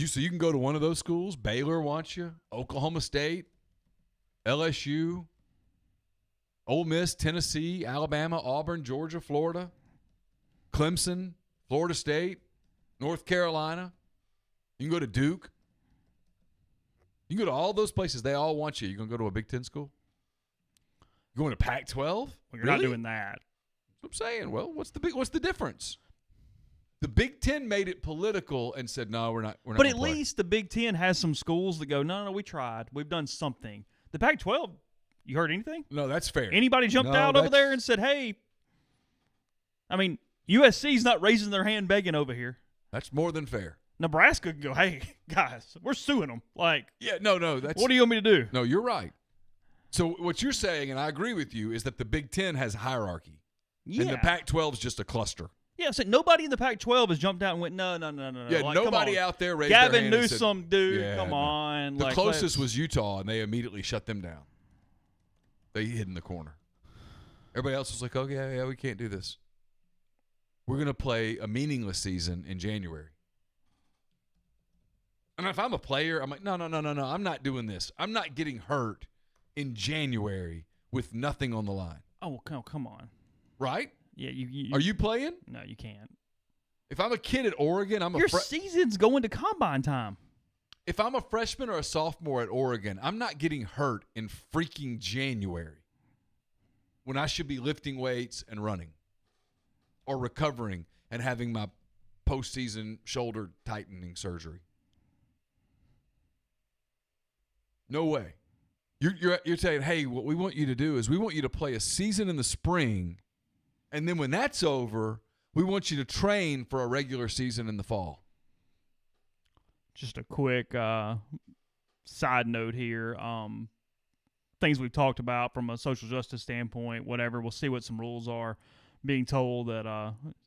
So you can go to one of those schools. Baylor wants you. Oklahoma State. LSU. Ole Miss, Tennessee, Alabama, Auburn, Georgia, Florida. Clemson, Florida State, North Carolina. You can go to Duke. You can go to all those places. They all want you. You're going to go to a Big Ten school? You going to Pac-12? Well, you're Really? not doing that. I'm saying, well, what's the difference? The Big Ten made it political and said, no, we're not. But at least the Big Ten has some schools that go, no, we tried. We've done something. The Pac-12, you heard anything? No, that's fair. Anybody jumped out over there and said, hey, I mean, USC's not raising their hand begging over here. That's more than fair. Nebraska can go, hey, guys, we're suing them. Like, no, that's. What do you want me to do? No, you're right. So what you're saying, and I agree with you, is that the Big Ten has hierarchy. Yeah. And the Pac-12 is just a cluster. Yeah, so nobody in the Pac-12 has jumped out and went, no. Yeah, like, nobody out there raised their Gavin hand and Newsom, said, dude, yeah, come no. on. The like, closest was Utah, and they immediately shut them down. They hid in the corner. Everybody else was like, oh, yeah, we can't do this. We're going to play a meaningless season in January. And if I'm a player, I'm like, no, I'm not doing this. I'm not getting hurt in January with nothing on the line. Oh, come on. Right? Yeah, you Are you playing? No, you can't. If I'm a kid at Oregon, Your season's going to combine time. If I'm a freshman or a sophomore at Oregon, I'm not getting hurt in freaking January when I should be lifting weights and running or recovering and having my postseason shoulder tightening surgery. No way. You're saying, hey, what we want you to do is we want you to play a season in the spring, and then when that's over, we want you to train for a regular season in the fall. Just a quick side note here. Things we've talked about from a social justice standpoint, whatever. We'll see what some rules are. Being told that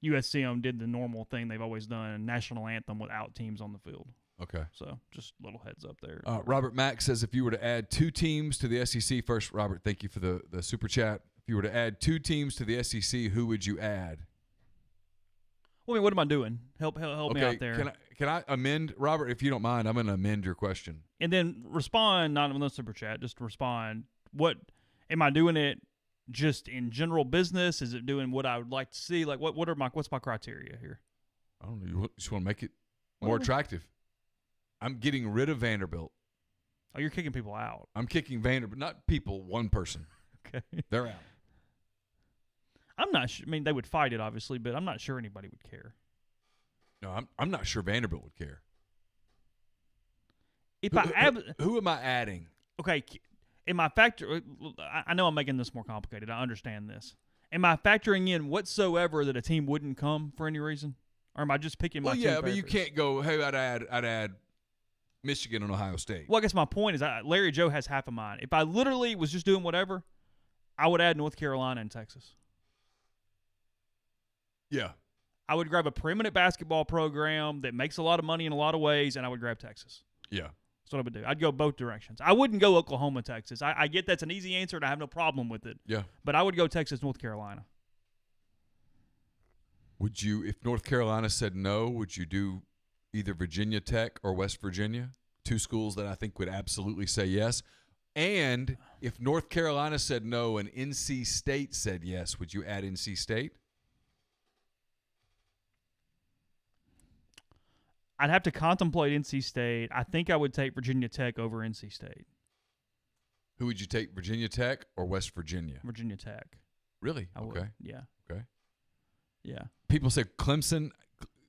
USCM did the normal thing they've always done, national anthem without teams on the field. Okay. So just a little heads up there. Robert Mack says if you were to add 2 teams to the SEC, first, Robert, thank you for the super chat. If you were to add 2 teams to the SEC, who would you add? Well, I mean, what am I doing? Help me out there. Can I amend, Robert, if you don't mind, I'm going to amend your question. And then respond, not on the super chat, just respond. What am I doing it just in general business? Is it doing what I would like to see? Like what's my criteria here? I don't know. You just want to make it more attractive. I'm getting rid of Vanderbilt. Oh, you're kicking people out. I'm kicking Vanderbilt, not people, one person. Okay. They're out. I'm not sure. I mean, they would fight it, obviously, but I'm not sure anybody would care. No, I'm not sure Vanderbilt would care. Who am I adding? Okay, am I I know I'm making this more complicated. I understand this. Am I factoring in whatsoever that a team wouldn't come for any reason? Or am I just picking my team favorites? But you can't go, hey, I'd add Michigan and Ohio State. Well, I guess my point is Larry Joe has half of mine. If I literally was just doing whatever, I would add North Carolina and Texas. Yeah. I would grab a preeminent basketball program that makes a lot of money in a lot of ways, and I would grab Texas. Yeah. That's what I would do. I'd go both directions. I wouldn't go Oklahoma, Texas. I get that's an easy answer, and I have no problem with it. Yeah. But I would go Texas, North Carolina. Would you, if North Carolina said no, would you do either Virginia Tech or West Virginia? 2 schools that I think would absolutely say yes. And if North Carolina said no and NC State said yes, would you add NC State? I'd have to contemplate NC State. I think I would take Virginia Tech over NC State. Who would you take, Virginia Tech or West Virginia? Virginia Tech. Really? I would. Yeah. Okay. Yeah. People say Clemson.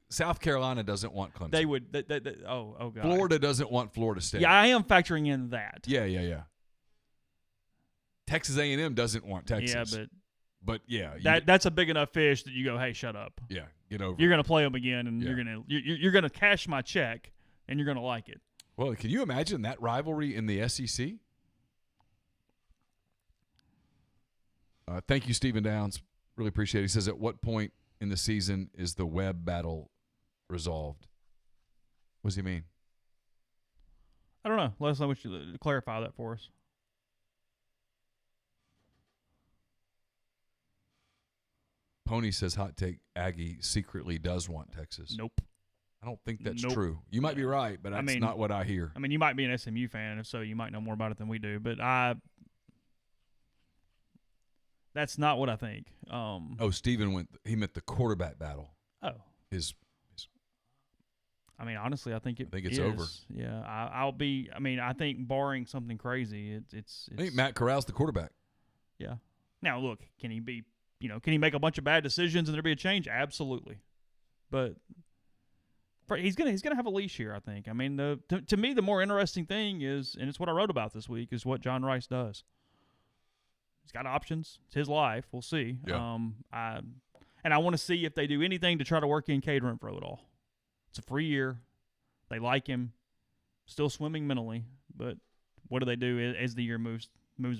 South Carolina doesn't want Clemson. They would. Oh, God. Florida doesn't want Florida State. Yeah, I am factoring in that. Yeah. Texas A&M doesn't want Texas. Yeah, but yeah, that's a big enough fish that you go, hey, shut up. Yeah, get over. You're it. gonna play them again, and you're gonna cash my check, and you're gonna like it. Well, can you imagine that rivalry in the SEC? Thank you, Stephen Downs. Really appreciate it. He says, at what point in the season is the web battle resolved? What does he mean? I don't know. Let us know what you clarify that for us. Pony says, hot take, Aggie secretly does want Texas. Nope. I don't think that's true. You might be right, but that's not what I hear. I mean, you might be an SMU fan. If so, you might know more about it than we do. But That's not what I think. Steven he meant the quarterback battle. Oh. I mean, honestly, I think it's is. over. Yeah, I think barring something crazy, it's I think Matt Corral's the quarterback. Yeah. Now, look, can he make a bunch of bad decisions and there be a change? Absolutely. But he's gonna have a leash here, I think. I mean, to me, the more interesting thing is, and it's what I wrote about this week, is what John Rice does. He's got options. It's his life. We'll see. Yeah. I want to see if they do anything to try to work in Cade Renfro at all. It's a free year. They like him. Still swimming mentally, but what do they do as the year moves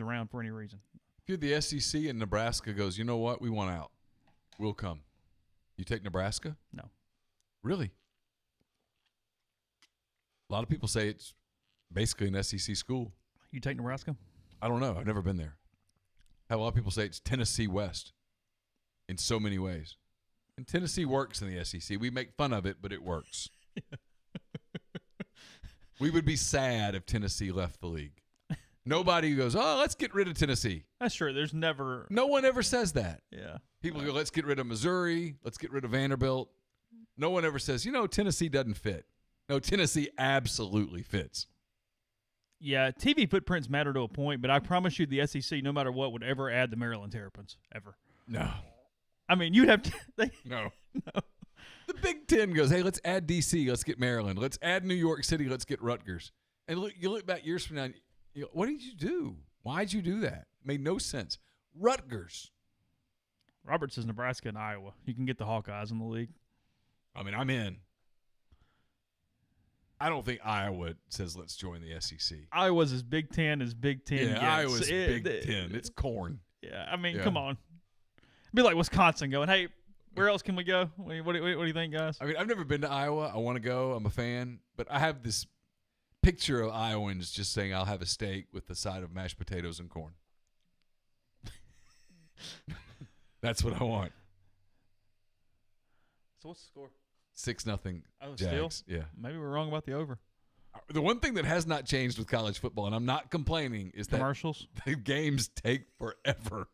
around for any reason? If you're the SEC and Nebraska goes, you know what? We want out. We'll come. You take Nebraska? No. Really? A lot of people say it's basically an SEC school. You take Nebraska? I don't know. I've never been there. A lot of people say it's Tennessee West in so many ways. And Tennessee works in the SEC. We make fun of it, but it works. We would be sad if Tennessee left the league. Nobody goes, oh, let's get rid of Tennessee. That's true. There's never. No one ever says that. Yeah. People go, let's get rid of Missouri. Let's get rid of Vanderbilt. No one ever says, Tennessee doesn't fit. No, Tennessee absolutely fits. Yeah, TV footprints matter to a point, but I promise you the SEC, no matter what, would ever add the Maryland Terrapins. Ever. No. I mean, you'd have to. No. No. The Big Ten goes, hey, let's add D.C., let's get Maryland. Let's add New York City, let's get Rutgers. And you look back years from now, what did you do? Why'd you do that? Made no sense. Rutgers. Robert says Nebraska and Iowa. You can get the Hawkeyes in the league. I mean, I'm in. I don't think Iowa says let's join the SEC. Iowa's as Big Ten as Big Ten gets. Iowa's Big Ten. It's corn. Yeah, I mean, come on. It'd be like Wisconsin going, hey, where else can we go? What do you think, guys? I mean, I've never been to Iowa. I want to go. I'm a fan. But I have this picture of Iowans just saying, I'll have a steak with the side of mashed potatoes and corn. That's what I want. So what's the score? 6-0 Oh, Jags. still? Yeah. Maybe we're wrong about the over. The one thing that has not changed with college football, and I'm not complaining, is commercials. That the games take forever.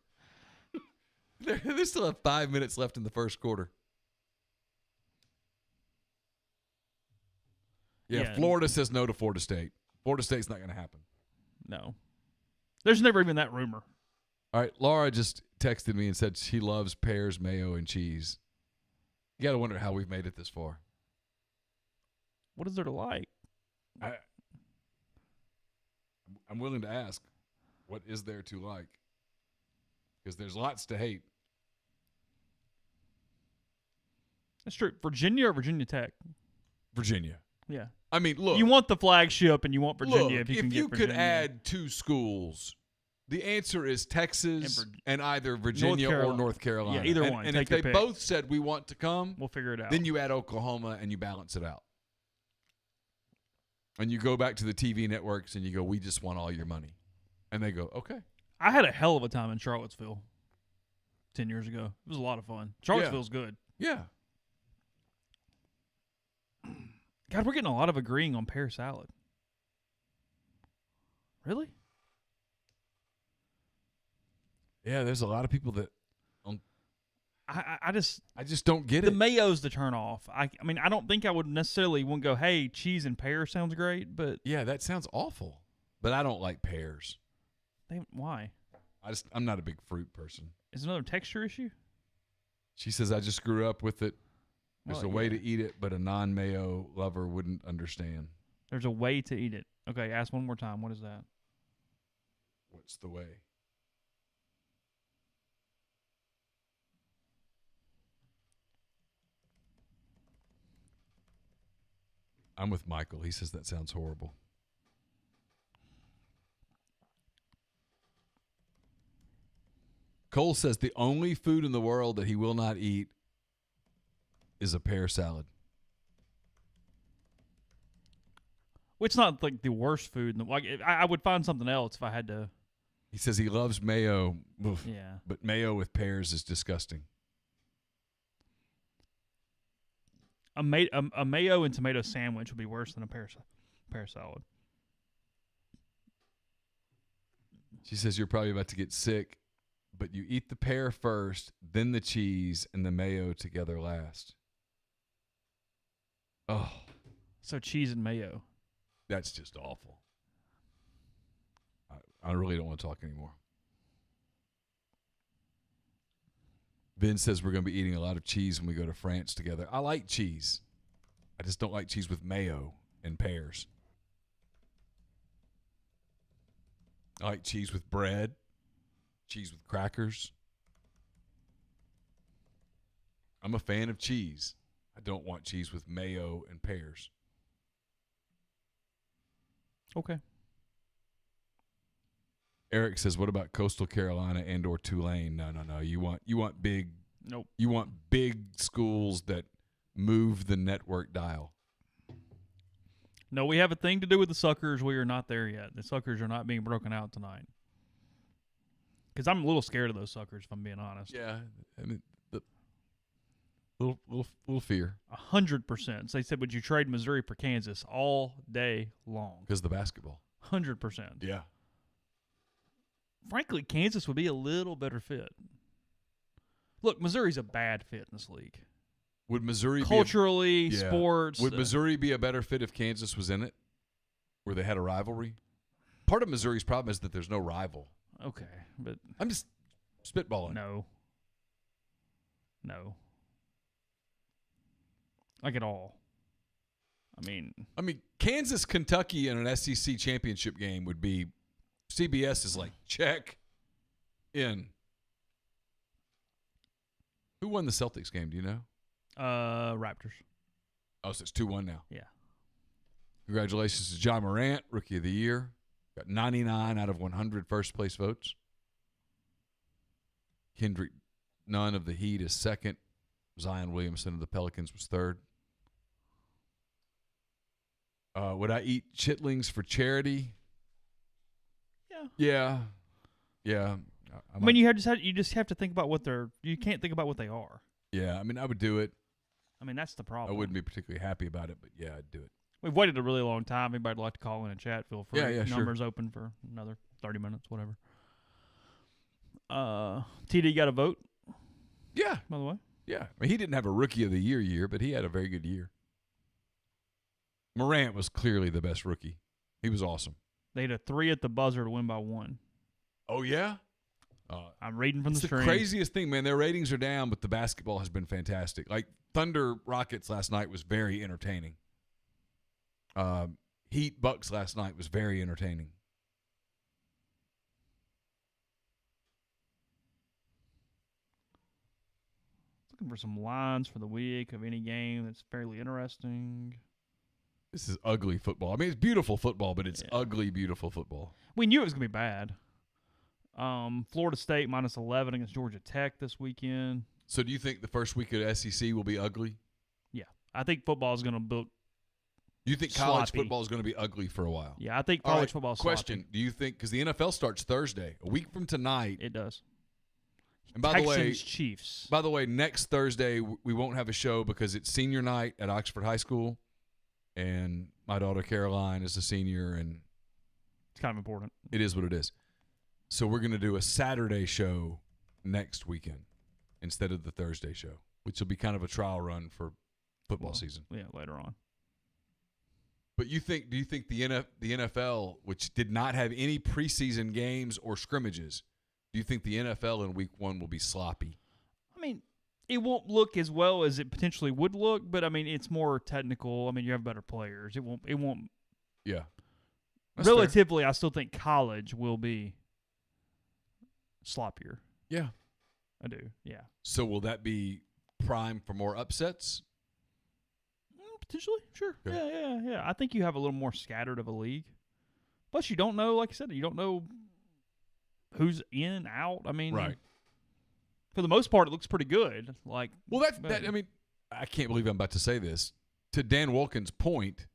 They still have 5 minutes left in the first quarter. Yeah, Florida says no to Florida State. Florida State's not going to happen. No. There's never even that rumor. All right, Laura just texted me and said she loves pears, mayo, and cheese. You got to wonder how we've made it this far. What is there to like? I'm willing to ask, what is there to like? Because there's lots to hate. That's true. Virginia or Virginia Tech? Virginia. Yeah. I mean, look. You want the flagship and you want Virginia if you can get Virginia. If you could add two schools, the answer is Texas and either Virginia or North Carolina. Yeah, either one. And if they both said we want to come, we'll figure it out. Then you add Oklahoma and you balance it out. And you go back to the TV networks and you go, we just want all your money. And they go, okay. I had a hell of a time in Charlottesville 10 years ago. It was a lot of fun. Charlottesville's good. Yeah. God, we're getting a lot of agreeing on pear salad. Really? Yeah, there's a lot of people that I just don't get it. The mayo's the turn off. I mean, I don't think I would necessarily want to go, hey, cheese and pear sounds great, but yeah, that sounds awful. But I don't like pears. Why? I'm not a big fruit person. Is it another texture issue? She says I just grew up with it. There's a way to eat it, but a non-mayo lover wouldn't understand. There's a way to eat it. Okay, ask one more time. What is that? What's the way? I'm with Michael. He says that sounds horrible. Cole says the only food in the world that he will not eat is a pear salad. It's not like the worst food. I would find something else if I had to. He says he loves mayo. Oof, yeah. But mayo with pears is disgusting. A mayo and tomato sandwich would be worse than a pear salad. She says you're probably about to get sick, but you eat the pear first, then the cheese, and the mayo together last. Oh, So cheese and mayo. that's just awful. I really don't want to talk anymore. Ben says we're going to be eating a lot of cheese when we go to France together. I like cheese. I just don't like cheese with mayo and pears. I like cheese with bread, cheese with crackers. I'm a fan of cheese. I don't want cheese with mayo and pears. Okay. Eric says, "What about Coastal Carolina and/or Tulane?" No. You want big. Nope. You want big schools that move the network dial. No, we have a thing to do with the suckers. We are not there yet. The suckers are not being broken out tonight. Because I'm a little scared of those suckers, if I'm being honest. Yeah, I mean, the little fear 100%. So they said, would you trade Missouri for Kansas all day long? because the basketball. 100%. Yeah, Frankly, Kansas would be a little better fit. Look, Missouri's a bad fit in this league. would Missouri Culturally, Yeah. sports. Would Missouri be a better fit if Kansas was in it, where they had a rivalry? Part of Missouri's problem is that there's no rival. Okay, but I'm just spitballing. no. Like at all. I mean, Kansas, Kentucky in an SEC championship game would be CBS is like, check in. Who won the Celtics game? Do you know? Raptors. Oh, so it's 2-1 now. Yeah. Congratulations to John Morant, Rookie of the Year. Got 99 out of 100 first-place votes. Kendrick Nunn of the Heat is second. Zion Williamson of the Pelicans was third. Would I eat chitlings for charity? Yeah. I mean, you just have to think about what you can't think about what they are. Yeah, I mean, I would do it. I mean, that's the I problem. wouldn't be particularly happy about it, but yeah, I'd do it. We've waited a really long time. Anybody would like to call in and chat, feel free. Yeah, sure. Numbers open for another 30 minutes, whatever. TD got a vote, Yeah, by the way. yeah. I mean, he didn't have a Rookie of the Year, but he had a very good year. Morant was clearly the best rookie. He was awesome. They had a 3 at the buzzer to win by 1. Oh, yeah? I'm reading from It's the the stream. craziest thing, man. Their ratings are down, but the basketball has been fantastic. Like, Thunder Rockets last night was very entertaining. Heat Bucks last night was very entertaining. Looking for some lines for the week of any game that's fairly interesting. This is ugly football. I mean, it's beautiful football, but it's ugly, beautiful football. We knew it was going to be bad. Florida State minus 11 against Georgia Tech this weekend. So do you think the first week of SEC will be ugly? Yeah. I think football is going to build. You think college Sloppy. football is going to be ugly for a while? Yeah, I think All college right, football is question. sloppy. Do you think, because the NFL starts Thursday, a week from tonight. It does. And by Texans, Chiefs. By the way, next Thursday we won't have a show because it's senior night at Oxford High School, and my daughter Caroline is a senior, and It's kind of important. it is what it is. So we're going to do a Saturday show next weekend instead of the Thursday show, which will be kind of a trial run for football season. Yeah, later on. But do you think the NFL, which did not have any preseason games or scrimmages, do you think the NFL in week 1 will be sloppy? I mean, it won't look as well as it potentially would look, but I mean, it's more technical. I mean, you have better players. It won't. Yeah. That's Relatively, I still think college will be sloppier. fair. Yeah. I do. Yeah. So will that be prime for more upsets? Potentially, sure. Okay. Yeah. I think you have a little more scattered of a league. Plus, you don't know, like I said, you don't know who's in, out. I mean, Right. For the most part, it looks pretty good. Like, Well, I mean, I can't believe I'm about to say this. To Dan Wilkins' point,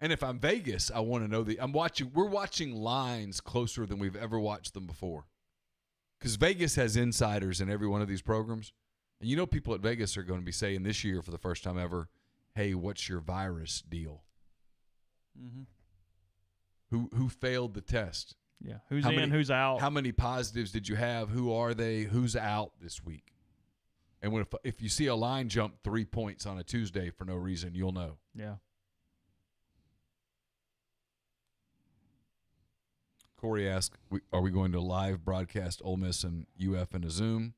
and if I'm Vegas, I want to know we're watching lines closer than we've ever watched them before. Because Vegas has insiders in every one of these programs. And you know people at Vegas are going to be saying this year for the first time ever, hey, what's your virus deal? mm-hmm. Who failed the test? Yeah. Who's in? Who's out? How many positives did you have? Who are they? Who's out this week? And if you see a line jump 3 points on a Tuesday for no reason, you'll know. Yeah. Corey asked, are we going to live broadcast Ole Miss and UF in a Zoom?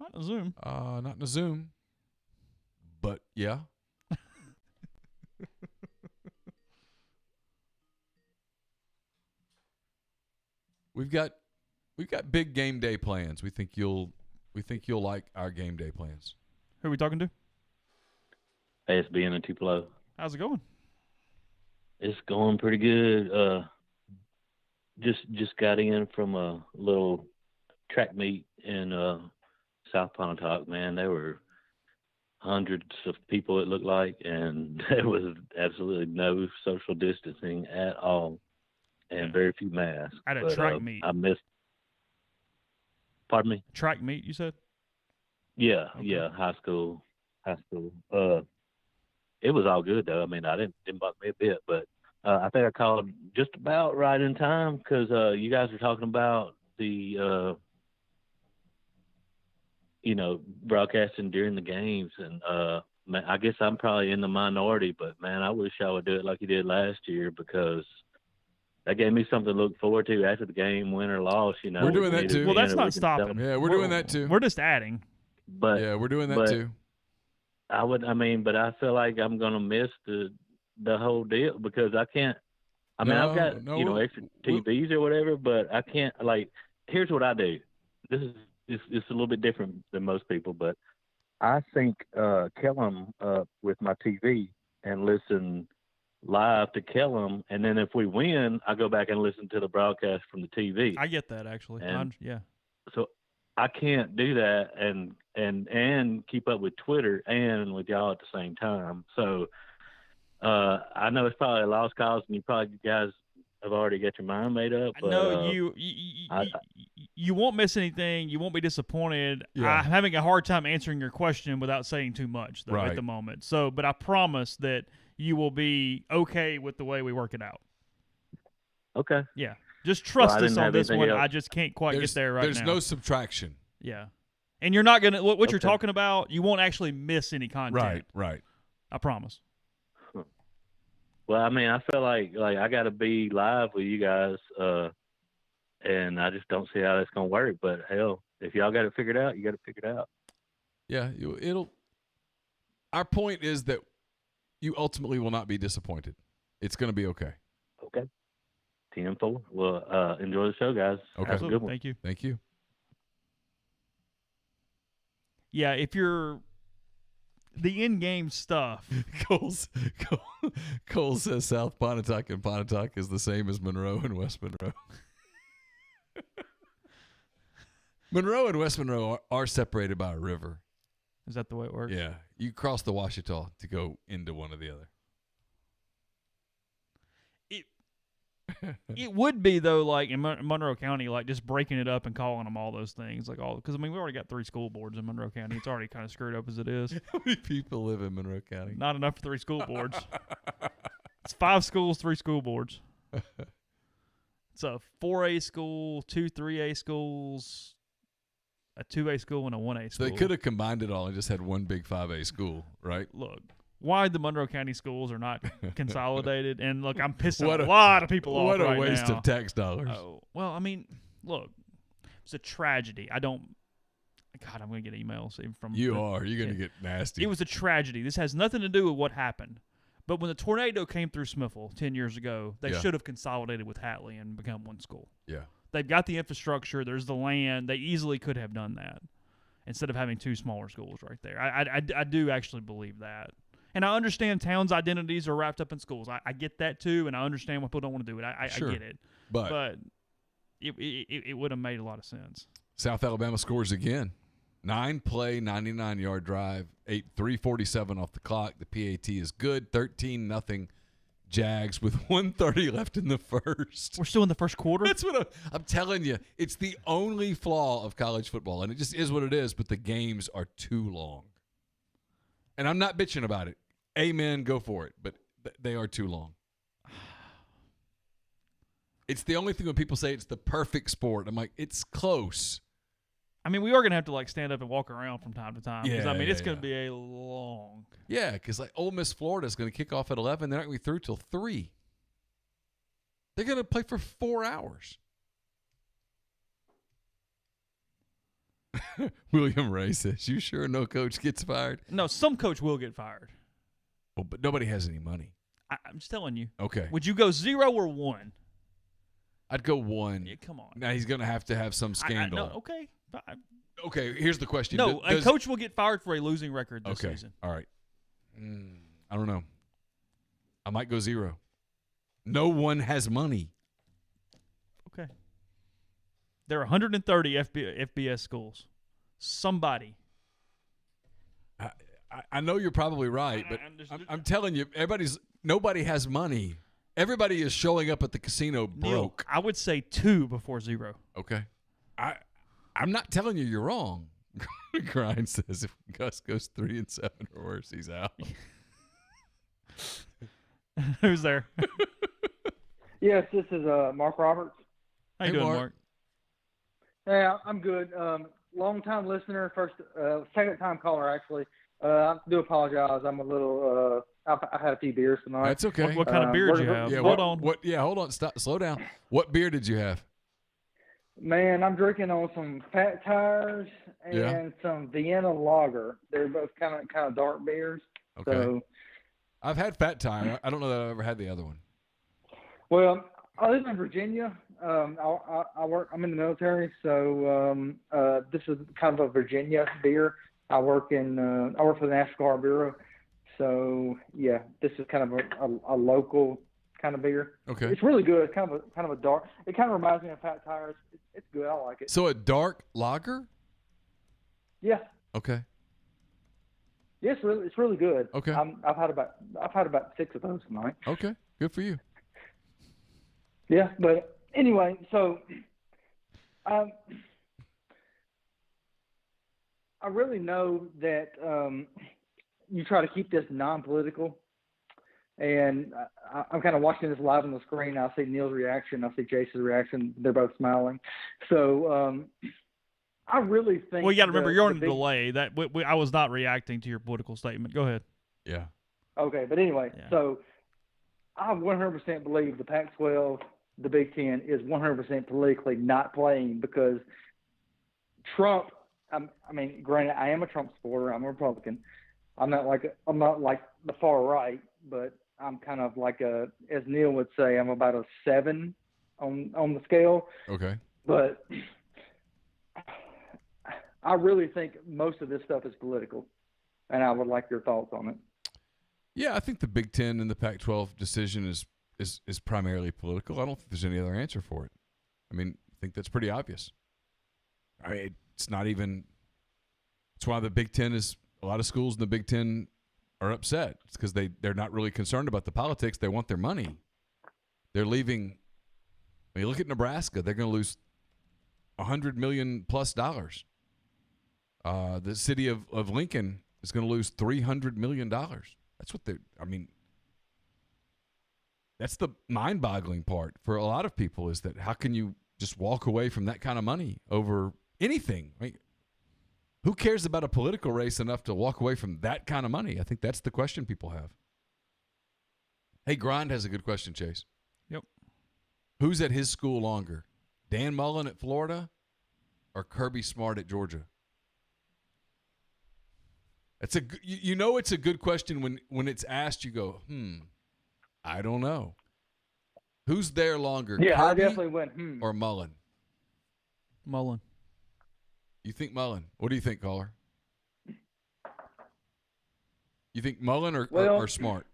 Not in a Zoom. Not in a Zoom. But, yeah. We've got big game day plans. We think you'll like our game day plans. Who are we talking to? ASB in Tupelo. How's it going? It's going pretty good. Just got in from a little track meet in South Pontotoc. Man, there were hundreds of people, it looked like, and there was absolutely no social distancing at all, and very few masks. At a track meet. I missed. Pardon me? Track meet, you said? Yeah, Okay. yeah, high school. It was all good though. I mean, I didn't bother me a bit, but I think I called just about right in time because you guys were talking about the broadcasting during the games, and man, I guess I'm probably in the minority, but man, I wish I would do it like you did last year because that gave me something to look forward to after the game, win or loss. You know, We're doing that too. Well, that's not stopping. Yeah, we're doing that too. We're just adding. But yeah, we're doing that too. But I feel like I'm gonna miss the whole deal because I can't. I mean, I've got extra TVs or whatever, but I can't. Like, here's what I do. This is it's a little bit different than most people, but I sync Kellum with my TV and listen live to Kellum, and then if we win, I go back and listen to the broadcast from the TV. I get that actually. Yeah. So I can't do that and keep up with Twitter and with y'all at the same time. So I know it's probably a lost cause, and you guys have already got your mind made up. But, no, you won't miss anything. You won't be disappointed. Yeah. I'm having a hard time answering your question without saying too much though, at the moment. So, but I promise that you will be okay with the way we work it out. Okay. Yeah. Just trust us on this one. Else. I just can't quite get there right now. There's no subtraction. Yeah. And you're not going to, what you're talking about, you won't actually miss any content. Right. I promise. Well, I mean, I feel like I got to be live with you guys, and I just don't see how that's going to work. But, hell, if y'all got it figured out, you got it figured out. Yeah, our point is that you ultimately will not be disappointed. It's going to be okay. Okay. 10-4. Well, enjoy the show, guys. Okay. Have a good one. Thank you. Thank you. Yeah, if you're the in-game stuff. Cole says South Pontotoc and Pontotoc is the same as Monroe and West Monroe. Monroe and West Monroe are separated by a river. Is that the way it works? Yeah. You cross the Washita to go into one or the other. It would be, though, like in Monroe County, like just breaking it up and calling them all those things. Because, I mean, we already got 3 school boards in Monroe County. It's already kind of screwed up as it is. How many people live in Monroe County? Not enough for 3 school boards. It's 5 schools, 3 school boards. It's a 4A school, 2 3A schools, a 2A school, and a 1A school. So they could have combined it all and just had one big 5A school, right? Look, why the Monroe County schools are not consolidated. And, look, I'm pissing a lot of people off right now. What a waste of tax dollars. Oh, well, I mean, look, it's a tragedy. God, I'm going to get emails even from You're going to get nasty. It was a tragedy. This has nothing to do with what happened. But when the tornado came through Smithville 10 years ago, they should have consolidated with Hatley and become one school. Yeah. They've got the infrastructure. There's the land. They easily could have done that instead of having 2 smaller schools right there. I do actually believe that. And I understand towns' identities are wrapped up in schools. I get that too, and I understand why people don't want to do it. I get it. But it would have made a lot of sense. South Alabama scores again. 9-play, 99-yard drive, 3:47 off the clock. The PAT is good. 13-0 Jags with 1:30 left in the first. We're still in the first quarter? That's what I'm telling you. It's the only flaw of college football, and it just is what it is, but the games are too long. And I'm not bitching about it. Amen, go for it. But they are too long. It's the only thing when people say it's the perfect sport. I'm like, it's close. I mean, we are going to have to, like, stand up and walk around from time to time. Because, Yeah, I mean, it's yeah. going to be a long. Yeah, because, like, Ole Miss Florida is going to kick off at 11. They're not going to be through till 3. They're going to play for 4 hours. William Ray says, you sure no coach gets fired? No, some coach will get fired. Well, but nobody has any money. I'm just telling you. Okay. Would you go 0 or 1? I'd go 1. Yeah, come on. Now he's going to have some scandal. No, okay. Okay, here's the question. No, a coach will get fired for a losing record this season. All right. I don't know. I might go 0. No one has money. Okay. There are 130 FBS schools. Somebody. I know you're probably right, but I'm telling you, nobody has money. Everybody is showing up at the casino broke. Neal, I would say 2 before 0. Okay. I'm not telling you you're wrong. Grind says if Gus goes 3-7 or worse, he's out. Who's there? Yes, this is Mark Roberts. How you doing, Mark? Yeah, I'm good. Long-time listener, second-time caller, actually. I do apologize. I'm a little I've had a few beers tonight. That's okay. What kind of beer did you have? Yeah, hold on. Hold on. Stop. Slow down. What beer did you have? Man, I'm drinking on some Fat Tires and some Vienna Lager. They're both kind of dark beers. Okay. So, I've had Fat Tire. I don't know that I've ever had the other one. Well, I live in Virginia. I'm in the military, so this is kind of a Virginia beer. I work for the National Guard Bureau, so yeah, this is kind of a local kind of beer. Okay, it's really good. It's kind of a dark. It kind of reminds me of Fat Tires. It's good. I like it. So a dark lager? Yeah. Okay. Yes, it's really good. Okay. I've had about 6 of those tonight. Okay, good for you. Yeah, but anyway, so I really know that you try to keep this non-political, and I'm kind of watching this live on the screen. I see Neal's reaction. I see Chase's reaction. They're both smiling. So I really think. Well, you got to remember, you're on a delay. That I was not reacting to your political statement. Go ahead. Yeah. Okay, but anyway, so I 100% believe the Pac-12, the Big Ten, is 100% politically not playing because Trump. I mean, granted, I am a Trump supporter. I'm a Republican. I'm not like the far right, but I'm kind of like as Neal would say, I'm about a 7 on the scale. Okay. But I really think most of this stuff is political, and I would like your thoughts on it. Yeah, I think the Big Ten and the Pac-12 decision is primarily political. I don't think there's any other answer for it. I mean, I think that's pretty obvious. I mean, it's not even. It's why the Big Ten is. A lot of schools in the Big Ten are upset. It's because they're not really concerned about the politics. They want their money. They're leaving. I mean, look at Nebraska. They're going to lose $100 million plus. The city of Lincoln is going to lose $300 million. That's what they're. I mean, that's the mind-boggling part for a lot of people is that how can you just walk away from that kind of money over anything? I mean, who cares about a political race enough to walk away from that kind of money? I think that's the question people have. Hey, Grind has a good question, Chase. Yep. Who's at his school longer, Dan Mullen at Florida or Kirby Smart at Georgia? It's it's a good question when it's asked. You go, I don't know. Who's there longer? Yeah, Kirby I definitely went or Mullen. Mullen. You think Mullen? What do you think, caller? You think Mullen or Smart?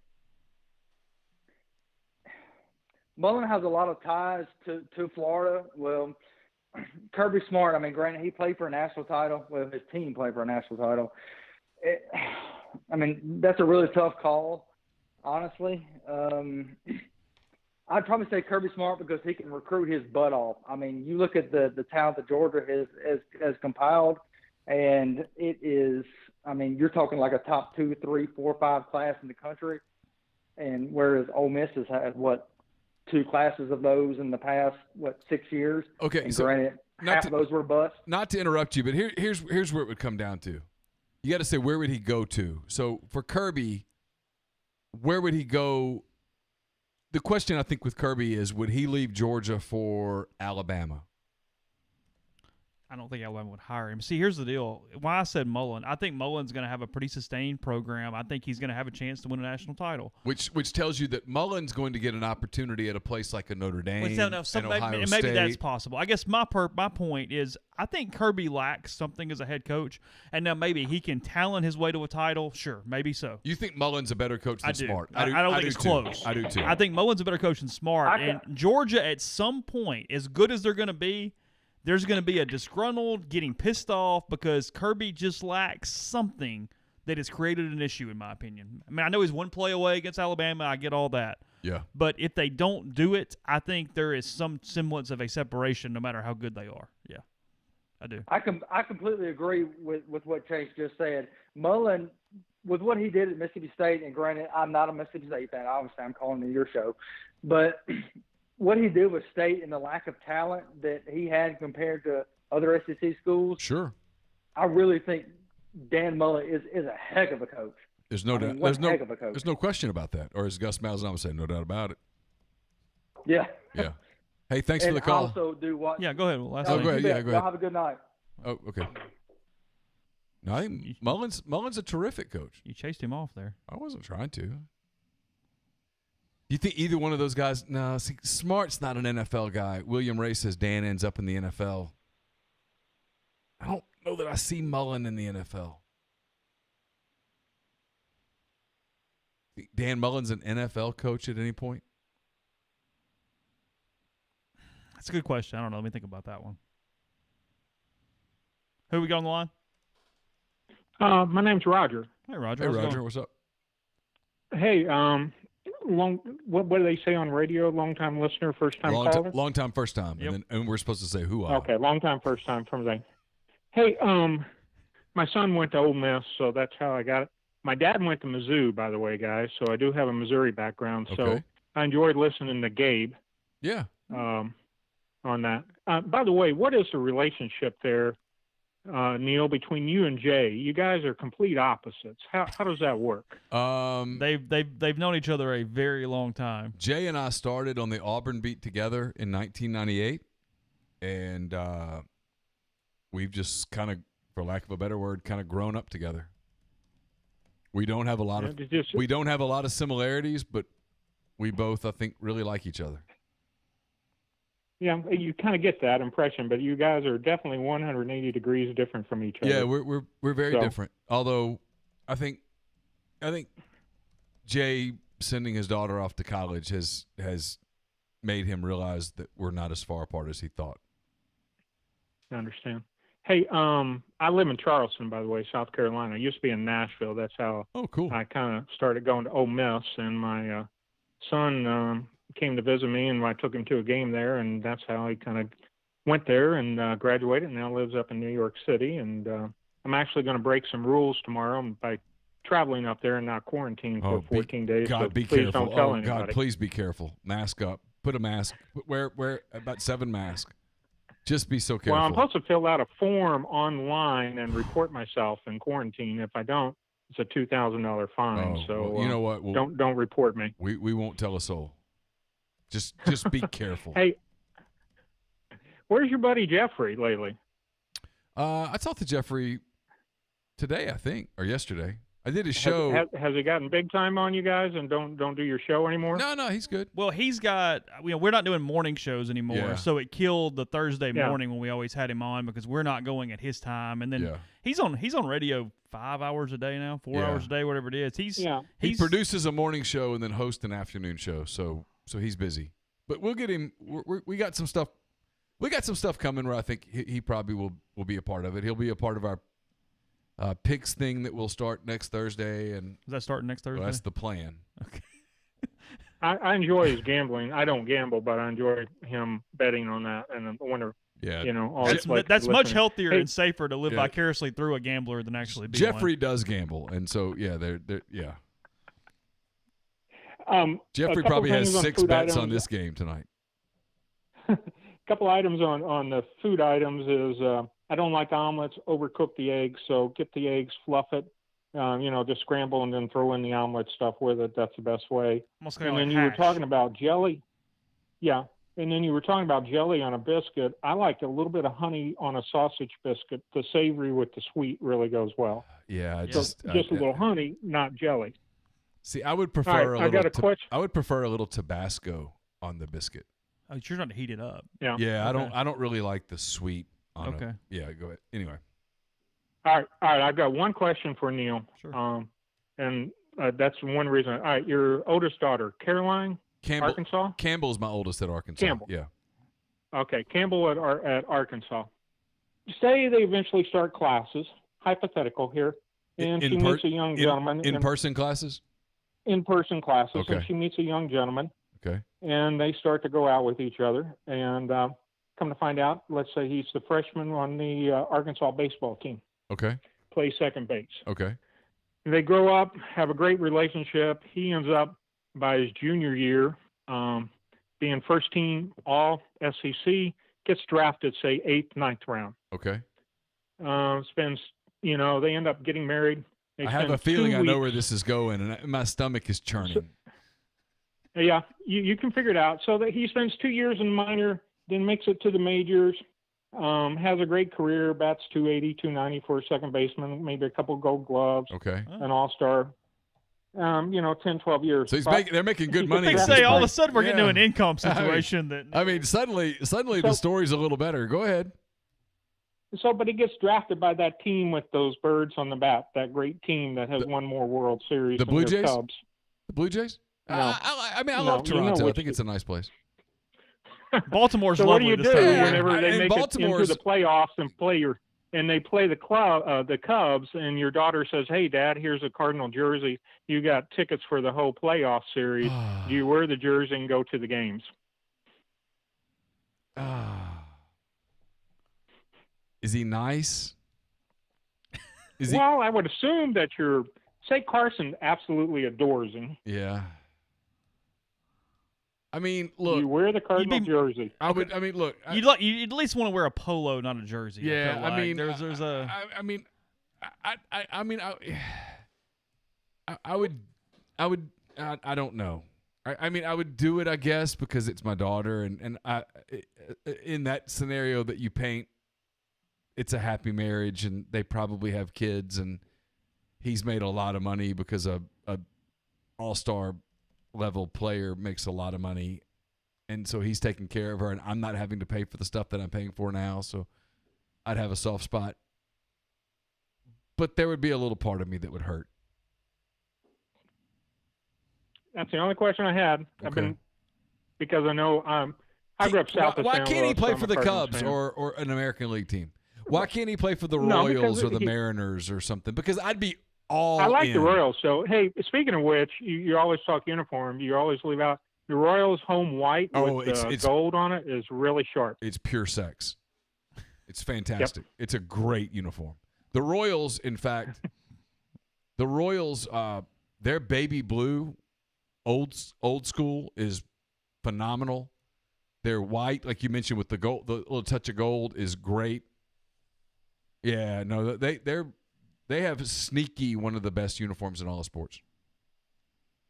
Mullen has a lot of ties to Florida. Well, Kirby Smart, I mean, granted, he played for a national title. Well, his team played for a national title. I mean, that's a really tough call, honestly. I'd probably say Kirby Smart because he can recruit his butt off. I mean, you look at the talent that Georgia has compiled, and it is, I mean, you're talking like a top 2, 3, 4, 5 class in the country, and whereas Ole Miss has had, 2 classes of those in the past 6 years. Okay, and so granted, half of those were busts. Not to interrupt you, but here's where it would come down to. You got to say, where would he go to? So for Kirby, where would he go? The question I think with Kirby is, would he leave Georgia for Alabama? I don't think Alabama would hire him. See, here's the deal. Why I said Mullen, I think Mullen's going to have a pretty sustained program. I think he's going to have a chance to win a national title. Which tells you that Mullen's going to get an opportunity at a place like a Notre Dame and Ohio State. Maybe that's possible. I guess my point is I think Kirby lacks something as a head coach, and now maybe he can talent his way to a title. Sure, maybe so. You think Mullen's a better coach than Smart? I don't think it's close. I do too. I think Mullen's a better coach than Smart. And Georgia, at some point, as good as they're going to be, there's going to be a disgruntled, getting pissed off because Kirby just lacks something that has created an issue, in my opinion. I mean, I know he's one play away against Alabama. I get all that. Yeah. But if they don't do it, I think there is some semblance of a separation no matter how good they are. Yeah, I do. I completely agree with what Chase just said. Mullen, with what he did at Mississippi State, and granted, I'm not a Mississippi State fan. Obviously, I'm calling it your show. But what he did with State and the lack of talent that he had compared to other SEC schools, sure, I really think Dan Mullen is a heck of a coach. There's no doubt. There's no question about that. Or as Gus Malzahn would say, no doubt about it. Yeah. Yeah. Hey, thanks for the call. Also do what? Yeah, go ahead. Go ahead. Yeah, go ahead. Y'all have a good night. Oh, okay. No, I think Mullen's a terrific coach. You chased him off there. I wasn't trying to. You think either one of those guys? No, see, Smart's not an NFL guy. William Ray says Dan ends up in the NFL. I don't know that I see Mullen in the NFL. Dan Mullen's an NFL coach at any point? That's a good question. I don't know. Let me think about that one. Who we got on the line? My name's Roger. Hey, Roger. Hey, Roger. What's up? Hey, what do they say on radio? Long-time listener, first-time caller? Long-time, first-time. Yep. And we're supposed to say who are. Okay, long-time, first-time. Hey, my son went to Ole Miss, so that's how I got it. My dad went to Mizzou, by the way, guys, so I do have a Missouri background. Okay. So I enjoyed listening to Gabe. Yeah. On that. By the way, what is the relationship there, Neal, between you and Jay? You guys are complete opposites. How does that work? They've known each other a very long time. Jay and I started on the Auburn beat together in 1998, and we've just kind of, for lack of a better word, kind of grown up together. We don't have a lot of similarities, but we both, I think, really like each other. Yeah, you kind of get that impression, but you guys are definitely 180 degrees different from each other. Yeah, we're very different. Although, I think Jay sending his daughter off to college has made him realize that we're not as far apart as he thought. I understand. Hey, I live in Charleston, by the way, South Carolina. I used to be in Nashville. That's how cool. I kind of started going to Ole Miss, and my son came to visit me, and I took him to a game there, and that's how he kind of went there and graduated, and now lives up in New York City. And I'm actually going to break some rules tomorrow by traveling up there and not quarantine for 14 days. God, so be please careful. don't tell anybody. God, please be careful. Mask up. Put a mask. Wear about 7 masks. Just be so careful. Well, I'm supposed to fill out a form online and report myself in quarantine. If I don't, it's a $2,000 fine. Oh, so well, you know what? Don't report me. We won't tell a soul. Just be careful. Hey, where's your buddy Jeffrey lately? I talked to Jeffrey today, I think, or yesterday. I did his show. Has he gotten big time on you guys and don't do your show anymore? No, he's good. Well, he's got. We're not doing morning shows anymore, Yeah. so it killed the Thursday morning when we always had him on because we're not going at his time. And then he's on radio 5 hours a day now, 4 hours a day, whatever it is. He produces a morning show and then hosts an afternoon show, so he's busy. But we'll get him. We got some stuff. We got some stuff coming where I think he probably will be a part of it. He'll be a part of our picks thing that will start next Thursday. And is that starting next Thursday? Well, that's the plan. Okay. I enjoy his gambling. I don't gamble, but I enjoy him betting on that. And I wonder, that's much healthier and safer to live vicariously through a gambler than actually be Jeffrey one. does gamble, and so they're. Jeffrey probably has 6 bets on this game tonight. A couple items on the food items is I don't like omelets, overcook the eggs, so get the eggs, fluff it, just scramble and then throw in the omelet stuff with it. That's the best way. And then you were talking about jelly. Yeah. And then you were talking about jelly on a biscuit. I like a little bit of honey on a sausage biscuit. The savory with the sweet really goes well. Yeah, just a little honey, not jelly. See, I would prefer I would prefer a little Tabasco on the biscuit. Oh, you're trying to heat it up. Yeah. Yeah, okay. I don't really like the sweet on Okay. Yeah, go ahead. Anyway. All right. I've got one question for Neal. Sure. And that's one reason. All right, your oldest daughter, Caroline, Arkansas? Campbell's my oldest at Arkansas. Campbell. Yeah. Okay, Campbell at Arkansas. Say they eventually start classes, hypothetical here, and she meets a young gentleman. In-person classes? In-person classes. Okay. And she meets a young gentleman. Okay. And they start to go out with each other. And come to find out, let's say he's the freshman on the Arkansas baseball team. Okay. Plays second base. Okay. They grow up, have a great relationship. He ends up, by his junior year, being first team all SEC, gets drafted, say, 8th, 9th round. Okay. They end up getting married. I have a feeling I know where this is going, and my stomach is churning. Yeah, you can figure it out. So that he spends 2 years in minor, then makes it to the majors, has a great career, bats 280, 290 for a second baseman, maybe a couple gold gloves, okay, an all-star. 10, 12 years. So they're making good money. They say all of a sudden we're getting to an income situation. Suddenly the story's a little better. Go ahead. So, but he gets drafted by that team with those birds on the bat, that great team that has won more World Series the than Blue their Jays? Cubs. The Blue Jays? No. I love Toronto. I think it's a nice place. Baltimore's so lovely. What do you do whenever they make it into the playoffs and they play the Cubs, and your daughter says, "Hey, Dad, here's a Cardinal jersey. You got tickets for the whole playoff series. Do you wear the jersey and go to the games?" Is he nice? Well, I would assume that say Carson absolutely adores him. Yeah. I mean, look. You wear the Cardinal jersey. Look. You'd at least want to wear a polo, not a jersey. Yeah, I don't know. I would do it, I guess, because it's my daughter, and in that scenario that you paint, it's a happy marriage, and they probably have kids, and he's made a lot of money because a all-star level player makes a lot of money, and so he's taking care of her, and I'm not having to pay for the stuff that I'm paying for now, so I'd have a soft spot. But there would be a little part of me that would hurt. That's the only question I had. Okay. Because I know I grew up south of San Luis. Why can't he play for the Cubs or an American League team? Why can't he play for the Royals or the Mariners or something? Because I'd be all I like in. the Royals. So, hey, speaking of which, you always talk uniform. You always leave out the Royals home white with gold on it is really sharp. It's pure sex. It's fantastic. Yep. It's a great uniform. The Royals, in fact, their baby blue, old school, is phenomenal. Their white, like you mentioned, with the gold, the little touch of gold, is great. Yeah, no, they have sneaky one of the best uniforms in all of sports.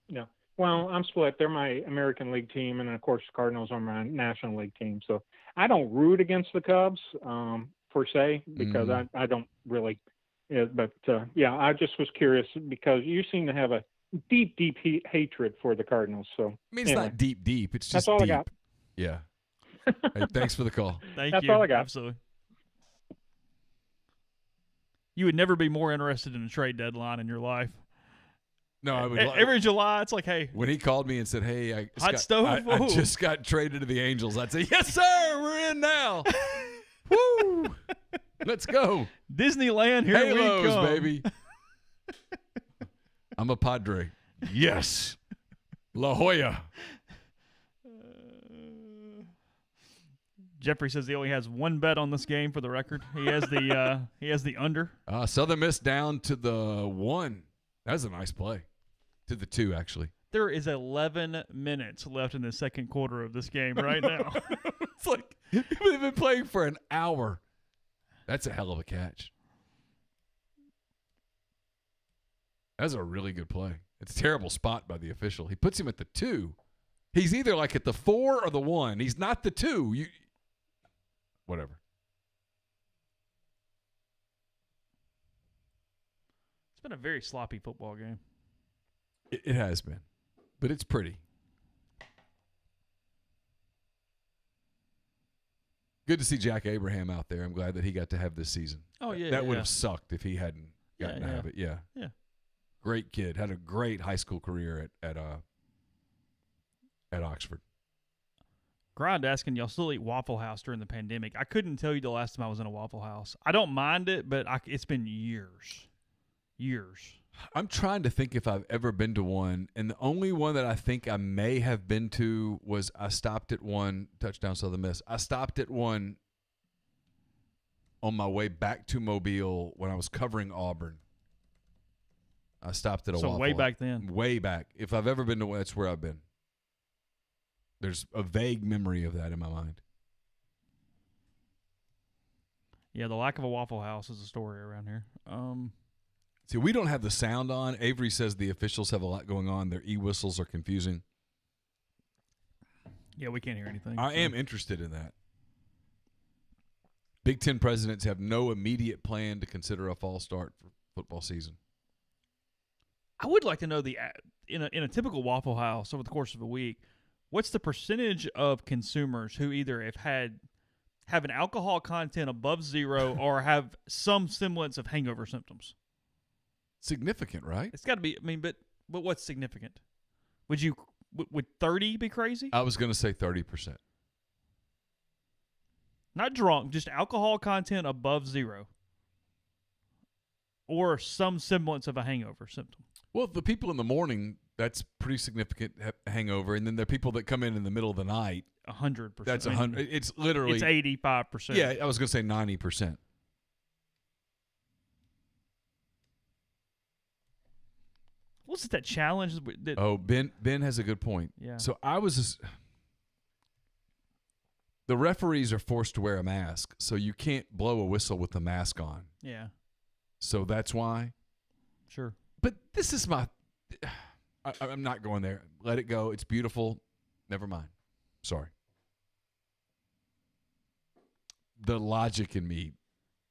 Yeah. Well, I'm split. They're my American League team, and of course, the Cardinals are my National League team. So I don't root against the Cubs per se because I don't really. Yeah, but I just was curious because you seem to have a deep hatred for the Cardinals. So I mean, it's not deep. It's just that's all deep. I got. Yeah. Hey, thanks for the call. That's all I got. Absolutely. You would never be more interested in a trade deadline in your life. No, I would. Every July, it's like, hey. When he called me and said, "Hey, I just got traded to the Angels," I'd say, "Yes, sir, we're in now. Woo, let's go, Disneyland. Here Halos, we come, baby." I'm a Padre. Yes, La Jolla. Jeffrey says he only has one bet on this game for the record. He has the under. Southern Miss down to the 1. That was a nice play. To the 2, actually. There is 11 minutes left in the second quarter of this game right now. It's like they've been playing for an hour. That's a hell of a catch. That's a really good play. It's a terrible spot by the official. He puts him at the 2. He's either like at the 4 or the 1. He's not the 2. Whatever. It's been a very sloppy football game. It has been, but it's pretty. Good to see Jack Abraham out there. I'm glad that he got to have this season. Oh, yeah. That would have sucked if he hadn't gotten to have it. Yeah. Yeah. Great kid. Had a great high school career at Oxford. Grind asking, y'all still eat Waffle House during the pandemic? I couldn't tell you the last time I was in a Waffle House. I don't mind it, but it's been years. Years. I'm trying to think if I've ever been to one, and the only one that I think I may have been to was I stopped at one, touchdown Southern Miss. I stopped at one on my way back to Mobile when I was covering Auburn. I stopped at a Waffle House. So way back then? Way back. If I've ever been to one, that's where I've been. There's a vague memory of that in my mind. Yeah, the lack of a Waffle House is a story around here. See, we don't have the sound on. Avery says the officials have a lot going on. Their e-whistles are confusing. Yeah, we can't hear anything. I am interested in that. Big Ten presidents have no immediate plan to consider a fall start for football season. I would like to know in a typical Waffle House over the course of a week, what's the percentage of consumers who either have an alcohol content above 0 or have some semblance of hangover symptoms? Significant, right? It's got to be. I mean, but what's significant? Would 30 be crazy? I was going to say 30%. Not drunk, just alcohol content above 0, or some semblance of a hangover symptom. Well, the people in the morning, that's pretty significant hangover, and then there are people that come in the middle of the night. 100%. That's 100. It's literally. It's 85%. Yeah, I was going to say 90%. What's that challenge? Ben has a good point. Yeah. So the referees are forced to wear a mask, so you can't blow a whistle with the mask on. Yeah. So that's why. Sure. But this is I'm not going there. Let it go. It's beautiful. Never mind. Sorry. The logic in me.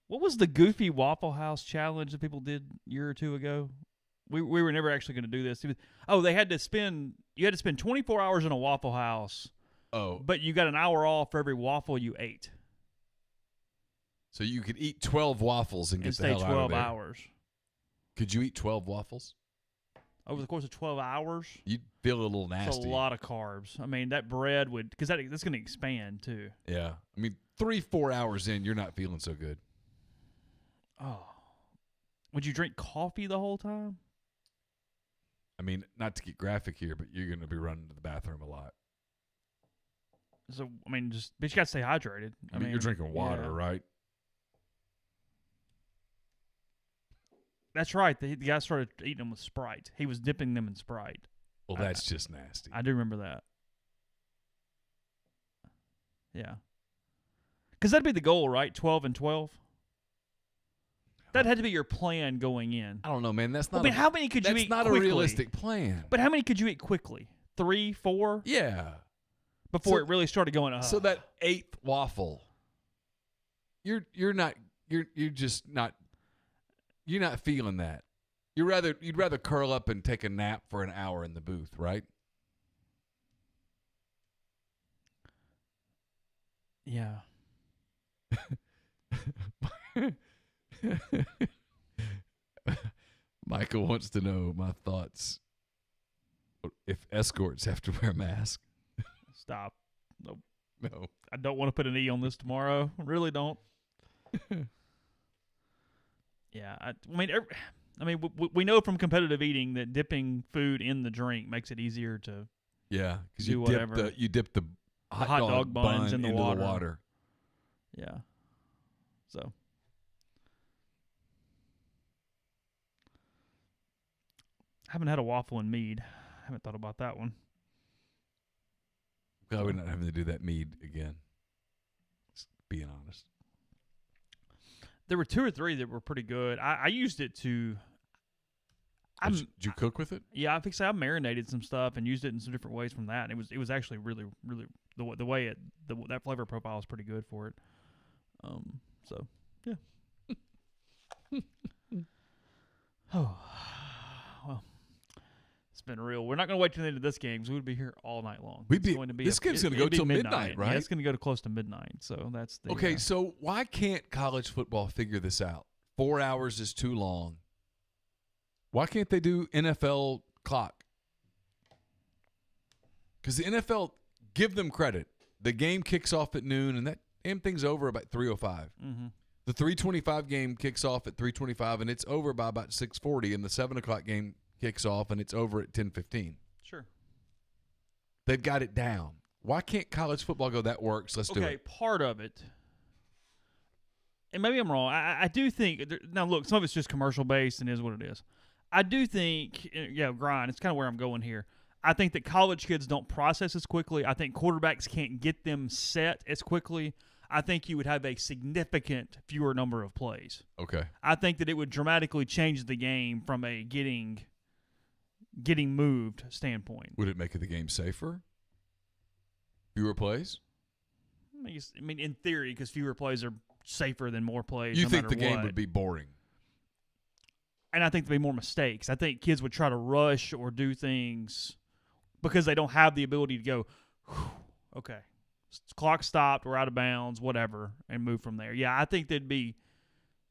What was the goofy Waffle House challenge that people did a year or two ago? We were never actually going to do this. You had to spend 24 hours in a Waffle House. Oh. But you got an hour off for every waffle you ate. So you could eat 12 waffles and get the hell out of there. 12 hours. Could you eat 12 waffles? Over the course of 12 hours? You'd feel a little nasty. It's a lot of carbs. I mean, that bread would – because that's going to expand too. Yeah. I mean, 3-4 hours in, you're not feeling so good. Oh. Would you drink coffee the whole time? I mean, not to get graphic here, but you're going to be running to the bathroom a lot. So, I mean, but you got to stay hydrated. I mean, you're drinking water, right? That's right. The guy started eating them with Sprite. He was dipping them in Sprite. Well, that's just nasty. I do remember that. Yeah. Because that'd be the goal, right? 12 and 12? That had to be your plan going in. I don't know, man. That's not. How many could you eat quickly? That's not a realistic plan. But how many could you eat quickly? 3, 4? Yeah. Before it really started going up. So that 8th waffle, you're not feeling that. You'd rather curl up and take a nap for an hour in the booth, right? Yeah. Michael wants to know my thoughts if escorts have to wear a mask. Stop. Nope. No. I don't want to put an E on this tomorrow. I really don't. Yeah. We know from competitive eating that dipping food in the drink makes it easier to because you dip the hot dog buns into the water. Yeah. So. I haven't had a waffle in Meade. haven't thought about that one. Glad we're not having to do that mead again. Just being honest. There were 2 or 3 that were pretty good. I used it to. Did you cook with it? Yeah, I think so. I marinated some stuff and used it in some different ways from that. And it was actually really, really the way that flavor profile is pretty good for it. So yeah. Oh, well, it's been real. We're not going to wait till the end of this game because we'd be here all night long. This game's going to go till midnight, right? Yeah, it's going to go to close to midnight. So that's the okay. So why can't college football figure this out? 4 hours is too long. Why can't they do NFL clock? Because the NFL, give them credit. The game kicks off at noon, and that damn thing's over about 3:05. Mm-hmm. The 3:25 game kicks off at 3:25, and it's over by about 6:40, and the 7 o'clock game kicks off, and it's over at 10:15. Sure. They've got it down. Why can't college football go, that works, let's do it? Okay, part of it, and maybe I'm wrong, I do think, now look, some of it's just commercial-based and is what it is. I do think, grind, it's kind of where I'm going here. I think that college kids don't process as quickly. I think quarterbacks can't get them set as quickly. I think you would have a significant fewer number of plays. Okay. I think that it would dramatically change the game from a getting moved standpoint. Would it make the game safer? Fewer plays? I mean, in theory, because fewer plays are safer than more plays. You think the game would be boring? And I think there'd be more mistakes. I think kids would try to rush or do things because they don't have the ability to go, okay, clock stopped, we're out of bounds, whatever, and move from there. Yeah, I think they'd be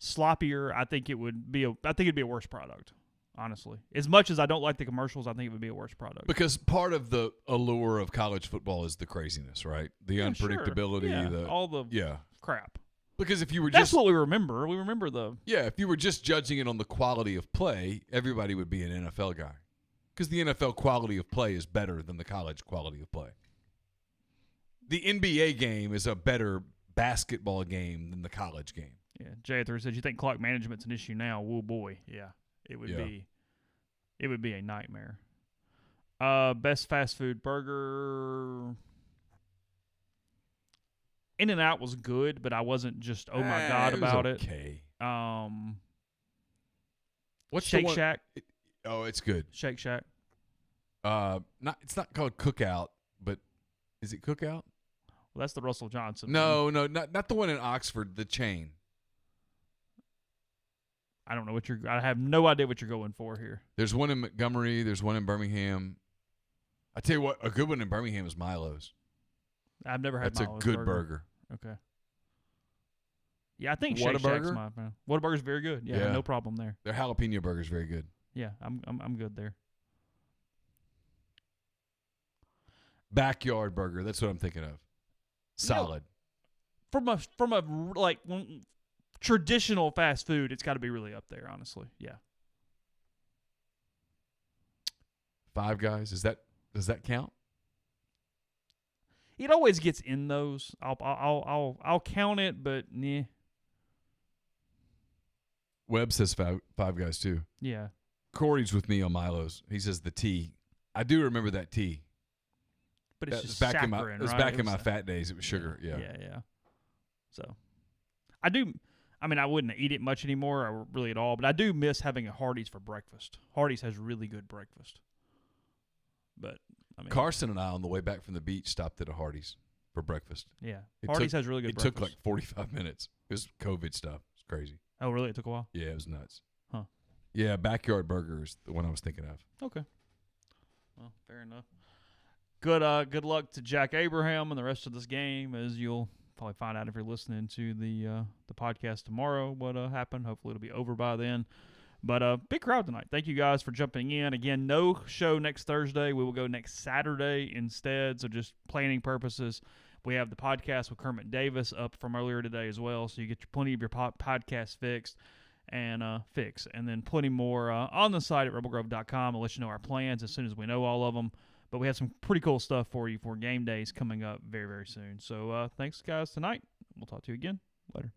sloppier. I think it'd be a worse product, honestly. As much as I don't like the commercials, I think it would be a worse product. Because part of the allure of college football is the craziness, right? The unpredictability, sure. All the crap. Because if you were that's what we remember. We remember if you were just judging it on the quality of play, everybody would be an NFL guy. Because the NFL quality of play is better than the college quality of play. The NBA game is a better basketball game than the college game. Yeah, J3 says, you think clock management's an issue now? Whoa, boy. Yeah, it would be. It would be a nightmare. Best fast food burger. In-N-Out was good, but I wasn't just my god about it. Okay. What's Shake Shack? It's good. Shake Shack. It's not called Cookout, but is it Cookout? Well, that's the Russell Johnson. No, not the one in Oxford. The chain. I don't know I have no idea what you're going for here. There's one in Montgomery. There's one in Birmingham. I tell you what, a good one in Birmingham is Milo's. I've never had Milo's. That's a good burger. Okay. Yeah, I think Shake Shack's my fan. Whataburger's very good. Yeah, no problem there. Their jalapeno burger's very good. Yeah, I'm good there. Backyard burger, that's what I'm thinking of. Solid. From a like traditional fast food, it's got to be really up there, honestly. Yeah. Five Guys, does that count? It always gets in those. I'll count it, but nah. Webb says Five Guys too. Yeah. Corey's with me on Milo's. He says the tea. I do remember that tea. But it's just saccharin, right? It was back in my fat days. It was sugar. Yeah. So, I wouldn't eat it much anymore, or really at all. But I do miss having a Hardee's for breakfast. Hardee's has really good breakfast. But Carson and I on the way back from the beach stopped at a Hardee's for breakfast. Yeah, Hardee's has really good breakfast. It took like 45 minutes. It was COVID stuff. It's crazy. Oh, really? It took a while? Yeah, it was nuts. Huh. Yeah, Backyard Burger is the one I was thinking of. Okay. Well, fair enough. Good luck to Jack Abraham and the rest of this game, as you'll probably find out if you're listening to the podcast tomorrow what happened. Hopefully it'll be over by then. But big crowd tonight. Thank you guys for jumping in. Again, no show next Thursday. We will go next Saturday instead, so just planning purposes. We have the podcast with Kermit Davis up from earlier today as well, so you get plenty of your podcast fixed. And then plenty more on the site at rebelgrove.com. I'll let you know our plans as soon as we know all of them. But we have some pretty cool stuff for you for game days coming up very, very soon. So thanks, guys, tonight. We'll talk to you again later.